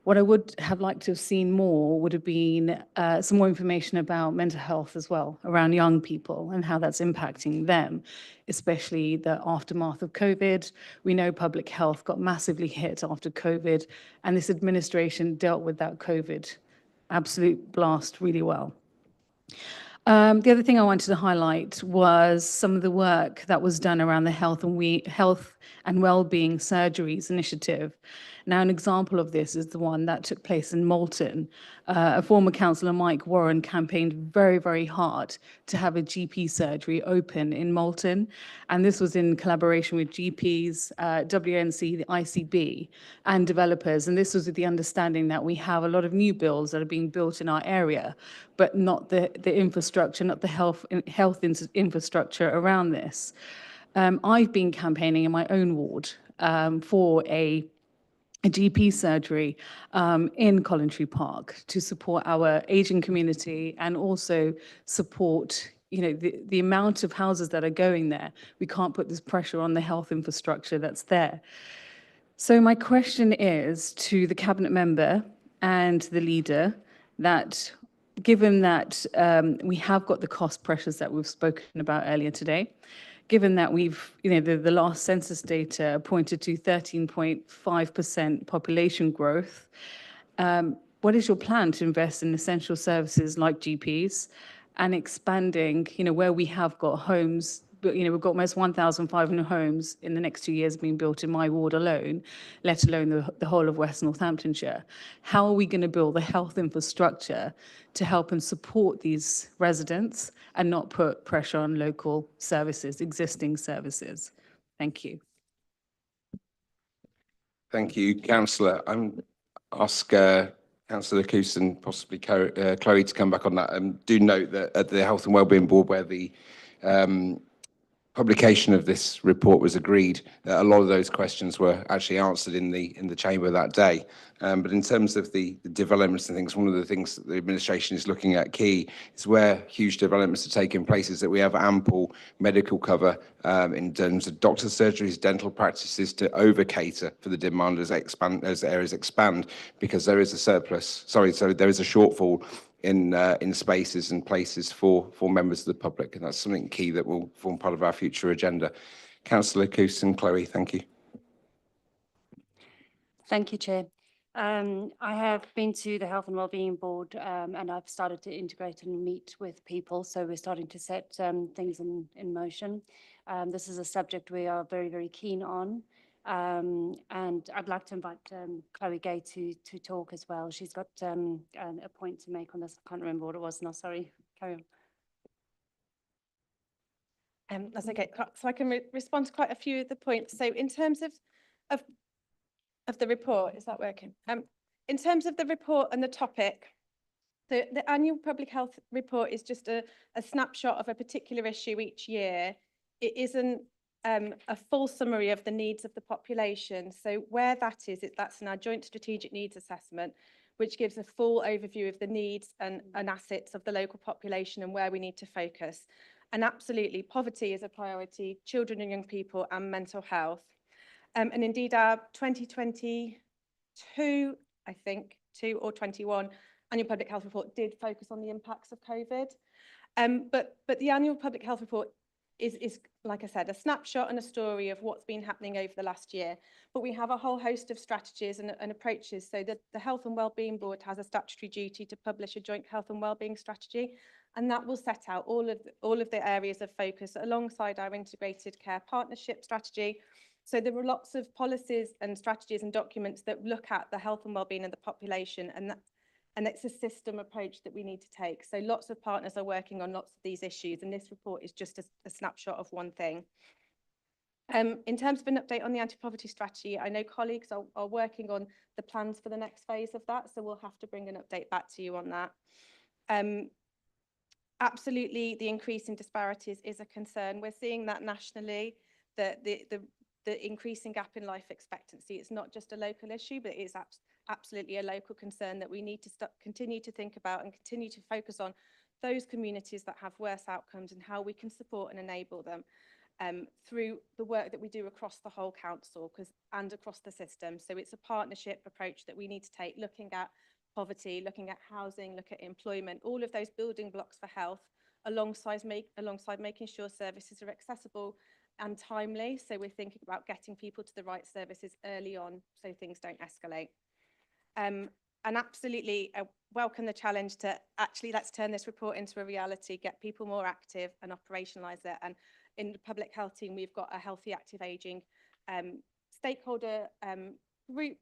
What I would have liked to have seen more would have been some more information about mental health as well, around young people and how that's impacting them, especially the aftermath of COVID. We know public health got massively hit after COVID, and this administration dealt with that COVID absolute blast really well. The other thing I wanted to highlight was some of the work that was done around the health and well-being surgeries initiative. Now, an example of this is the one that took place in Malton. A former councillor, Mike Warren, campaigned very, very hard to have a GP surgery open in Malton. And this was in collaboration with GPs, WNC, the ICB, and developers. And this was with the understanding that we have a lot of new builds that are being built in our area, but not the infrastructure, not the health infrastructure around this. I've been campaigning in my own ward for a GP surgery in Coventry Park to support our aging community and also support, you know, the amount of houses that are going there. We can't put this pressure on the health infrastructure that's there. So my question is to the cabinet member and the leader that given that we have got the cost pressures that we've spoken about earlier today, given that we've, you know, the last census data pointed to 13.5% population growth, what is your plan to invest in essential services like GPs and expanding, you know, where we have got homes, but, you know, we've got almost 1,500 homes in the next 2 years being built in my ward alone, let alone the whole of West Northamptonshire. How are we going to build the health infrastructure to help and support these residents and not put pressure on local services, existing services? Thank you. Thank you, Councillor. I'm ask Councillor Coulson, possibly Chloe, to come back on that. Do note that at the Health and Wellbeing Board, where the publication of this report was agreed, that a lot of those questions were actually answered in the chamber that day. But in terms of the developments and things, one of the things that the administration is looking at key is where huge developments are taking place is that we have ample medical cover in terms of doctor surgeries, dental practices to over cater for the demand as areas expand, because there is a surplus. So there is a shortfall in spaces and places for members of the public, and that's something key that will form part of our future agenda. Councillor Coulson, Chloe, thank you. Thank you, Chair. I have been to the Health and Wellbeing Board and I've started to integrate and meet with people, so we're starting to set things in motion. This is a subject we are very, very keen on. And I'd like to invite Chloe Gay to talk as well. She's got a point to make on this. I can't remember what it was now, sorry. Carry on. That's okay. So I can respond to quite a few of the points. So in terms of the report, is that working? In terms of the report and the topic, the annual public health report is just a snapshot of a particular issue each year. It isn't a full summary of the needs of the population. So where that is, that's in our joint strategic needs assessment, which gives a full overview of the needs and assets of the local population and where we need to focus. And absolutely, poverty is a priority, children and young people, and mental health. And indeed, our 2022, I think, 2 or 21 annual public health report did focus on the impacts of COVID. But the annual public health report is, like I said, a snapshot and a story of what's been happening over the last year. But we have a whole host of strategies and approaches. So the Health and Wellbeing Board has a statutory duty to publish a joint health and wellbeing strategy, and that will set out all of the areas of focus alongside our integrated care partnership strategy. So there are lots of policies and strategies and documents that look at the health and wellbeing of the population, and it's a system approach that we need to take. So lots of partners are working on lots of these issues, and this report is just a snapshot of one thing. In terms of an update on the anti-poverty strategy, I know colleagues are working on the plans for the next phase of that, so we'll have to bring an update back to you on that. Absolutely, the increase in disparities is a concern. We're seeing that nationally, the increasing gap in life expectancy. It's not just a local issue, but it is absolutely a local concern that we need to continue to think about and continue to focus on those communities that have worse outcomes and how we can support and enable them through the work that we do across the whole council and across the system. So it's a partnership approach that we need to take, looking at poverty, looking at housing, look at employment, all of those building blocks for health, alongside making sure services are accessible and timely. So we're thinking about getting people to the right services early on so things don't escalate. And absolutely welcome the challenge to actually let's turn this report into a reality, get people more active and operationalise it. And in the public health team, we've got a healthy, active ageing stakeholder group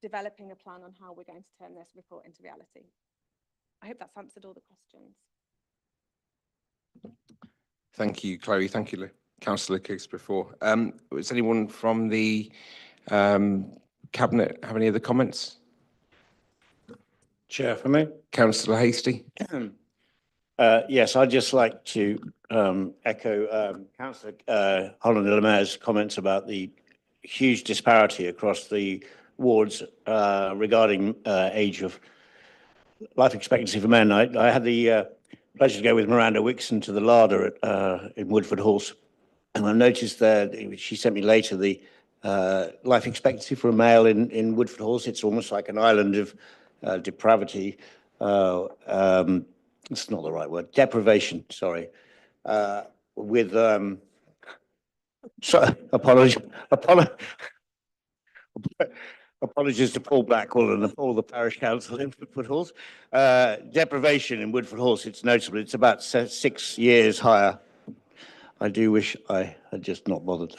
developing a plan on how we're going to turn this report into reality. I hope that's answered all the questions. Thank you, Chloe. Thank you, Councillor Cooks before. Does anyone from the Cabinet have any other comments? Chair, for me. Councillor Hasty. Yes, I'd just like to echo Councillor Holland-Lemare's comments about the huge disparity across the wards regarding age of life expectancy for men. I had the pleasure to go with Miranda Wixon to the larder in Woodford Halls, and I noticed there, she sent me later, the life expectancy for a male in Woodford Halls. It's almost like an island of depravity. It's not the right word, deprivation, sorry. With, apologies to Paul Blackwell and all the parish council in Woodford Halls. Deprivation in Woodford Halls, it's notable. It's about 6 years higher. I do wish I had just not bothered.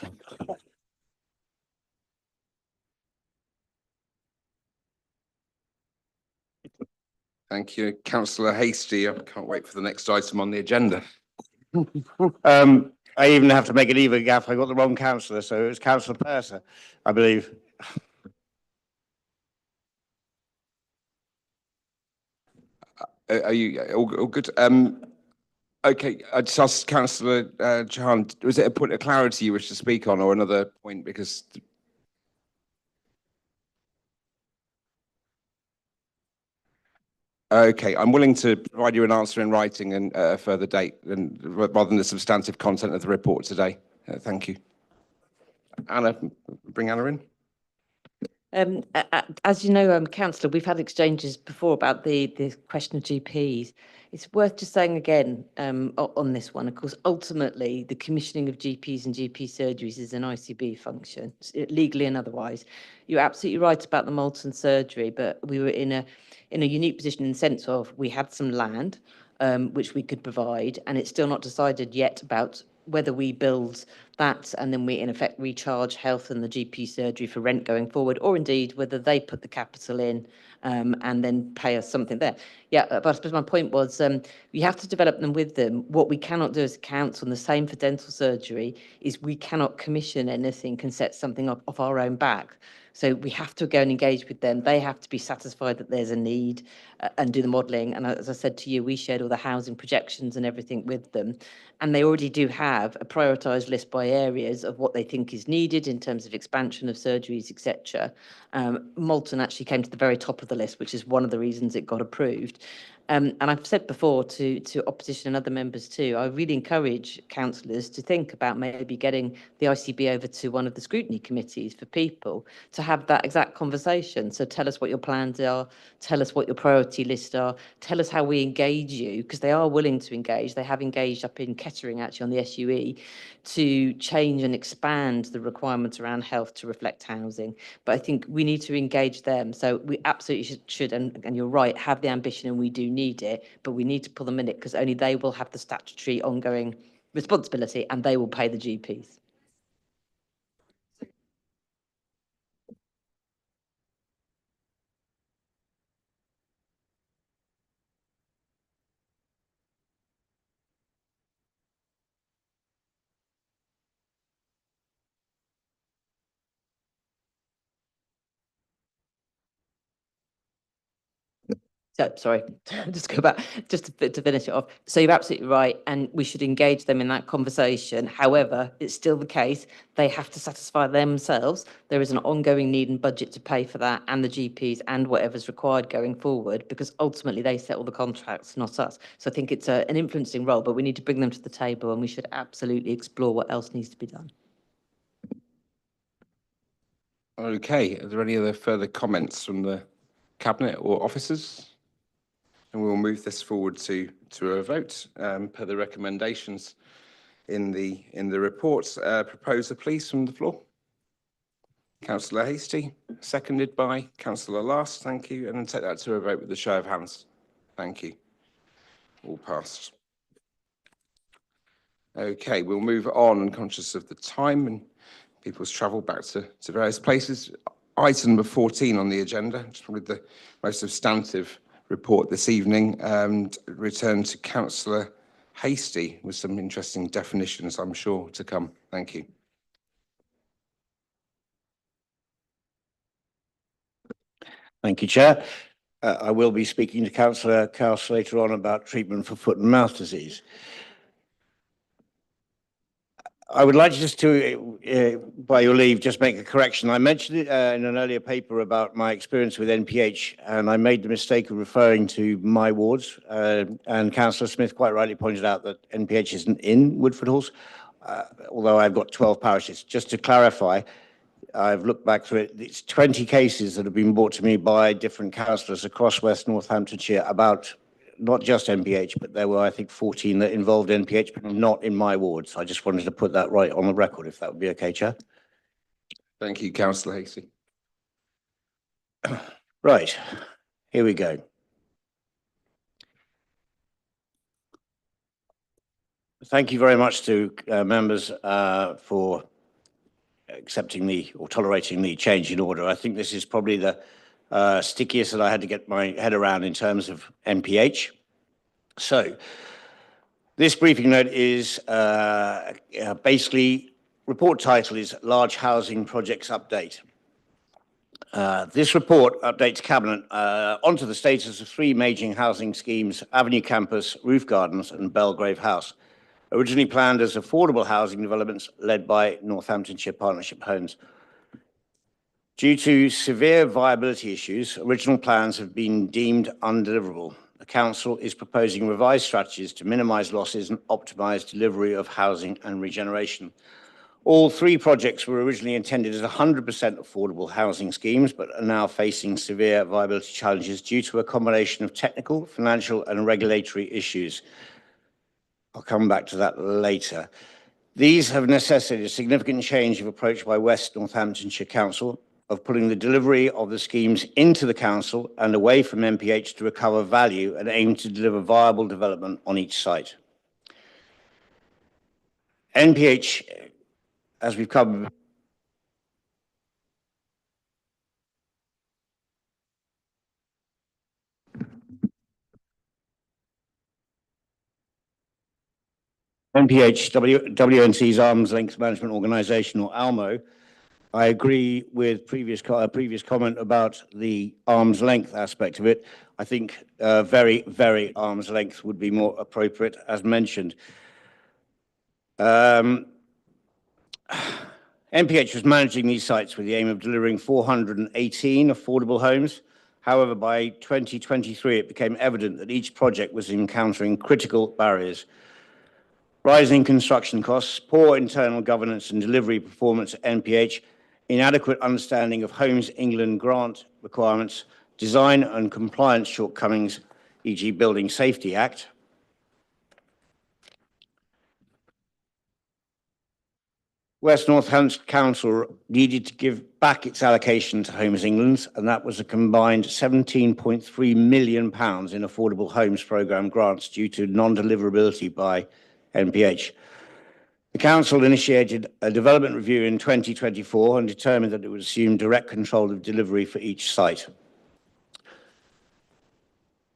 Thank you. Councillor Hasty, I can't wait for the next item on the agenda. I even have to make an even gaff. I got the wrong councillor, so it was Councillor Purser, I believe. Are you all good? Okay, I just asked Councillor Jahan, was it a point of clarity you wish to speak on or another point? Because okay, I'm willing to provide you an answer in writing and a further date rather than the substantive content of the report today. Thank you. Anna, bring Anna in. As you know, Councillor, we've had exchanges before about the question of GPs. It's worth just saying again on this one, of course, ultimately, the commissioning of GPs and GP surgeries is an ICB function, legally and otherwise. You're absolutely right about the Moulton surgery, but we were in a unique position in the sense of we had some land which we could provide, and it's still not decided yet about whether we build that and then we in effect recharge health and the GP surgery for rent going forward, or indeed whether they put the capital in and then pay us something there. Yeah, but I suppose my point was you have to develop them with them. What we cannot do as a council, and the same for dental surgery, is we cannot commission anything and set something up off our own back. So we have to go and engage with them. They have to be satisfied that there's a need and do the modelling. And as I said to you, we shared all the housing projections and everything with them. And they already do have a prioritised list by areas of what they think is needed in terms of expansion of surgeries, etc. Moulton actually came to the very top of the list, which is one of the reasons it got approved. And I've said before to opposition and other members too, I really encourage councillors to think about maybe getting the ICB over to one of the scrutiny committees for people to have that exact conversation. So tell us what your plans are, tell us what your priority lists are, tell us how we engage you, because they are willing to engage. They have engaged up in Kettering actually on the SUE to change and expand the requirements around health to reflect housing. But I think we need to engage them. So we absolutely should and you're right, have the ambition, and we do need it, but we need to pull them in it because only they will have the statutory ongoing responsibility and they will pay the GPs. So, sorry, just go back, just to finish it off. So you're absolutely right, and we should engage them in that conversation. However, it's still the case, they have to satisfy themselves. There is an ongoing need and budget to pay for that, and the GPs and whatever's required going forward, because ultimately they set all the contracts, not us. So I think it's an influencing role, but we need to bring them to the table, and we should absolutely explore what else needs to be done. Okay, are there any other further comments from the Cabinet or officers? And we'll move this forward to a vote per the recommendations in the report. Proposer, please, from the floor. Councillor Hasty, seconded by Councillor Last. Thank you. And then take that to a vote with a show of hands. Thank you. All passed. Okay, we'll move on, conscious of the time and people's travel back to various places. item number 14 on the agenda, it's probably the most substantive report this evening, and return to Councillor Hasty with some interesting definitions, I'm sure, to come. Thank you. Thank you, Chair. I will be speaking to Councillor Cowles later on about treatment for foot and mouth disease. I would like just to, by your leave, just make a correction. I mentioned it in an earlier paper about my experience with NPH, and I made the mistake of referring to my wards. And Councillor Smith quite rightly pointed out that NPH isn't in Woodford Halls, although I've got 12 parishes. Just to clarify, I've looked back through it. It's 20 cases that have been brought to me by different councillors across West Northamptonshire about not just NPH, but there were, I think, 14 that involved NPH, but not in my ward. So I just wanted to put that right on the record, if that would be okay, Chair. Thank you, Councillor Hasty. Right, here we go. Thank you very much to members for accepting the or tolerating the change in order. I think this is probably the stickiest that I had to get my head around in terms of NPH. So this briefing note is basically, report title is Large Housing Projects Update. This report updates Cabinet onto the status of 3 major housing schemes, Avenue Campus, Roof Gardens and Belgrave House, originally planned as affordable housing developments led by Northamptonshire Partnership Homes. Due to severe viability issues, original plans have been deemed undeliverable. The Council is proposing revised strategies to minimise losses and optimise delivery of housing and regeneration. All 3 projects were originally intended as 100% affordable housing schemes, but are now facing severe viability challenges due to a combination of technical, financial and regulatory issues. I'll come back to that later. These have necessitated a significant change of approach by West Northamptonshire Council of putting the delivery of the schemes into the Council and away from MPH to recover value and aim to deliver viable development on each site. NPH, as we've covered, NPH, WNC's Arms Length Management Organisation, or ALMO, I agree with previous comment about the arm's length aspect of it. I think very, very arm's length would be more appropriate, as mentioned. MPH was managing these sites with the aim of delivering 418 affordable homes. However, by 2023, it became evident that each project was encountering critical barriers. Rising construction costs, poor internal governance and delivery performance at NPH, inadequate understanding of Homes England grant requirements, design and compliance shortcomings, e.g. Building Safety Act. West Northampton Council needed to give back its allocation to Homes England, and that was a combined £17.3 million in affordable homes programme grants due to non-deliverability by NPH. The Council initiated a development review in 2024 and determined that it would assume direct control of delivery for each site.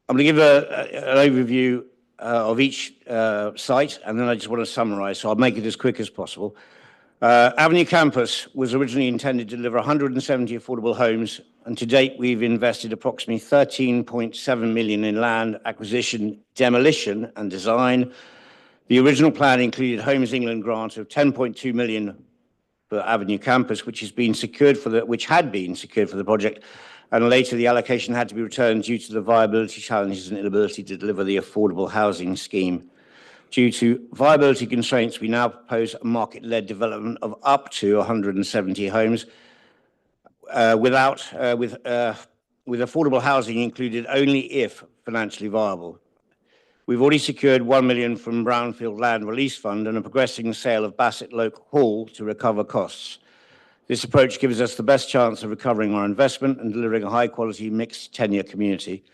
I'm going to give an overview of each site, and then I just want to summarise, so I'll make it as quick as possible. Avenue Campus was originally intended to deliver 170 affordable homes, and to date we've invested approximately £13.7 million in land acquisition, demolition and design. The original plan included Homes England grant of £10.2 million for Avenue Campus, which had been secured for the project, and later the allocation had to be returned due to the viability challenges and inability to deliver the affordable housing scheme. Due to viability constraints, we now propose a market-led development of up to 170 homes, with affordable housing included only if financially viable. We've already secured £1 million from Brownfield Land Release Fund and are progressing the sale of Bassett Local Hall to recover costs. This approach gives us the best chance of recovering our investment and delivering a high-quality mixed tenure community.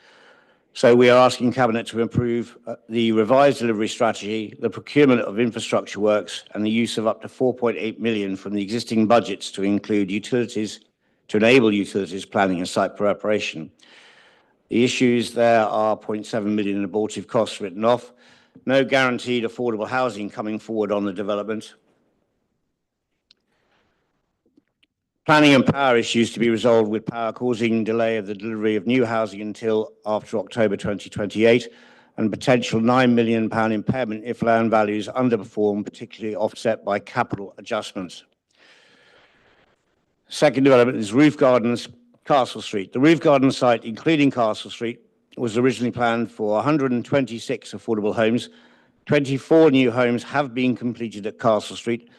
So we are asking Cabinet to improve the revised delivery strategy, the procurement of infrastructure works, and the use of up to £4.8 million from the existing budgets to include utilities, to enable utilities planning and site preparation. The issues there are 0.7 million in abortive costs written off, no guaranteed affordable housing coming forward on the development, planning and power issues to be resolved with power causing delay of the delivery of new housing until after October 2028, and potential £9 million impairment if land values underperform, particularly offset by capital adjustments. Second development is Roof Gardens, Castle Street. The Roof Garden site, including Castle Street, was originally planned for 126 affordable homes. 24 new homes have been completed at Castle Street,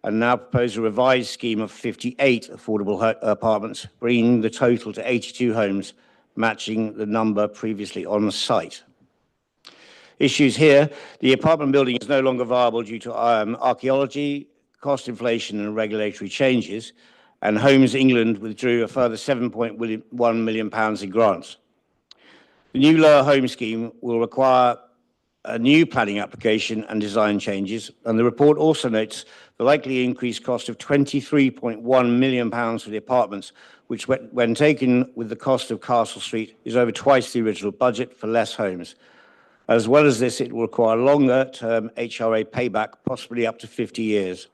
and now propose a revised scheme of 58 affordable apartments, bringing the total to 82 homes, matching the number previously on the site. Issues here: the apartment building is no longer viable due to archaeology, cost inflation and regulatory changes, and Homes England withdrew a further £7.1 million in grants. The new lower home scheme will require a new planning application and design changes, and the report also notes the likely increased cost of £23.1 million for the apartments, which, when taken with the cost of Castle Street, is over twice the original budget for less homes. As well as this, it will require longer-term HRA payback, possibly up to 50 years.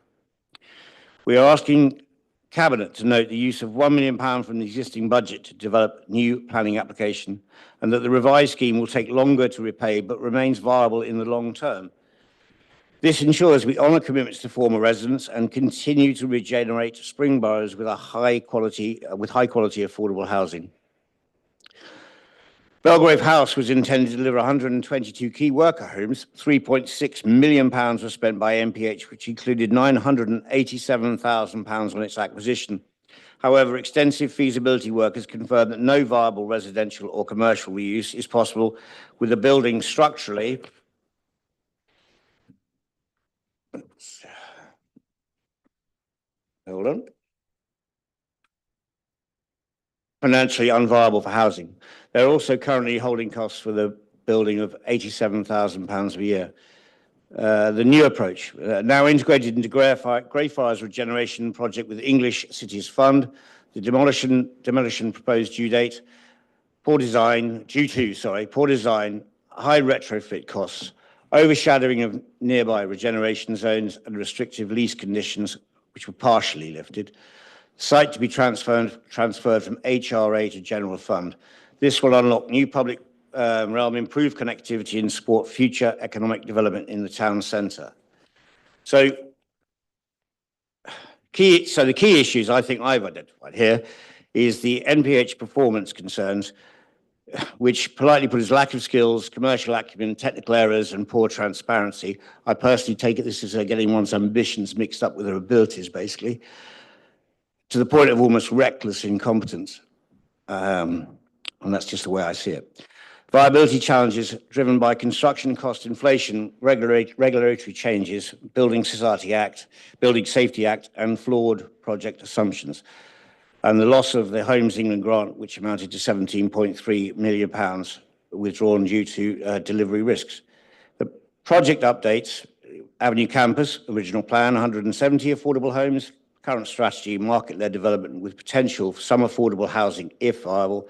We are asking Cabinet to note the use of £1 million from the existing budget to develop new planning application, and that the revised scheme will take longer to repay but remains viable in the long term. This ensures we honour commitments to former residents and continue to regenerate spring boroughs with high quality affordable housing. Belgrave House was intended to deliver 122 key worker homes. £3.6 million was spent by MPH, which included £987,000 on its acquisition. However, extensive feasibility work has confirmed that no viable residential or commercial reuse is possible, with the building structurally financially unviable for housing. They're also currently holding costs for the building of £87,000 a year. The new approach, now integrated into Greyfriars regeneration project with English Cities Fund, the demolition proposed due to, poor design, high retrofit costs, overshadowing of nearby regeneration zones and restrictive lease conditions, which were partially lifted. Site to be transferred from HRA to General Fund. This will unlock new public realm, improve connectivity and support future economic development in the town centre. So the key issues I think I've identified here is the NPH performance concerns, which politely put as lack of skills, commercial acumen, technical errors and poor transparency. I personally take it this is getting one's ambitions mixed up with their abilities, basically, to the point of almost reckless incompetence. And that's just the way I see it. Viability challenges driven by construction cost inflation, regulatory changes, Building Safety Act, and flawed project assumptions, and the loss of the Homes England grant, which amounted to £17.3 million, withdrawn due to delivery risks. The project updates: Avenue Campus, original plan, 170 affordable homes, current strategy, market-led development with potential for some affordable housing if viable.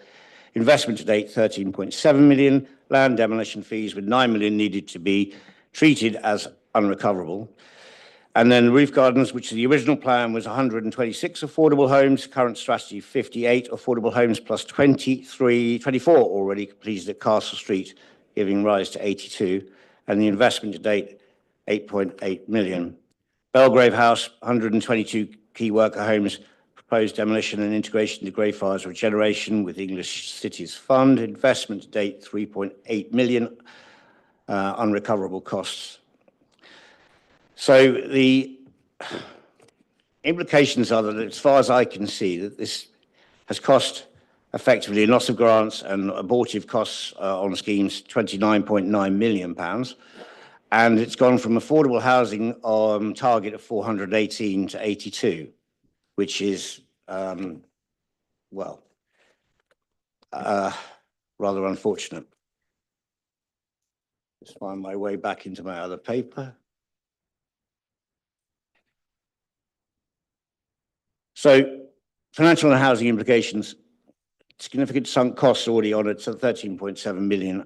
Investment to date, 13.7 million. Land demolition fees with 9 million needed to be treated as unrecoverable. And then Roof Gardens, which the original plan was 126 affordable homes, current strategy 58 affordable homes plus 24 already completed at Castle Street, giving rise to 82. And the investment to date, 8.8 million. Belgrave House, 122 key worker homes, proposed demolition and integration to Greyfriars regeneration with English Cities Fund. Investment to date, 3.8 million, unrecoverable costs. So the implications are that, as far as I can see, that this has cost effectively loss of grants and abortive costs on schemes, £29.9 million. And it's gone from affordable housing target of 418 to 82, which is, rather unfortunate. Just find my way back into my other paper. So Financial and housing implications. Significant sunk costs already on it, so 13.7 million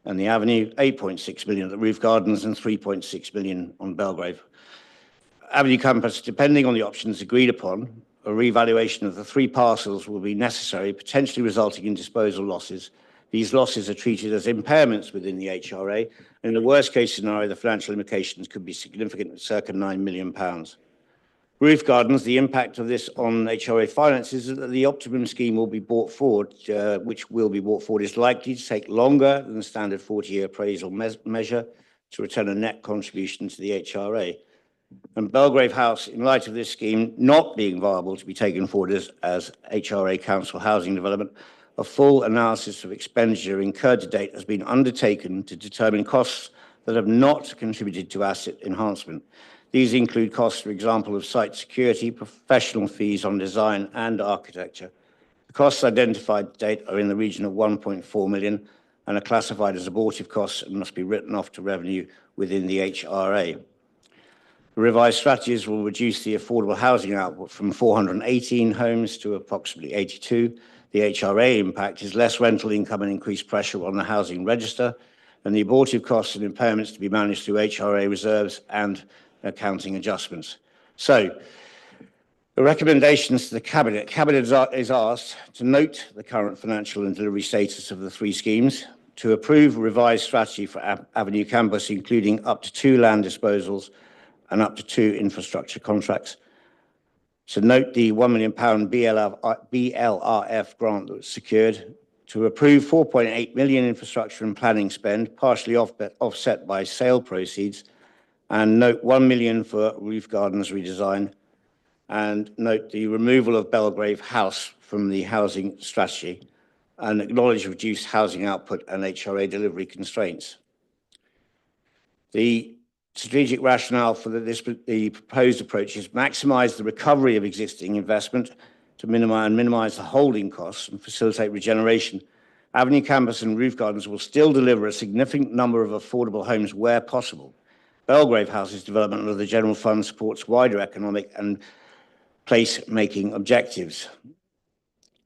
on the Avenue, 8.6 million at the Roof Gardens, and 3.6 million on Belgrave. Avenue Campus, depending on the options agreed upon, a revaluation of the 3 parcels will be necessary, potentially resulting in disposal losses. These losses are treated as impairments within the HRA, and in the worst case scenario, the financial implications could be significant, circa £9 million. Roof Gardens, the impact of this on HRA finances is that the optimum scheme will be brought forward, is likely to take longer than the standard 40-year appraisal measure to return a net contribution to the HRA. And Belgrave House, in light of this scheme not being viable to be taken forward as HRA council housing development, a full analysis of expenditure incurred to date has been undertaken to determine costs that have not contributed to asset enhancement. These include costs, for example, of site security, professional fees on design and architecture. The costs identified to date are in the region of 1.4 million and are classified as abortive costs and must be written off to revenue within the HRA. The revised strategies will reduce the affordable housing output from 418 homes to approximately 82. The HRA impact is less rental income and increased pressure on the housing register, and the abortive costs and impairments to be managed through HRA reserves and accounting adjustments. So, the recommendations to the Cabinet. Cabinet is asked to note the current financial and delivery status of the 3 schemes, to approve a revised strategy for Avenue Campus, including up to 2 land disposals and up to 2 infrastructure contracts, to note the £1 million BLRF grant that was secured, to approve 4.8 million infrastructure and planning spend, partially offset by sale proceeds, and note 1 million for Roof Gardens redesign, and note the removal of Belgrave House from the housing strategy, and acknowledge reduced housing output and HRA delivery constraints. The strategic rationale for the proposed approach is maximise the recovery of existing investment to minimise the holding costs and facilitate regeneration. Avenue Campus and Roof Gardens will still deliver a significant number of affordable homes where possible. Belgrave House's development of the General Fund supports wider economic and place-making objectives.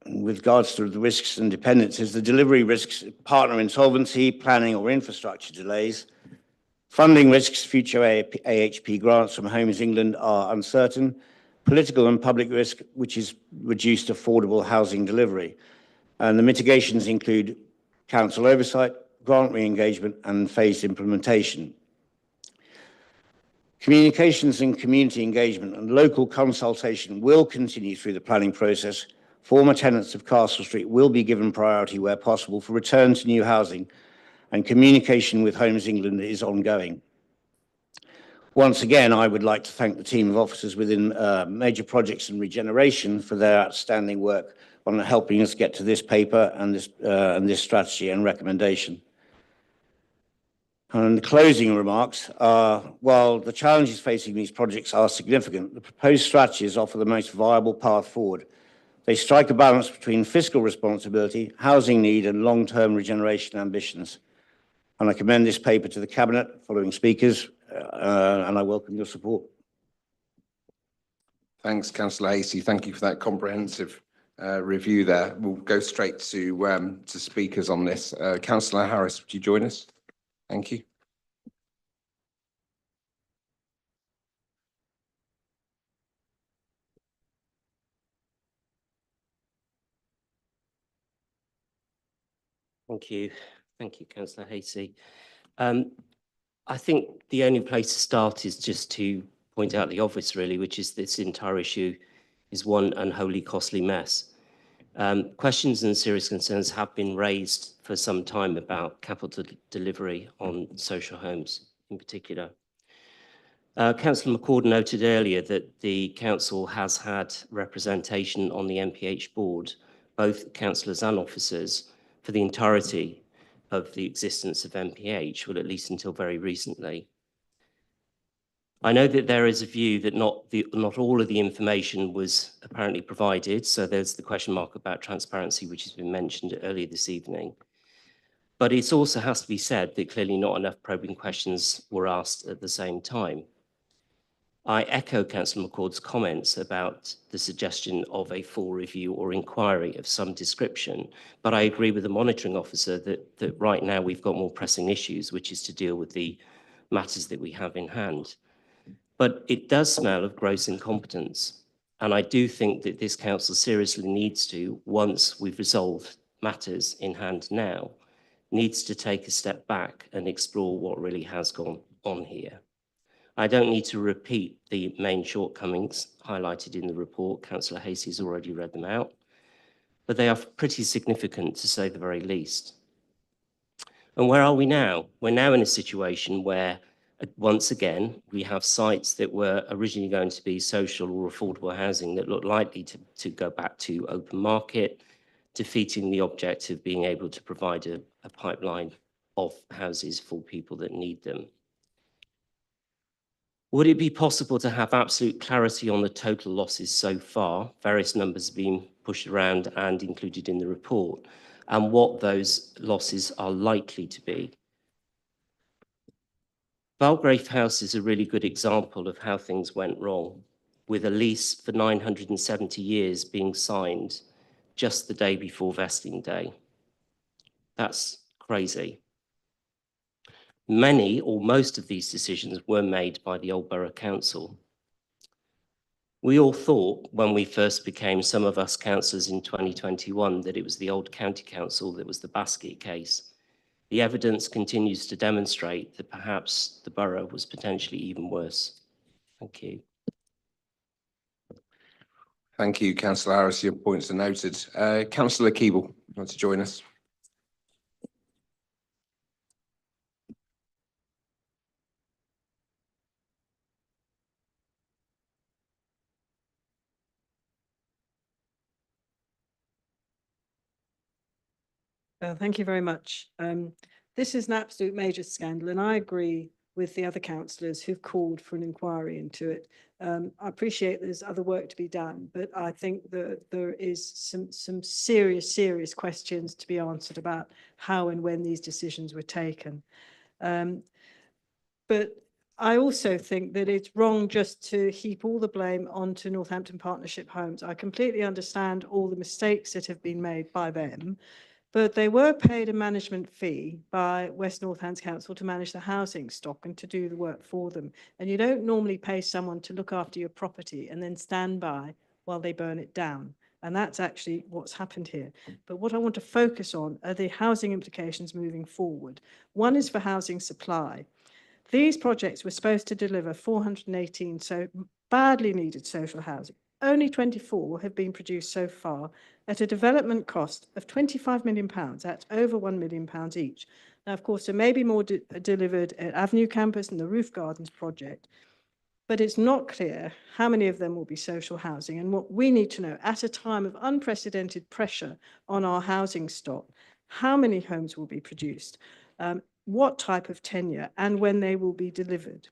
And with regards to the risks and dependencies, the delivery risks, partner insolvency, planning or infrastructure delays. Funding risks, future AHP grants from Homes England are uncertain. Political and public risk, which is reduced affordable housing delivery. And the mitigations include council oversight, grant re-engagement and phased implementation. Communications and community engagement and local consultation will continue through the planning process. Former tenants of Castle Street will be given priority where possible for return to new housing, and communication with Homes England is ongoing. Once again, I would like to thank the team of officers within Major Projects and Regeneration for their outstanding work on helping us get to this paper and this strategy and recommendation. And the closing remarks are, while the challenges facing these projects are significant, the proposed strategies offer the most viable path forward. They strike a balance between fiscal responsibility, housing need, and long-term regeneration ambitions. And I commend this paper to the Cabinet, following speakers, and I welcome your support. Thanks, Councillor Hasey. Thank you for that comprehensive review there. We'll go straight to speakers on this. Councillor Harris, would you join us? Thank you. Thank you. Thank you, Councillor Hasey. I think the only place to start is just to point out the obvious, really, which is this entire issue is one unholy costly mess. Questions and serious concerns have been raised for some time about capital delivery on social homes in particular. Councillor McCord noted earlier that the council has had representation on the MPH board, both councillors and officers, for the entirety of the existence of MPH, well, at least until very recently. I know that there is a view that not all of the information was apparently provided, so there's the question mark about transparency, which has been mentioned earlier this evening. But it also has to be said that clearly not enough probing questions were asked at the same time. I echo Councillor McCord's comments about the suggestion of a full review or inquiry of some description, but I agree with the monitoring officer that right now we've got more pressing issues, which is to deal with the matters that we have in hand. But it does smell of gross incompetence, and I do think that this council seriously needs to, once we've resolved matters in hand now, needs to take a step back and explore what really has gone on here. I don't need to repeat the main shortcomings highlighted in the report. Councillor Hasey's already read them out, but they are pretty significant to say the very least. And where are we now? We're now in a situation where, once again, we have sites that were originally going to be social or affordable housing that look likely to go back to open market, defeating the object of being able to provide a pipeline of houses for people that need them. Would it be possible to have absolute clarity on the total losses so far? Various numbers have been pushed around and included in the report, and what those losses are likely to be. Belgrave House is a really good example of how things went wrong, with a lease for 970 years being signed just the day before vesting day. That's crazy. Many or most of these decisions were made by the Old Borough Council. We all thought when we first became, some of us councillors in 2021, that it was the old county council that was the basket case. The evidence continues to demonstrate that perhaps the borough was potentially even worse. Thank you. Thank you, Councillor Harris. Your points are noted. Councillor Keeble, would you like to join us? Thank you very much. This is an absolute major scandal, and I agree with the other councillors who've called for an inquiry into it. I appreciate there's other work to be done, but I think that there is some serious questions to be answered about how and when these decisions were taken. But I also think that it's wrong just to heap all the blame onto Northampton Partnership Homes. I completely understand all the mistakes that have been made by them, but they were paid a management fee by West Northants Council to manage the housing stock and to do the work for them. And you don't normally pay someone to look after your property and then stand by while they burn it down. And that's actually what's happened here. But what I want to focus on are the housing implications moving forward. One is for housing supply. These projects were supposed to deliver 418 so badly needed social housing. Only 24 have been produced so far at a development cost of £25 million. That's over £1 million each. Now, of course, there may be more delivered at Avenue Campus and the Roof Gardens project, but it's not clear how many of them will be social housing. And what we need to know at a time of unprecedented pressure on our housing stock, how many homes will be produced, what type of tenure, and when they will be delivered.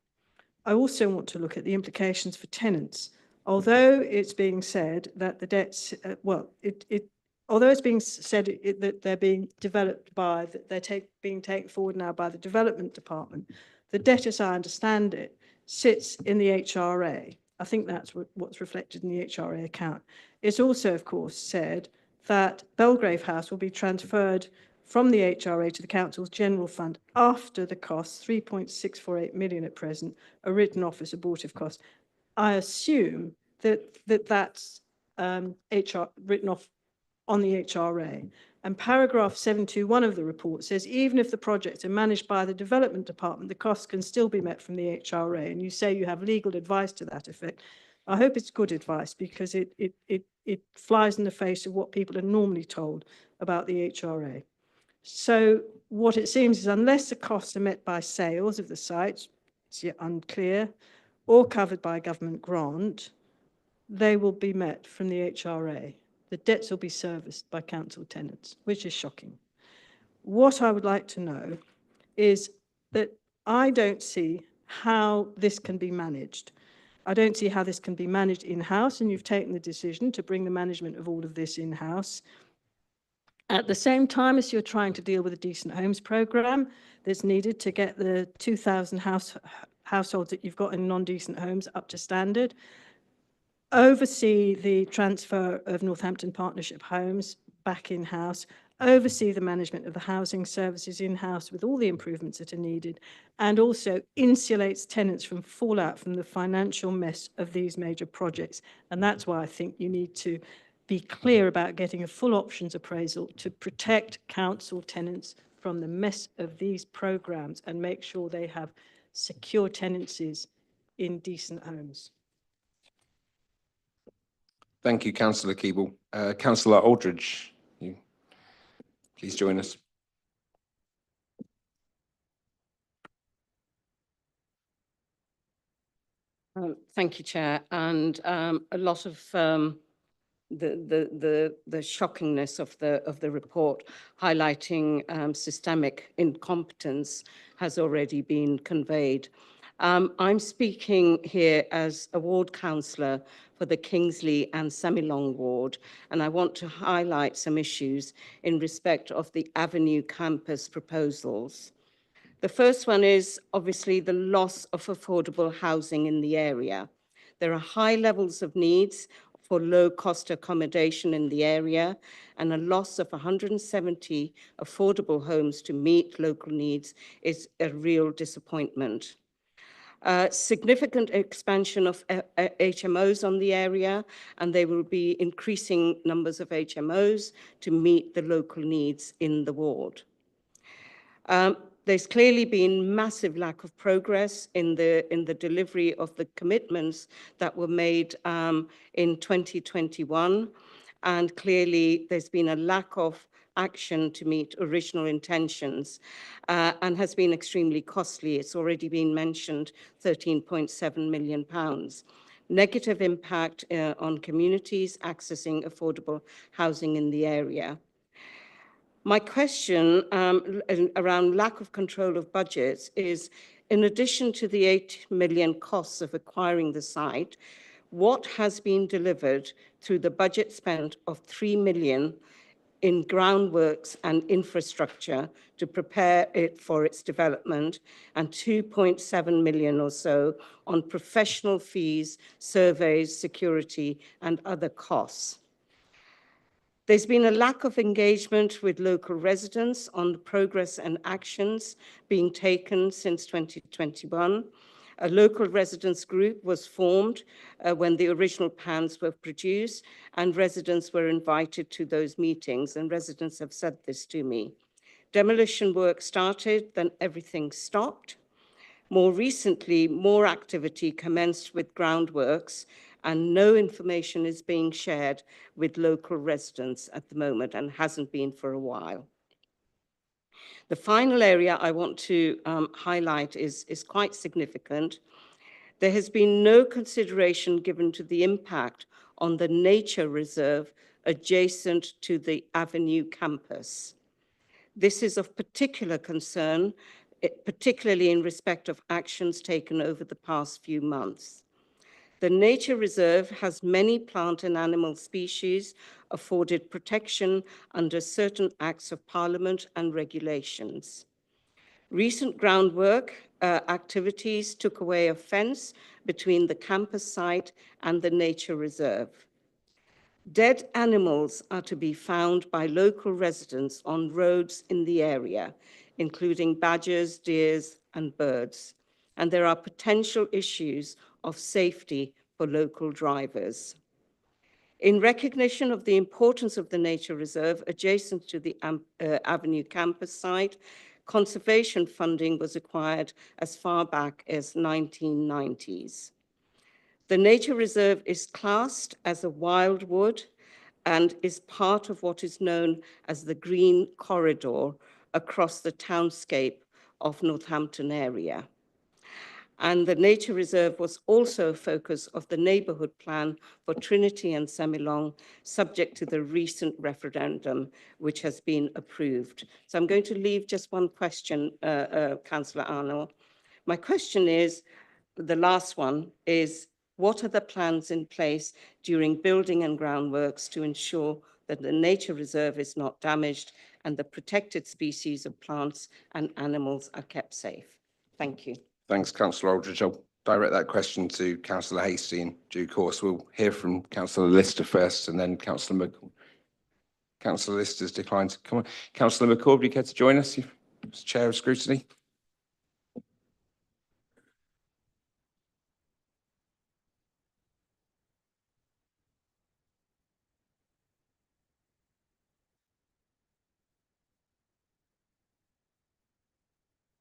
I also want to look at the implications for tenants. Although it's being said that the debts, although it's being said that they're being developed by, that they're being taken forward now by the development department, the debt, as I understand it, sits in the HRA. I think that's what's reflected in the HRA account. It's also, of course, said that Belgrave House will be transferred from the HRA to the council's general fund after the costs, 3.648 million at present, are written off as abortive costs. I assume that's written off on the HRA. And paragraph 721 of the report says even if the projects are managed by the development department, the costs can still be met from the HRA. And you say you have legal advice to that effect. I hope it's good advice, because it flies in the face of what people are normally told about the HRA. So what it seems is, unless the costs are met by sales of the sites, it's yet unclear, or covered by a government grant, they will be met from the HRA. The debts will be serviced by council tenants, which is shocking. What I would like to know is that I don't see how this can be managed. I don't see how this can be managed in-house, and you've taken the decision to bring the management of all of this in-house. At the same time as you're trying to deal with a decent homes programme that's needed to get the 2,000 households that you've got in non-decent homes up to standard, oversee the transfer of Northampton Partnership homes back in-house, oversee the management of the housing services in-house with all the improvements that are needed, and also insulates tenants from fallout from the financial mess of these major projects. And that's why I think you need to be clear about getting a full options appraisal to protect council tenants from the mess of these programmes and make sure they have secure tenancies in decent homes. Thank you, Councillor Keeble. Councillor Aldridge, you please join us. Thank you, Chair. And a lot of the shockingness of the report highlighting systemic incompetence has already been conveyed. I'm speaking here as a ward councillor for the Kingsley and Semilong ward, and I want to highlight some issues in respect of the Avenue campus proposals. The first one is obviously the loss of affordable housing in the area. There are high levels of needs for low-cost accommodation in the area, and a loss of 170 affordable homes to meet local needs is a real disappointment. Significant expansion of HMOs on the area, and they will be increasing numbers of HMOs to meet the local needs in the ward. There's clearly been massive lack of progress in the delivery of the commitments that were made in 2021, and clearly there's been a lack of action to meet original intentions and has been extremely costly. It's already been mentioned, £13.7 million. Negative impact on communities accessing affordable housing in the area. My question around lack of control of budgets is, in addition to the 8 million costs of acquiring the site, what has been delivered through the budget spent of 3 million in groundworks and infrastructure to prepare it for its development, and 2.7 million or so on professional fees, surveys, security, and other costs? There's been a lack of engagement with local residents on the progress and actions being taken since 2021. A local residents group was formed when the original plans were produced, and residents were invited to those meetings, and residents have said this to me. Demolition work started, then everything stopped. More recently, more activity commenced with groundworks, and no information is being shared with local residents at the moment and hasn't been for a while. The final area I want to highlight is quite significant. There has been no consideration given to the impact on the nature reserve adjacent to the Avenue campus. This is of particular concern, particularly in respect of actions taken over the past few months. The nature reserve has many plant and animal species afforded protection under certain acts of Parliament and regulations. Recent groundwork activities took away a fence between the campus site and the nature reserve. Dead animals are to be found by local residents on roads in the area, including badgers, deers, and birds. And there are potential issues of safety for local drivers. In recognition of the importance of the nature reserve adjacent to the Avenue campus site, conservation funding was acquired as far back as 1990s. The nature reserve is classed as a wildwood and is part of what is known as the Green Corridor across the townscape of Northampton area. And the nature reserve was also a focus of the neighbourhood plan for Trinity and Semilong, subject to the recent referendum, which has been approved. So I'm going to leave just one question, Councillor Arnold. My question is, the last one is, what are the plans in place during building and groundworks to ensure that the nature reserve is not damaged and the protected species of plants and animals are kept safe? Thank you. Thanks, Councillor Aldridge. I'll direct that question to Councillor Hastie in due course. We'll hear from Councillor Lister first and then Councillor McCord. Councillor Lister's declined to come on. Councillor McCord, would you care to join us as Chair of Scrutiny?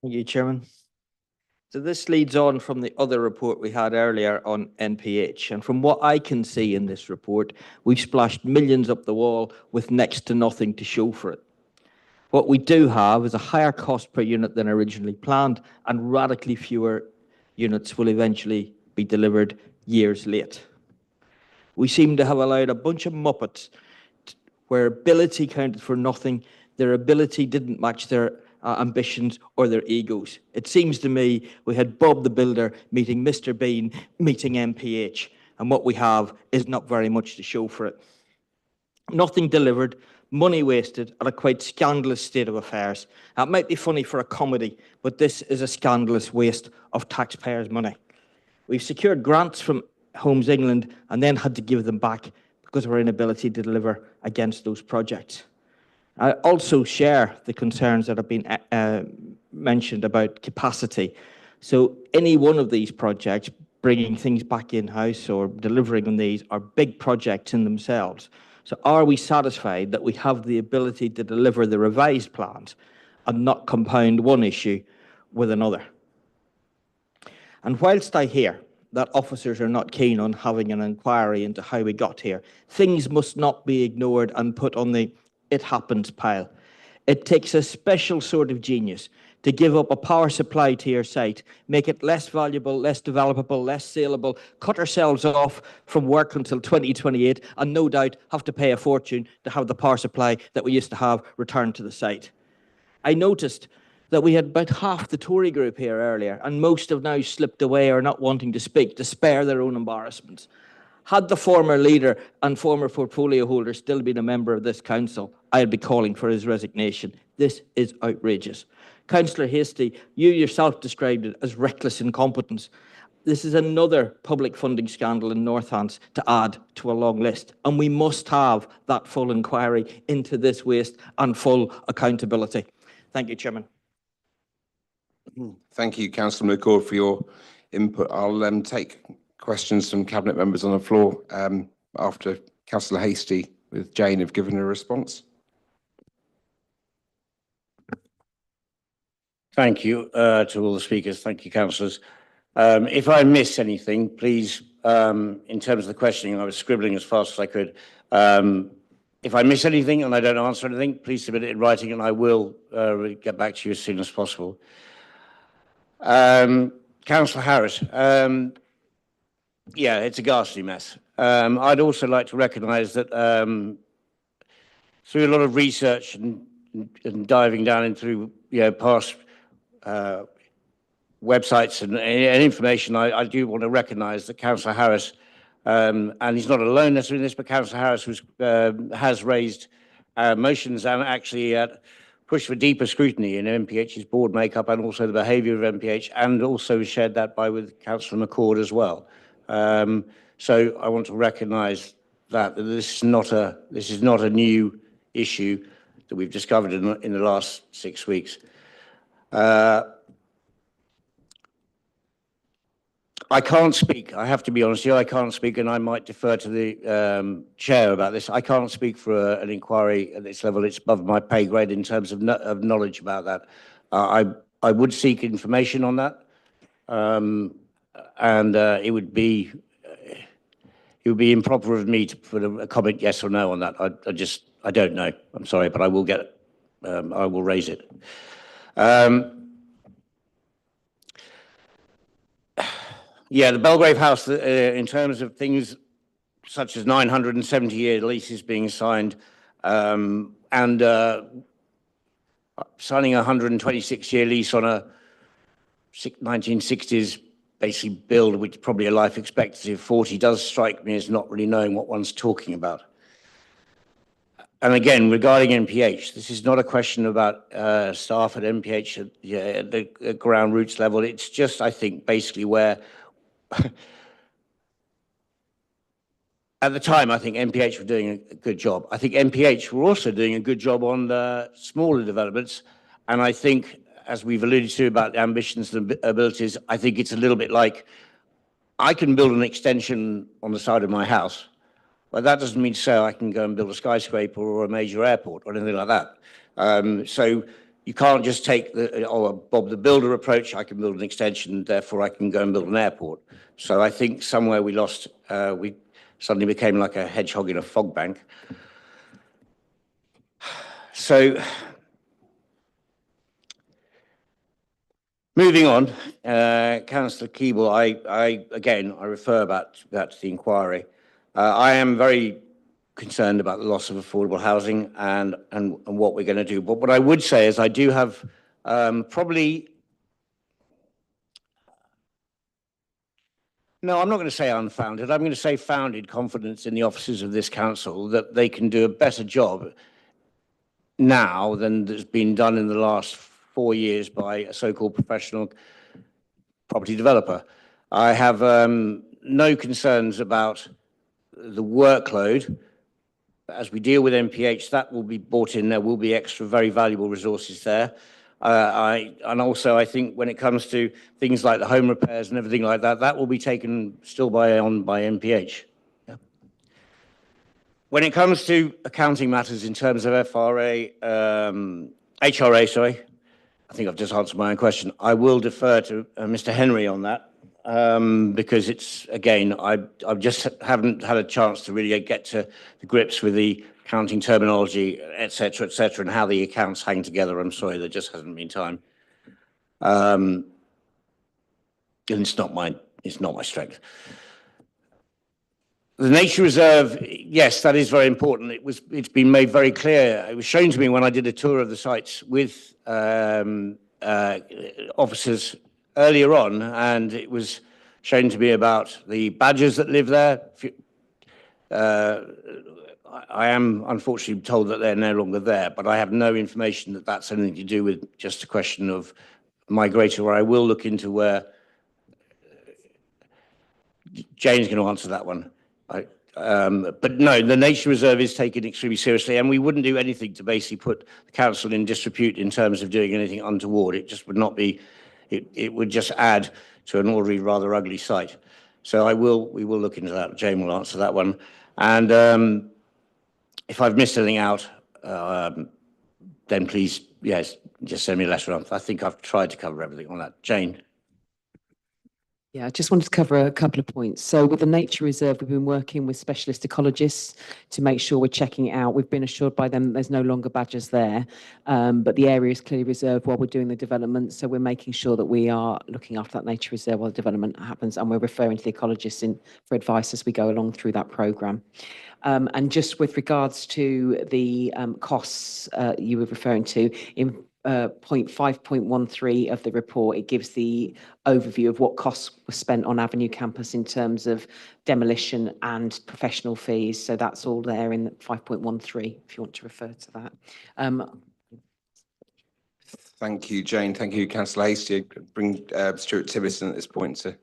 Thank you, Chairman. So this leads on from the other report we had earlier on NPH. And from what I can see in this report, we've splashed millions up the wall with next to nothing to show for it. What we do have is a higher cost per unit than originally planned, and radically fewer units will eventually be delivered years late. We seem to have allowed a bunch of muppets where ability counted for nothing, their ability didn't match their ambitions or their egos. It seems to me we had Bob the Builder meeting Mr. Bean, meeting MPH, and what we have is not very much to show for it. Nothing delivered, money wasted, and a quite scandalous state of affairs. That might be funny for a comedy, but this is a scandalous waste of taxpayers' money. We've secured grants from Homes England and then had to give them back because of our inability to deliver against those projects. I also share the concerns that have been mentioned about capacity. So any one of these projects, bringing things back in-house or delivering on these, are big projects in themselves. So are we satisfied that we have the ability to deliver the revised plans and not compound one issue with another? And whilst I hear that officers are not keen on having an inquiry into how we got here, things must not be ignored and put on the "it happens" pile. It takes a special sort of genius to give up a power supply to your site, make it less valuable, less developable, less saleable, cut ourselves off from work until 2028, and no doubt have to pay a fortune to have the power supply that we used to have returned to the site. I noticed that we had about half the Tory group here earlier, and most have now slipped away or not wanting to speak to spare their own embarrassments. Had the former leader and former portfolio holder still been a member of this council, I'd be calling for his resignation. This is outrageous. Councillor Hastie, you yourself described it as reckless incompetence. This is another public funding scandal in Northants to add to a long list, and we must have that full inquiry into this waste and full accountability. Thank you, Chairman. Thank you, Councillor McCord, for your input. I'll take questions from Cabinet members on the floor after Councillor Hastie with Jane have given a response. Thank you to all the speakers. Thank you, councillors. If I miss anything, please, in terms of the questioning, I was scribbling as fast as I could. If I miss anything and I don't answer anything, please submit it in writing and I will get back to you as soon as possible. Councillor Harris, yeah, it's a ghastly mess. I'd also like to recognise that through a lot of research and diving down into past websites and information, I do want to recognise that Councillor Harris, and he's not alone necessarily in this, but Councillor Harris has raised motions and actually pushed for deeper scrutiny in MPH's board makeup and also the behaviour of MPH, and also shared that with Councillor McCord as well. So I want to recognise that this is not a new issue that we've discovered in the last 6 weeks. I can't speak. I have to be honest here. I can't speak, and I might defer to the chair about this. I can't speak for an inquiry at this level. It's above my pay grade in terms of knowledge about that. I would seek information on that, and it would be improper of me to put a comment yes or no on that. I don't know. I'm sorry, but I will get it. I will raise it. Yeah, the Belgrave House, in terms of things such as 970-year leases being signed and signing a 126-year lease on a 1960s basically build, which probably a life expectancy of 40, does strike me as not really knowing what one's talking about. And again, regarding MPH, this is not a question about staff at MPH at the ground roots level. It's just, I think, basically where, at the time, I think MPH were doing a good job. I think MPH were also doing a good job on the smaller developments. And I think, as we've alluded to about ambitions and abilities, I think it's a little bit like, I can build an extension on the side of my house, but that doesn't mean to say I can go and build a skyscraper or a major airport or anything like that. So you can't just take the Bob the Builder approach. I can build an extension, therefore I can go and build an airport. So I think somewhere we lost, we suddenly became like a hedgehog in a fog bank. So moving on, Councillor Keeble, I refer back to the inquiry. I am very concerned about the loss of affordable housing and what we're going to do. But what I would say is I do have probably, no, I'm not going to say unfounded. I'm going to say founded confidence in the officers of this council that they can do a better job now than has been done in the last 4 years by a so-called professional property developer. I have no concerns about the workload. As we deal with MPH, that will be brought in. There will be extra very valuable resources there. And also, I think when it comes to things like the home repairs and everything like that, that will be taken still by MPH. Yeah. When it comes to accounting matters in terms of HRA, sorry, I think I've just answered my own question. I will defer to Mr. Henry on that. Because it's, again, I just haven't had a chance to really get to the grips with the accounting terminology, et cetera, and how the accounts hang together. I'm sorry, there just hasn't been time. And it's not my strength. The nature reserve, yes, that is very important. It's been made very clear. It was shown to me when I did a tour of the sites with officers earlier on, and it was shown to me about the badgers that live there. I am unfortunately told that they're no longer there, but I have no information that that's anything to do with just a question of migrator, where I will look into where Jane's going to answer that one. But no, the nature reserve is taken extremely seriously, and we wouldn't do anything to basically put the council in disrepute in terms of doing anything untoward. It just would not be, it would just add to an already rather ugly site. So we will look into that. Jane will answer that one. And if I've missed anything out, then please, yes, just send me a letter. I think I've tried to cover everything on that. Jane. Yeah, I just wanted to cover a couple of points. So with the nature reserve, we've been working with specialist ecologists to make sure we're checking it out. We've been assured by them that there's no longer badgers there, but the area is clearly reserved while we're doing the development. So we're making sure that we are looking after that nature reserve while the development happens, and we're referring to the ecologists for advice as we go along through that programme. And just with regards to the costs you were referring to, in point 5.13 of the report, it gives the overview of what costs were spent on Avenue Campus in terms of demolition and professional fees. So that's all there in 5.13, if you want to refer to that. Thank you, Jane. Thank you, Councillor Hastie. Bring Stuart Tiverton at this point to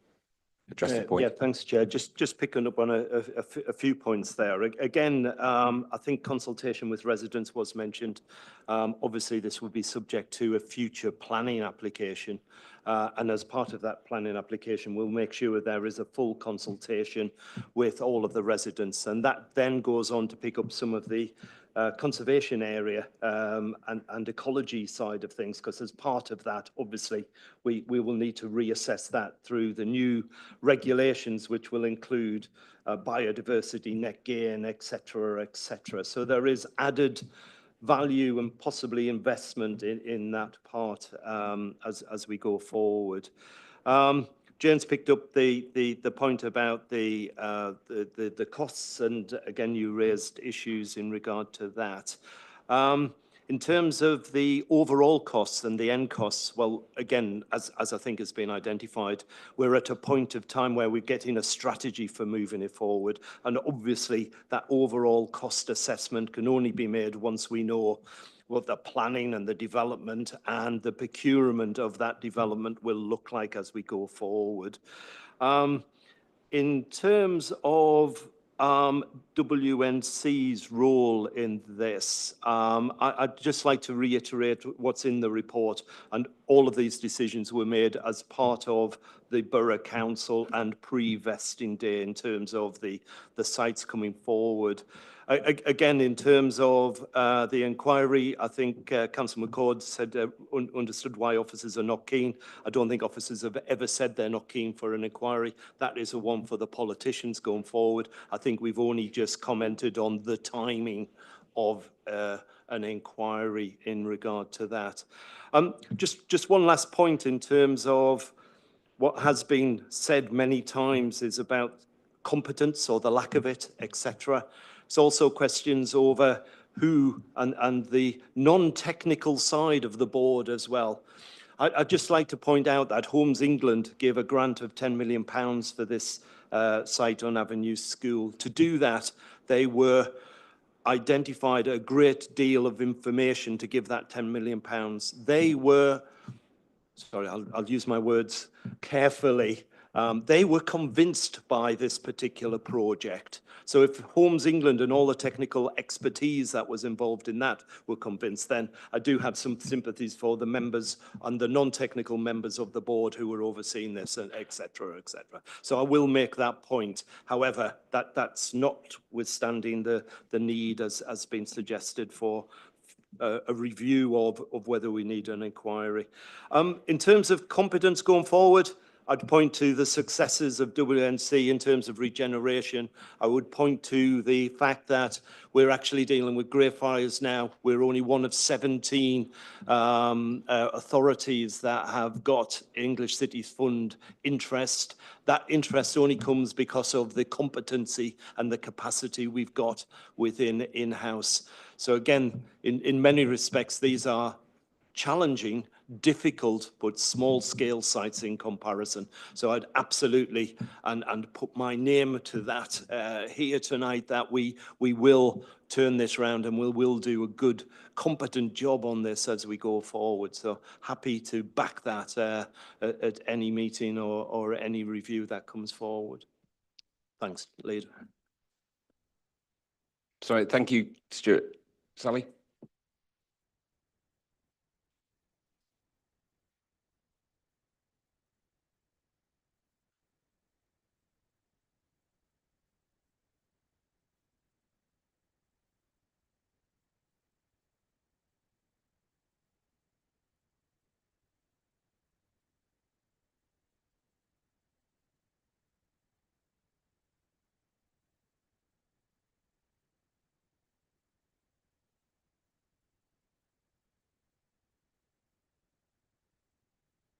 address the point. Yeah, thanks, Chair. Just picking up on a few points there. Again, I think consultation with residents was mentioned. Obviously, this would be subject to a future planning application. And as part of that planning application, we'll make sure there is a full consultation with all of the residents. And that then goes on to pick up some of the conservation area and ecology side of things, because as part of that, obviously, we will need to reassess that through the new regulations, which will include biodiversity, net gain, etc., etc. So there is added value and possibly investment in that part as we go forward. Jane's picked up the point about the costs, and again, you raised issues in regard to that. In terms of the overall costs and the end costs, well, again, as I think has been identified, we're at a point of time where we're getting a strategy for moving it forward. And obviously, that overall cost assessment can only be made once we know what the planning and the development and the procurement of that development will look like as we go forward. In terms of WNC's role in this, I'd just like to reiterate what's in the report, and all of these decisions were made as part of the Borough Council and pre-vesting day in terms of the sites coming forward. Again, in terms of the inquiry, I think Councillor McCord said understood why officers are not keen. I don't think officers have ever said they're not keen for an inquiry. That is a one for the politicians going forward. I think we've only just commented on the timing of an inquiry in regard to that. Just one last point in terms of what has been said many times is about competence or the lack of it, etc. It's also questions over who and the non-technical side of the board as well. I'd just like to point out that Homes England gave a grant of £10 million for this site on Avenue School. To do that, they were identified a great deal of information to give that £10 million. They were, sorry, I'll use my words carefully, they were convinced by this particular project. So if Homes England and all the technical expertise that was involved in that were convinced, then I do have some sympathies for the members and the non-technical members of the board who were overseeing this, et cetera, et cetera. So I will make that point. However, that's notwithstanding the need, as has been suggested, for a review of whether we need an inquiry. In terms of competence going forward, I'd point to the successes of WNC in terms of regeneration. I would point to the fact that we're actually dealing with Great Fires now. We're only one of 17 authorities that have got English Cities Fund interest. That interest only comes because of the competency and the capacity we've got within in-house. So again, in many respects, these are challenging, difficult, but small-scale sites in comparison. So I'd absolutely and put my name to that here tonight, that we will turn this round and we'll do a good, competent job on this as we go forward. So happy to back that at any meeting or any review that comes forward. Thanks, Leader. Sorry, thank you, Stuart. Sally?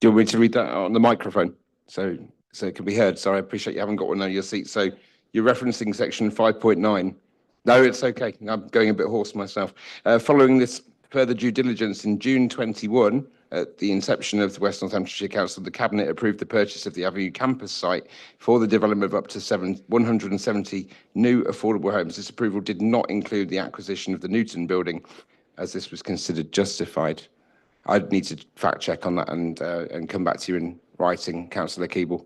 Do you want me to read that on the microphone so it can be heard? Sorry, I appreciate you haven't got one on your seat. So you're referencing section 5.9. No, it's okay. I'm going a bit hoarse myself. Following this further due diligence in June 21, at the inception of the West Northamptonshire Council, the Cabinet approved the purchase of the Avenue campus site for the development of up to 170 new affordable homes. This approval did not include the acquisition of the Newton building, as this was considered justified. I'd need to fact check on that and come back to you in writing, Councillor Keeble.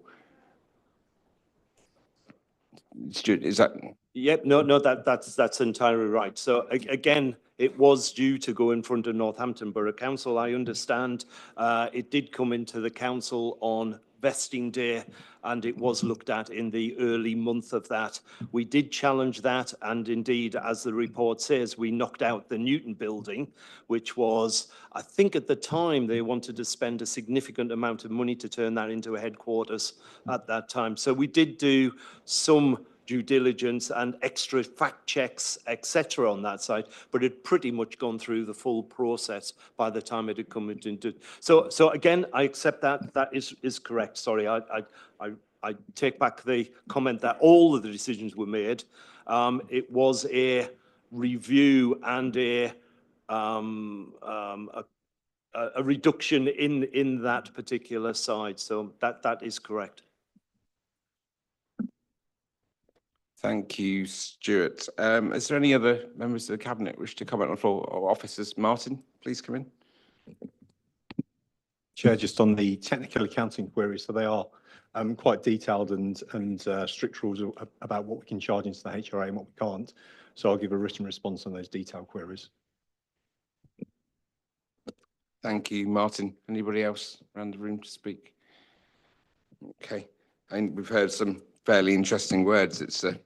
Stuart, is that? Yep, no, that's entirely right. So again, it was due to go in front of Northampton Borough Council. I understand it did come into the council on vesting day, and it was looked at in the early month of that. We did challenge that, and indeed, as the report says, we knocked out the Newton building, which was, I think at the time, they wanted to spend a significant amount of money to turn that into a headquarters at that time. So we did do some due diligence and extra fact checks, etc. on that side, but it pretty much gone through the full process by the time it had come into. So again, I accept that is correct. Sorry, I take back the comment that all of the decisions were made. It was a review and a a reduction in that particular side. So that is correct. Thank you, Stuart. Is there any other members of the Cabinet wish to comment on the floor, or officers? Martin, please come in. Chair, just on the technical accounting queries, so they are quite detailed and strict rules about what we can charge into the HRA and what we can't. So I'll give a written response on those detailed queries. Thank you, Martin. Anybody else around the room to speak? Okay, and we've heard some fairly interesting words. It's a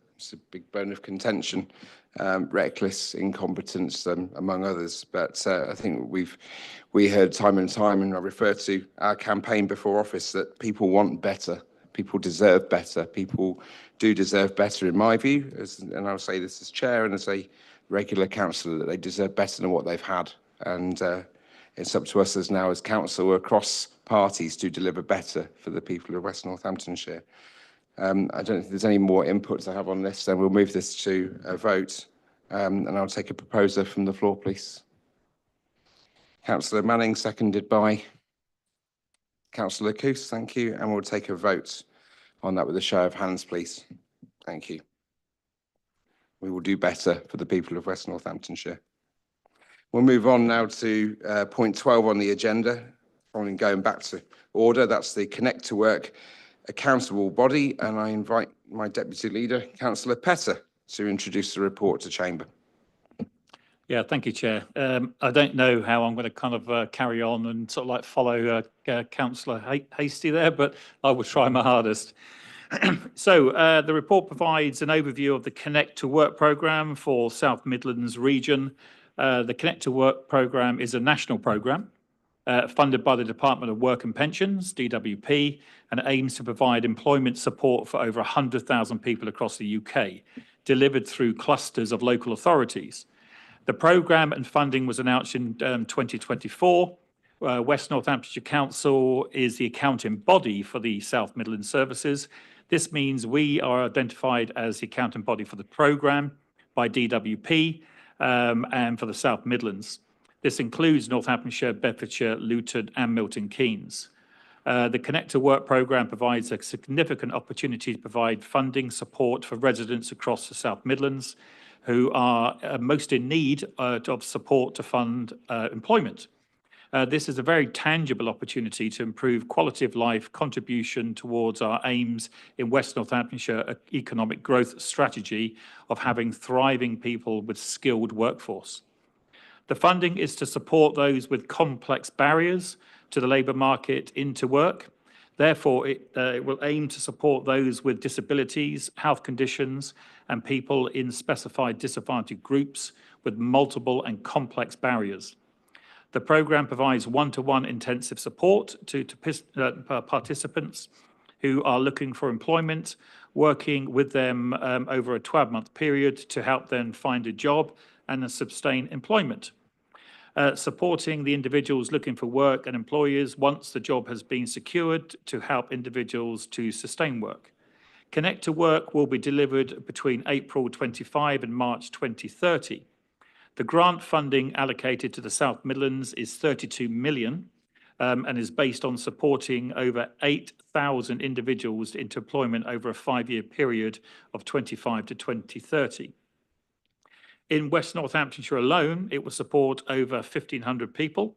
big bone of contention, reckless incompetence, among others. But I think we heard time and time, and I refer to our campaign before office, that people want better, people deserve better, people do deserve better, in my view. And I'll say this as chair and as a regular councillor, that they deserve better than what they've had. And it's up to us as council across parties to deliver better for the people of West Northamptonshire. I don't think there's any more inputs I have on this, then we'll move this to a vote. And I'll take a proposer from the floor, please. Councillor Manning, seconded by Councillor Coos, thank you. And we'll take a vote on that with a show of hands, please. Thank you. We will do better for the people of West Northamptonshire. We'll move on now to point 12 on the agenda, following going back to order. That's the Connect to Work accountable body, and I invite my deputy leader, Councillor Petter, to introduce the report to Chamber. Yeah, thank you, Chair. I don't know how I'm going to kind of carry on and sort of like follow Councillor Hasty there, but I will try my hardest. So the report provides an overview of the Connect to Work programme for South Midlands region. The Connect to Work programme is a national programme funded by the Department of Work and Pensions, DWP, and aims to provide employment support for over 100,000 people across the UK, delivered through clusters of local authorities. The programme and funding was announced in 2024. West Northamptonshire Council is the accounting body for the South Midlands services. This means we are identified as the accounting body for the programme by DWP and for the South Midlands. This includes Northamptonshire, Bedfordshire, Luton and Milton Keynes. The Connect to Work programme provides a significant opportunity to provide funding support for residents across the South Midlands who are most in need of support to fund employment. This is a very tangible opportunity to improve quality of life, contribution towards our aims in West Northamptonshire economic growth strategy of having thriving people with skilled workforce. The funding is to support those with complex barriers to the labour market into work. Therefore, it will aim to support those with disabilities, health conditions, and people in specified disadvantaged groups with multiple and complex barriers. The programme provides one-to-one intensive support to participants who are looking for employment, working with them over a 12-month period to help them find a job and sustain employment. Supporting the individuals looking for work and employers once the job has been secured to help individuals to sustain work. Connect to Work will be delivered between April 25 and March 2030. The grant funding allocated to the South Midlands is 32 million and is based on supporting over 8,000 individuals into employment over a 5-year period of 25 to 2030. In West Northamptonshire alone, it will support over 1,500 people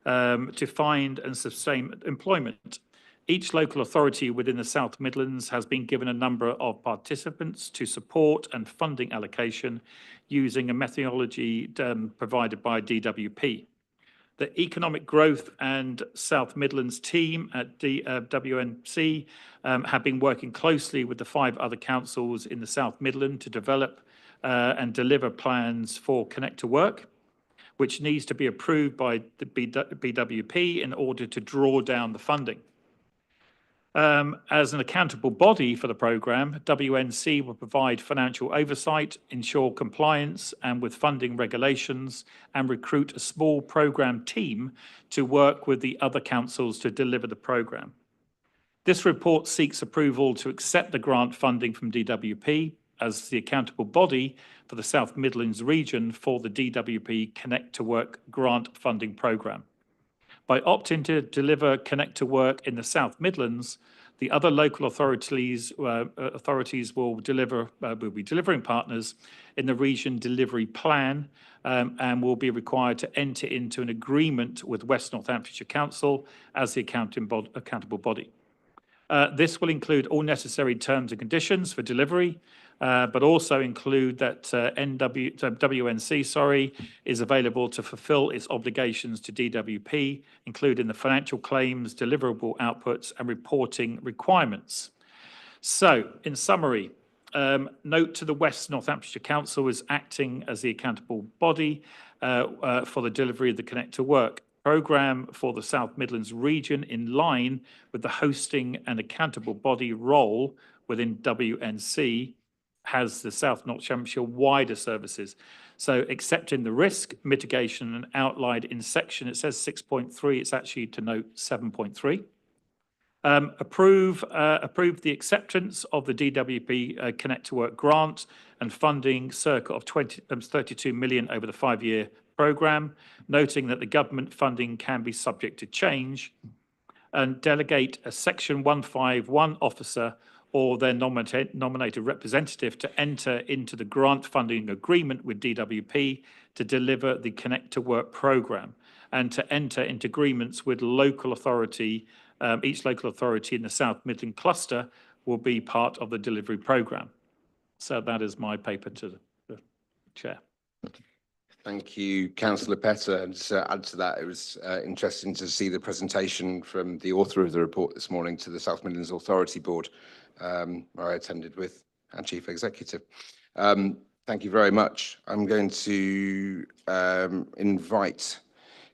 to find and sustain employment. Each local authority within the South Midlands has been given a number of participants to support and funding allocation using a methodology provided by DWP. The Economic Growth and South Midlands team at WNC have been working closely with the 5 other councils in the South Midlands to develop and deliver plans for Connect to Work, which needs to be approved by the BWP in order to draw down the funding. As an accountable body for the programme, WNC will provide financial oversight, ensure compliance and with funding regulations, and recruit a small programme team to work with the other councils to deliver the programme. This report seeks approval to accept the grant funding from DWP as the accountable body for the South Midlands region for the DWP Connect to Work grant funding programme. By opting to deliver Connect to Work in the South Midlands, the other local authorities will be delivering partners in the region delivery plan and will be required to enter into an agreement with West Northamptonshire Council as the accountable body. This will include all necessary terms and conditions for delivery, but also include that WNC is available to fulfil its obligations to DWP, including the financial claims, deliverable outputs and reporting requirements. So, in summary, note to the West Northamptonshire Council is acting as the accountable body for the delivery of the Connect to Work programme for the South Midlands region in line with the hosting and accountable body role within WNC has the South Nottinghamshire wider services. So accepting the risk, mitigation and outlined in section, it says 6.3, it's actually to note 7.3. Approve the acceptance of the DWP Connect to Work grant and funding circa of 32 million over the 5-year programme, noting that the government funding can be subject to change, and delegate a Section 151 officer or their nominated representative to enter into the grant funding agreement with DWP to deliver the Connect to Work programme and to enter into agreements with local authority. Each local authority in the South Midland cluster will be part of the delivery programme. So that is my paper to the Chair. Thank you, Councillor Petter. And to add to that, it was interesting to see the presentation from the author of the report this morning to the South Midlands Authority Board, where I attended with our Chief Executive. Thank you very much. I'm going to invite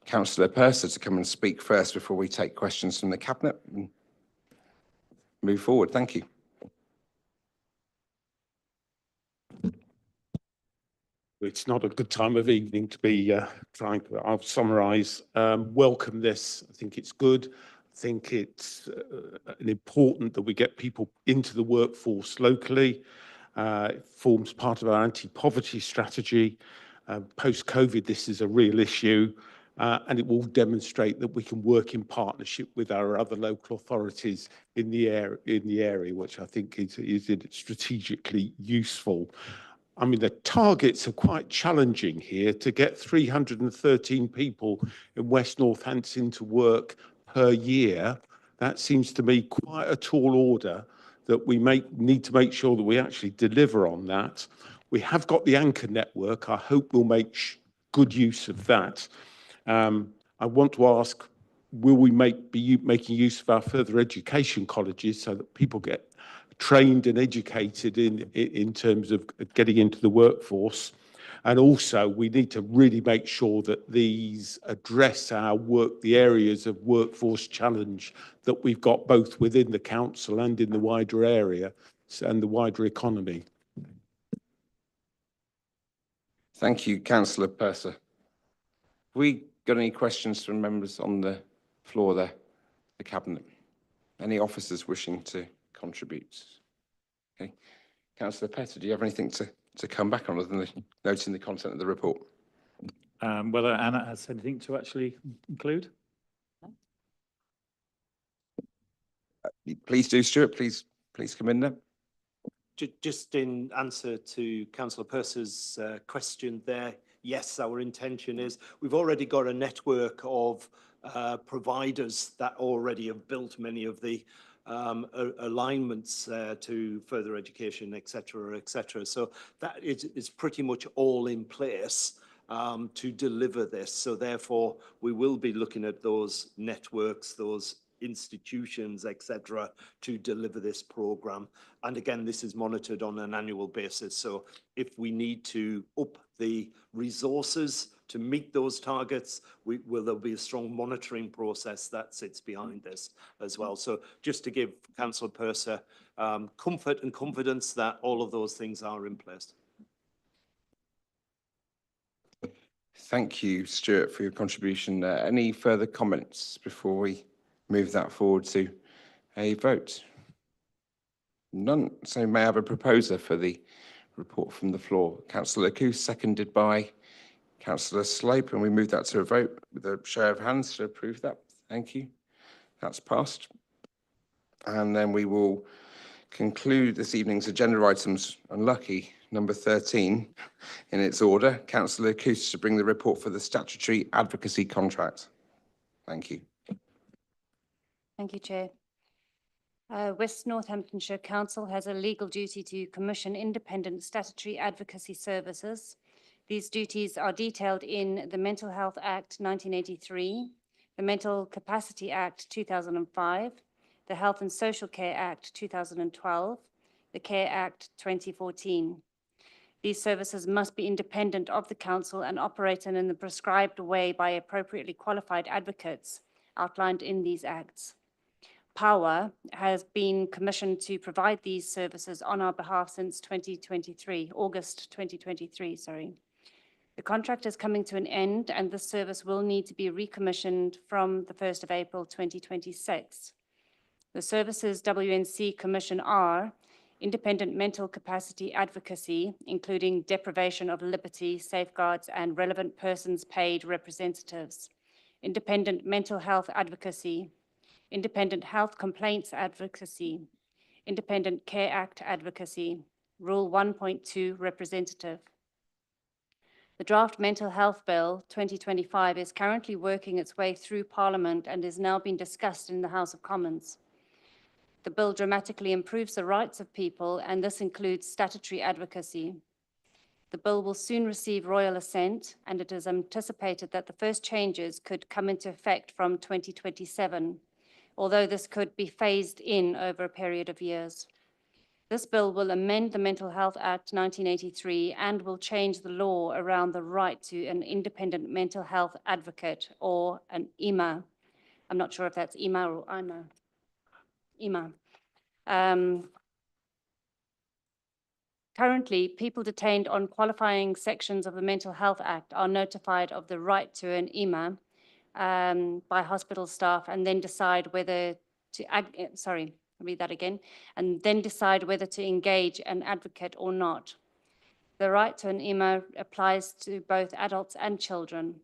Councillor Purser to come and speak first before we take questions from the Cabinet and move forward. Thank you. It's not a good time of evening to be trying to, I'll summarise, welcome this. I think it's good. I think it's important that we get people into the workforce locally. It forms part of our anti-poverty strategy. Post-COVID, this is a real issue, and it will demonstrate that we can work in partnership with our other local authorities in the area, which I think is strategically useful. I mean, the targets are quite challenging here. To get 313 people in West Northampton to work per year, that seems to me quite a tall order that we need to make sure that we actually deliver on that. We have got the anchor network. I hope we'll make good use of that. I want to ask, will we be making use of our further education colleges so that people get trained and educated in terms of getting into the workforce? And also, we need to really make sure that these address the areas of workforce challenge that we've got both within the council and in the wider area and the wider economy. Thank you, Councillor Purser. Have we got any questions from members on the floor there, the Cabinet? Any officers wishing to contribute? Okay. Councillor Petter, do you have anything to come back on other than noting the content of the report? Whether Anna has anything to actually include? Please do, Stuart. Please come in there. Just in answer to Councillor Purser's question there, yes, our intention is we've already got a network of providers that already have built many of the alignments to further education, etc., etc. So that is pretty much all in place to deliver this. So therefore, we will be looking at those networks, those institutions, etc., to deliver this programme. And again, this is monitored on an annual basis. So if we need to up the resources to meet those targets, there'll be a strong monitoring process that sits behind this as well. So just to give Councillor Purser comfort and confidence that all of those things are in place. Thank you, Stuart, for your contribution. Any further comments before we move that forward to a vote? None. So may I have a proposer for the report from the floor. Councillor Coos, seconded by Councillor Slope, and we move that to a vote with a show of hands to approve that. Thank you. That's passed. And then we will conclude this evening's agenda items. Unlucky, number 13 in its order. Councillor Coos to bring the report for the statutory advocacy contract. Thank you. Thank you, Chair. West Northamptonshire Council has a legal duty to commission independent statutory advocacy services. These duties are detailed in the Mental Health Act 1983, the Mental Capacity Act 2005, the Health and Social Care Act 2012, the Care Act 2014. These services must be independent of the Council and operate in the prescribed way by appropriately qualified advocates outlined in these acts. Power has been commissioned to provide these services on our behalf since August 2023, sorry. The contract is coming to an end and this service will need to be recommissioned from the 1st of April 2026. The services WNC commission are independent mental capacity advocacy, including deprivation of liberty, safeguards, and relevant persons paid representatives, independent mental health advocacy, independent health complaints advocacy, independent Care Act advocacy, Rule 1.2 representative. The draft Mental Health Bill 2025 is currently working its way through Parliament and is now being discussed in the House of Commons. The bill dramatically improves the rights of people, and this includes statutory advocacy. The bill will soon receive royal assent, and it is anticipated that the first changes could come into effect from 2027, although this could be phased in over a period of years. This bill will amend the Mental Health Act 1983 and will change the law around the right to an independent mental health advocate, or an IMA. I'm not sure if that's IMA or IMA. IMA. Currently, people detained on qualifying sections of the Mental Health Act are notified of the right to an IMA by hospital staff and then decide whether to, and then decide whether to engage an advocate or not. The right to an IMA applies to both adults and children.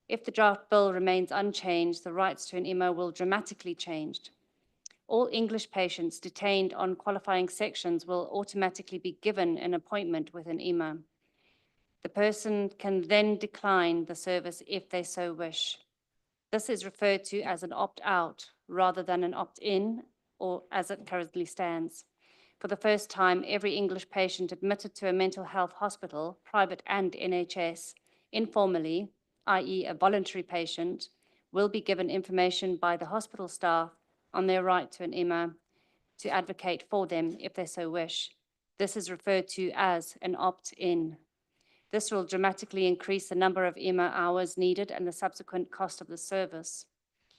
If the draft bill remains unchanged, the rights to an IMA will dramatically change. All English patients detained on qualifying sections will automatically be given an appointment with an IMA. The person can then decline the service if they so wish. This is referred to as an opt-out rather than an opt-in, or as it currently stands. For the first time, every English patient admitted to a mental health hospital, private and NHS, informally, i.e. a voluntary patient, will be given information by the hospital staff on their right to an IMA to advocate for them if they so wish. This is referred to as an opt-in. This will dramatically increase the number of IMA hours needed and the subsequent cost of the service.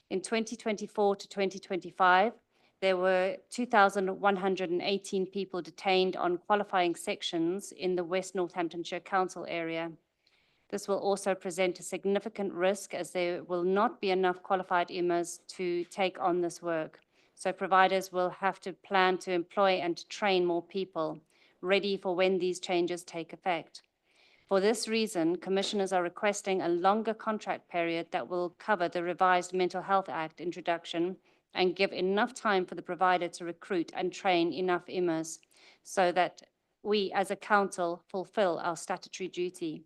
In 2024 to 2025, there were 2,118 people detained on qualifying sections in the West Northamptonshire Council area. This will also present a significant risk as there will not be enough qualified IMAs to take on this work. So providers will have to plan to employ and to train more people, ready for when these changes take effect. For this reason, commissioners are requesting a longer contract period that will cover the revised Mental Health Act introduction and give enough time for the provider to recruit and train enough IMAs so that we as a council fulfill our statutory duty.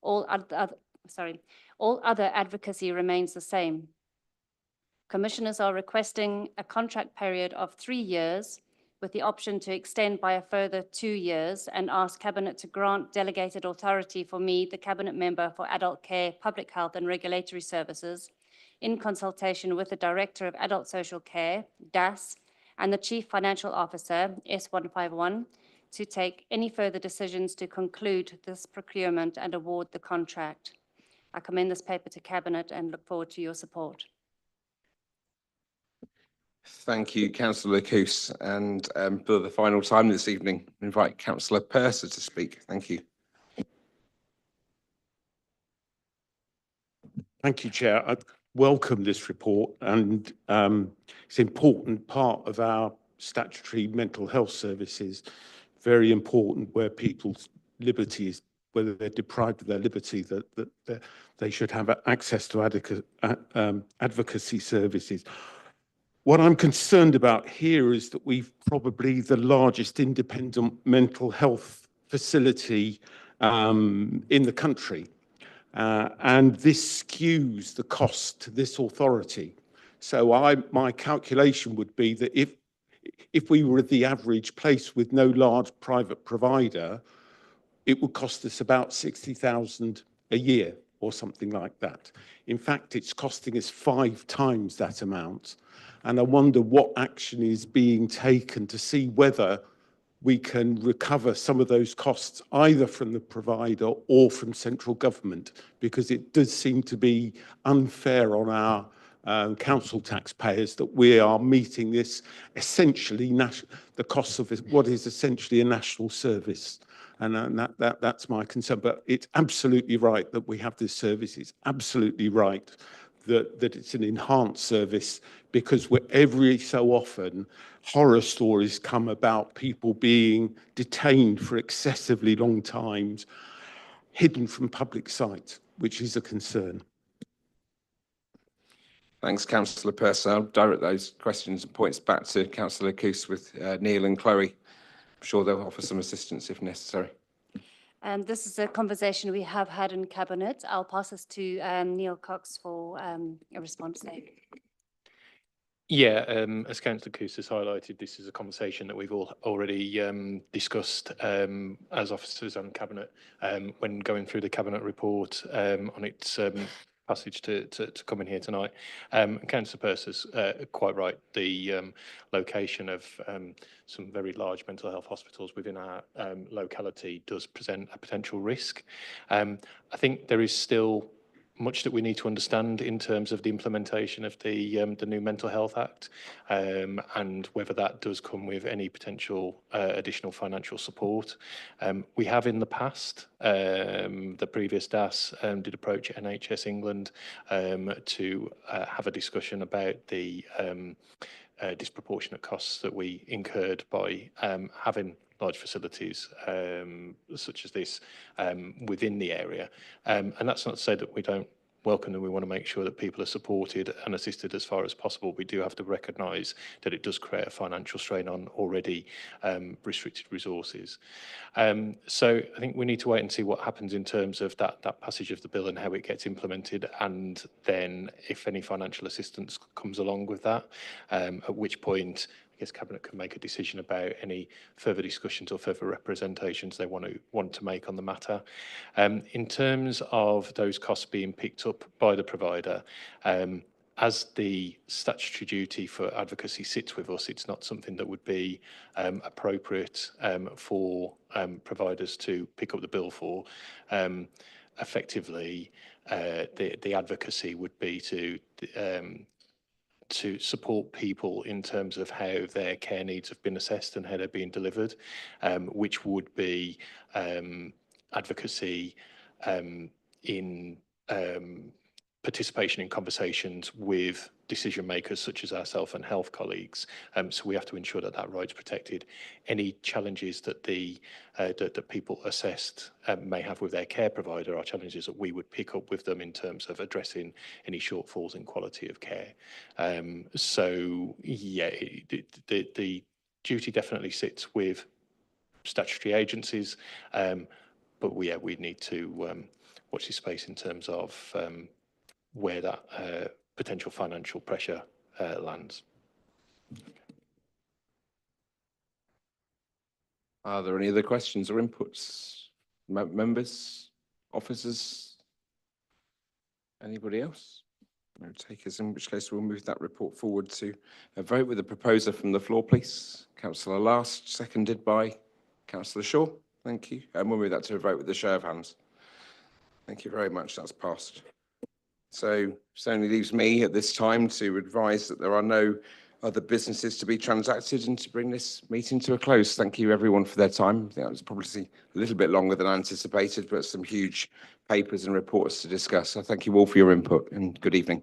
All other advocacy remains the same. Commissioners are requesting a contract period of 3 years with the option to extend by a further 2 years, and ask Cabinet to grant delegated authority for me, the Cabinet Member for Adult Care, Public Health and Regulatory Services, in consultation with the Director of Adult Social Care, DAS, and the Chief Financial Officer, S151, to take any further decisions to conclude this procurement and award the contract. I commend this paper to Cabinet and look forward to your support. Thank you, Councillor Coos. And for the final time this evening, I invite Councillor Purser to speak. Thank you. Thank you, Chair. I welcome this report, and it's an important part of our statutory mental health services. very important where people's liberty is, whether they're deprived of their liberty, that they should have access to advocacy services. What I'm concerned about here is that we've probably the largest independent mental health facility in the country. And this skews the cost to this authority. So my calculation would be that if we were at the average place with no large private provider, it would cost us about 60,000 a year or something like that. In fact, it's costing us 5 times that amount. And I wonder what action is being taken to see whether we can recover some of those costs either from the provider or from central government, because it does seem to be unfair on our council taxpayers that we are meeting this essentially the costs of what is essentially a national service. And that's my concern. But it's absolutely right that we have this service. It's absolutely right that it's an enhanced service, because every so often horror stories come about people being detained for excessively long times, hidden from public sight, which is a concern. Thanks, Councillor Pearson. I'll direct those questions and points back to Councillor Coos with Neil and Chloe. I'm sure they'll offer some assistance if necessary. This is a conversation we have had in Cabinet. I'll pass this to Neil Cox for a response there. Yeah, as Councillor Coos has highlighted, this is a conversation that we've all already discussed as officers and Cabinet when going through the Cabinet report on its passage to come in here tonight. Councillor Pearce quite right. The location of some very large mental health hospitals within our locality does present a potential risk. I think there is still much that we need to understand in terms of the implementation of the new Mental Health Act, and whether that does come with any potential additional financial support. We have in the past, the previous DAS did approach NHS England to have a discussion about the disproportionate costs that we incurred by having large facilities such as this within the area. And that's not to say that we don't welcome them. We want to make sure that people are supported and assisted as far as possible. We do have to recognise that it does create a financial strain on already restricted resources. So I think we need to wait and see what happens in terms of that passage of the bill and how it gets implemented, and then if any financial assistance comes along with that, at which point I guess Cabinet can make a decision about any further discussions or further representations they want to make on the matter. In terms of those costs being picked up by the provider, as the statutory duty for advocacy sits with us, it's not something that would be appropriate for providers to pick up the bill for. Effectively, the advocacy would be to support people in terms of how their care needs have been assessed and how they're being delivered, which would be advocacy in participation in conversations with decision makers such as ourselves and health colleagues. So we have to ensure that that right's protected. Any challenges that that people assessed may have with their care provider are challenges that we would pick up with them in terms of addressing any shortfalls in quality of care. So yeah, the duty definitely sits with statutory agencies, but we need to watch this space in terms of where that potential financial pressure lands. Are there any other questions or inputs? Members, officers? Anybody else? No takers, in which case we'll move that report forward to a vote with a proposer from the floor, please. Councillor Last, seconded by Councillor Shaw. Thank you. And we'll move that to a vote with a show of hands. Thank you very much. That's passed. So it only leaves me at this time to advise that there are no other businesses to be transacted and to bring this meeting to a close. Thank you everyone for their time. I think that was probably a little bit longer than I anticipated, but some huge papers and reports to discuss. So thank you all for your input and good evening.